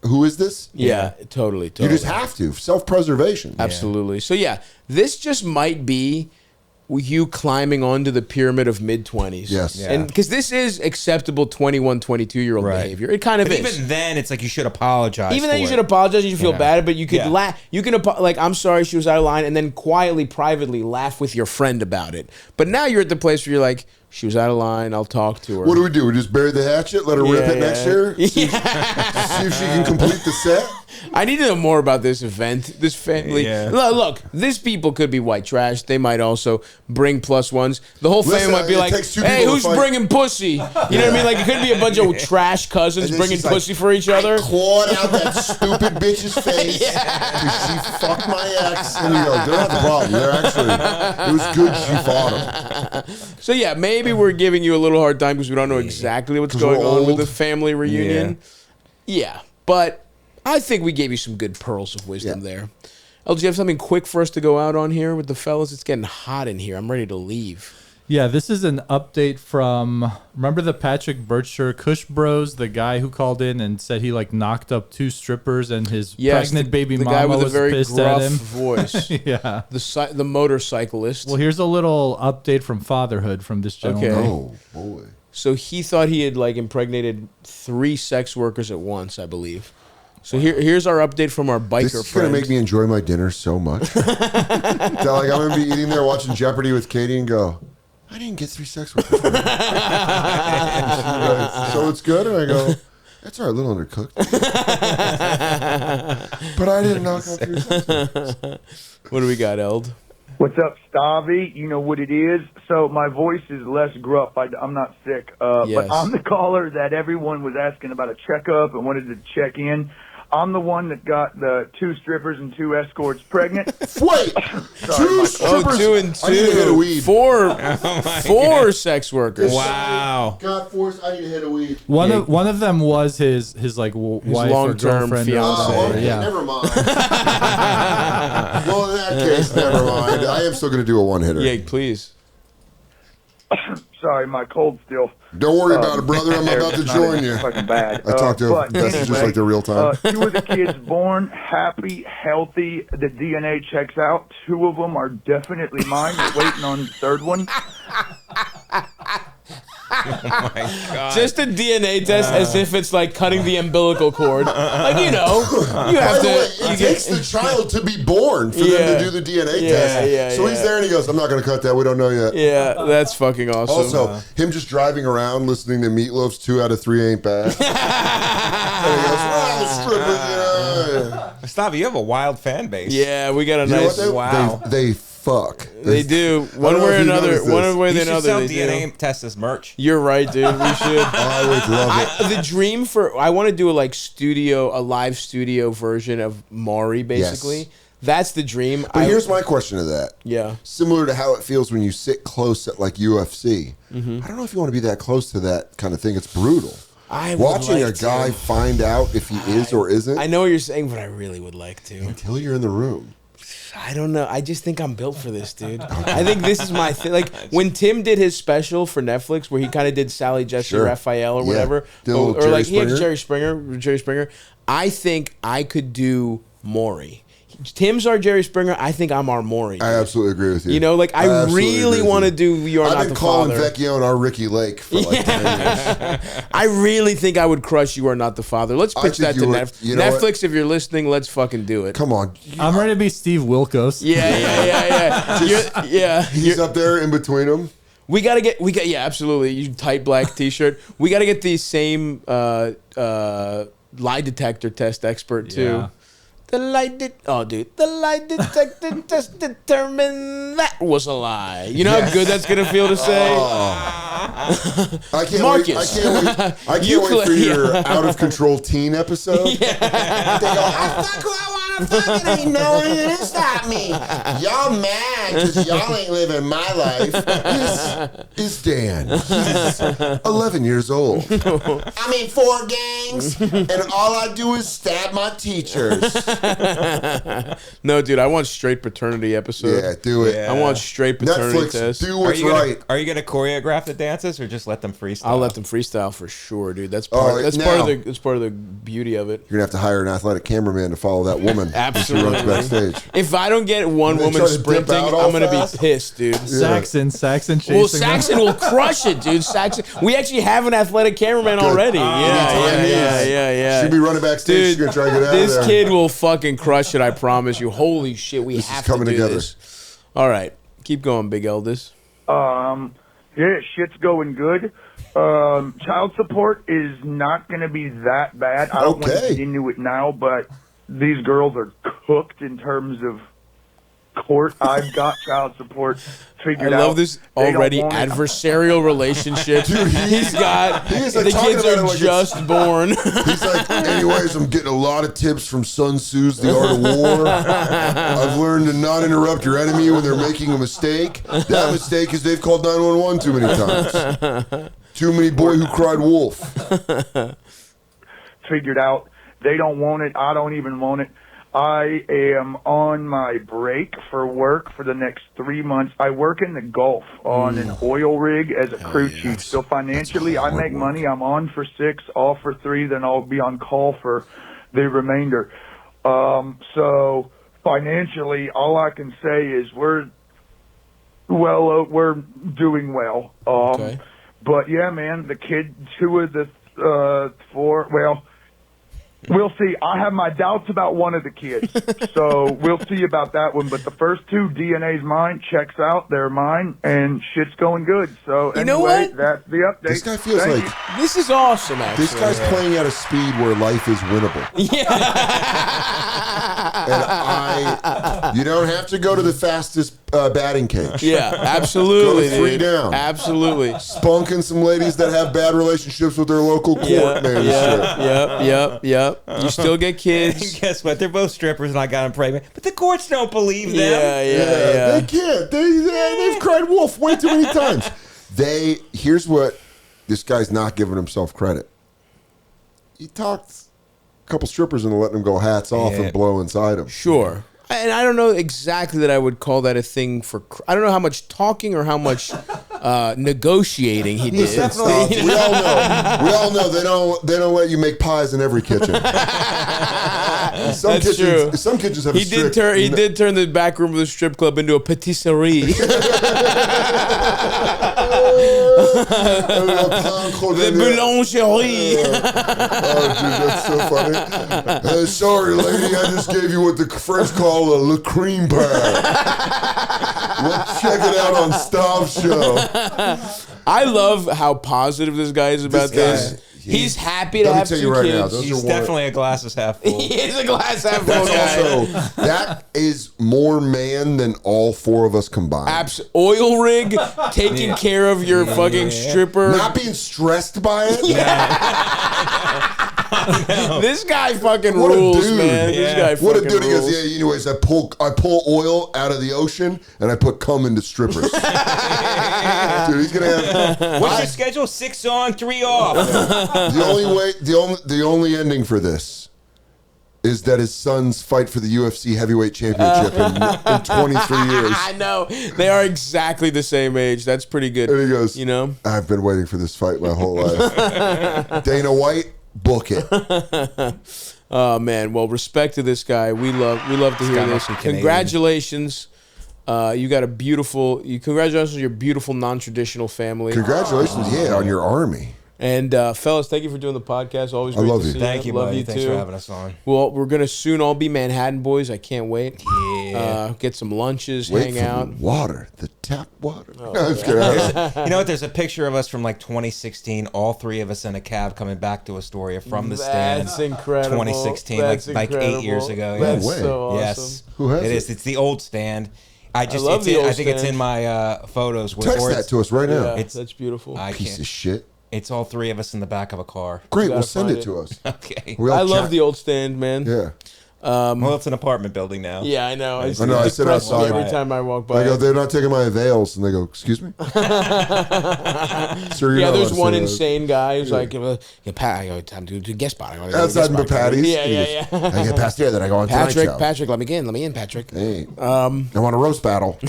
who is this? Yeah, totally. You just have to. Self-preservation. Absolutely. So yeah, this just might be you climbing onto the pyramid of mid-20s. Yes. Yeah. And because this is acceptable 21, 22-year-old behavior. It kind of is. Even then, it's like you should apologize. Even then, you should apologize. You should feel bad, but you could laugh. You can like, I'm sorry, she was out of line, and then quietly, privately laugh with your friend about it. But now you're at the place where you're like, she was out of line. I'll talk to her. What do? We just bury the hatchet, let her rip it next year? See if she can complete the set? I need to know more about this event, this family. Yeah. Look, these people could be white trash. They might also bring +1s. The whole family might be like, hey, who's bringing pussy? You know what I mean? Like, it could be a bunch of trash cousins bringing pussy for each other. Clawed out that stupid bitch's face because she fucked my ex. And you go, they're not the problem. They're actually, it was good she fought him. So, yeah, maybe we're giving you a little hard time because we don't know exactly what's going on with the family reunion. Yeah, but I think we gave you some good pearls of wisdom there. LG, you have something quick for us to go out on here with the fellas? It's getting hot in here. I'm ready to leave. Yeah, this is an update from, remember the Patrick Berkshire Kush Bros, the guy who called in and said he like knocked up 2 strippers and his pregnant baby mama guy with was a very pissed gruff at him. voice. Yeah. The motorcyclist. Well, here's a little update from fatherhood from this gentleman. Okay. Oh, boy. So he thought he had like impregnated 3 sex workers at once, I believe. So here's our update from our biker friend. This is going to make me enjoy my dinner so much. That, like, I'm going to be eating there watching Jeopardy with Katie and go, I didn't get 3 sex workers. So it's good? And I go, that's all right, a little undercooked. But I didn't knock out 3 sex workers. What do we got, Eld? What's up, Stavvy? You know what it is. So my voice is less gruff. I'm not sick. But I'm the caller that everyone was asking about a checkup and wanted to check in. I'm the one that got the 2 strippers and 2 escorts pregnant. Wait! Sorry, 2 strippers? 2 and 2. I need to hit a weed. 4 sex workers. Wow. God force, I need to hit a weed. One of them was his like wife long-term or girlfriend. fiance. Oh, okay, never mind. Well, in that case, never mind. I am still going to do a one-hitter. Yeah, please. Sorry, my cold's still. Don't worry about it, brother. I'm about to join you. Fucking bad. I talked to messages anyway, like the real time. 2 of the kids born happy, healthy. The DNA checks out. 2 of them are definitely mine. We're waiting on the 3rd one. Oh my God. Just a DNA test as if it's like cutting the umbilical cord. Like, you have to. It takes the child to be born for them to do the DNA test. So he's there and he goes, I'm not going to cut that. We don't know yet. Yeah, that's fucking awesome. Also, him just driving around listening to Meatloaf's 2 out of 3 ain't bad. And he goes, strippers, Stavvy, you have a wild fan base. Yeah, we got a You know nice. what, they fuck. They do. One way or another. One way or You should another. sell They DNA do. test as merch. You're right, dude. We should. I would love it. The dream I want to do a live studio version of Maury, basically. Yes. That's the dream. But here's my question to that. Yeah. Similar to how it feels when you sit close at like UFC. Mm-hmm. I don't know if you want to be that close to that kind of thing. It's brutal. like Watching a guy find out if he is or isn't. I know what you're saying, but I really would like to. Until you're in the room. I don't know. I just think I'm built for this, dude. I think this is my thing. Like when Tim did his special for Netflix, where he kind of did Sally Jesse Raphael or whatever, or like he had Jerry Springer. I think I could do Maury. Tim's our Jerry Springer. I think I'm our Maury. I absolutely agree with you. I really want to do You're Not the Father. I've been calling Vecchione our Ricky Lake for like 10 years. I really think I would crush You Are Not the Father. Let's pitch that to Netflix. Netflix, if you're listening, let's fucking do it. Come on. I'm ready to be Steve Wilkos. Yeah. He's up there in between them. We gotta get, absolutely. You tight black t-shirt. We gotta get the same lie detector test expert too. The light detector just determined that was a lie. You know how good that's gonna feel to say. I can't Marcus. wait. I can't wait for your out of control teen episode. Yeah. They go, I fuck who I wanna fuck, and ain't no one gonna stop me. Y'all mad because y'all ain't living my life. This is Dan. He's 11 years old. I'm in 4 gangs, and all I do is stab my teachers. No, dude, I want straight paternity episode. Yeah, do it. I want straight paternity Netflix, test. do what's right. Are you gonna choreograph the dances or just let them freestyle? I'll let them freestyle for sure, dude. That's part. That's part of the beauty of it. You're gonna have to hire an athletic cameraman to follow that woman. Absolutely. As she runs backstage. If I don't get one woman sprinting, I'm gonna be pissed, dude. Saxon chasing. Well, Saxon will crush it, dude. Saxon. We actually have an athletic cameraman already. Yeah. She'll be running backstage. Dude, She's gonna try to get out of there. This kid will fucking crush it. I promise you. Holy shit, we This is have to coming do together. this. All right, keep going, Big Eldest. Yeah, shit's going good. Child support is not going to be that bad. I don't want to get into it now, but these girls are cooked in terms of court. I've got child support figured out. I love this already adversarial relationship. Dude, he's got the kids are like just born. He's like, anyways, I'm getting a lot of tips from Sun Tzu's The Art of War. I've learned to not interrupt your enemy when they're making a mistake. That mistake is they've called 911 too many times. Too many boy who cried wolf. Figured out. They don't want it. I don't even want it. I am on my break for work for the next 3 months. I work in the Gulf on an oil rig as a crew chief. So financially, I make money. I'm on for 6, off for 3, then I'll be on call for the remainder. So financially, all I can say is we're doing well. But yeah, man, the kid, 2 of the 4, well, we'll see. I have my doubts about one of the kids, so we'll see about that one. But the first 2, DNA's mine, checks out, they're mine, and shit's going good. So you know anyway, what? That's the update. This guy feels like this is awesome. Actually, this guy's playing at a speed where life is winnable. And you don't have to go to the fastest batting cage. Yeah, absolutely. Go to 3 dude. down. Absolutely. Spunking some ladies that have bad relationships with their local court man. Yep. You still get kids. Guess what? They're both strippers, and I got them pregnant. But the courts don't believe them. Yeah. They can't. They've cried wolf way too many times. Here's what this guy's not giving himself credit. He talked a couple strippers into letting him go hats off and blow inside him. Sure. And I don't know exactly that I would call that a thing for. I don't know how much talking or how much negotiating he did. We all know they don't let you make pies in every kitchen. Some kitchens have. He did turn the back room of the strip club into a patisserie. The boulangerie. Oh, dude, that's so funny. Sorry, lady, I just gave you what the French call a le cream pie. We'll check it out on Stav's show. I love how positive this guy is about this. He's happy to have 2 kids. He's definitely a glass is half full. He is a glass half full guy. Also, that is more man than all 4 of us combined. Oil rig, taking care of your fucking stripper. Not being stressed by it. This guy fucking What rules, a dude. man. This guy What a fucking dude. He rules. goes, anyways, I pull oil out of the ocean and I put cum into strippers. Dude, he's gonna have. What's your schedule? 6 on, 3 off. The only ending for this is that his sons fight for the UFC heavyweight championship in 23 years. I know. They are exactly the same age. That's pretty good. And he goes, you know, I've been waiting for this fight my whole life. Dana White, book it. Oh man. Well, respect to this guy. We love to hear this. Congratulations. You got congratulations on your beautiful non-traditional family. Congratulations, on your army. And fellas, thank you for doing the podcast. Always great love to you. see Thank you, Love buddy. you Thanks too. for having us on. Well, we're gonna soon all be Manhattan boys. I can't wait. Yeah. Get some lunches, Wait hang for out. the water, the tap water. Oh, No, I'm just kidding. You know what? There's a picture of us from like 2016. All three of us in a cab coming back to Astoria from the stand. That's incredible. 2016, That's like 8 years incredible. ago. No That's way. so awesome. Yes, Who has it it? is. It's the old stand. I love the old I think it's stand. in my photos. Text or that it's- to us right now. Yeah, It's- that's beautiful. I Piece can't. of shit. It's all three of us in the back of a car. Great, gotta we'll send find it it. to us. Okay. We all I love chat. the old stand, man. Yeah. Well, it's an apartment building now. Yeah, I know. I know, I sit depresses me outside. every time I walk by. I go, they're not taking my veils. And they go, excuse me? Sir, you're Yeah, not there's allowed one to say that. insane guy who's like, Pat, I go time to guest spot. I go, Outside in Patty's. Yeah, yeah, yeah. I get past here, then I go on Tonight Show. Patrick, let me in, Patrick. Hey, I want a roast battle.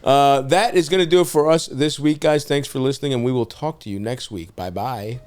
That is going to do it for us this week, guys. Thanks for listening, and we will talk to you next week. Bye-bye.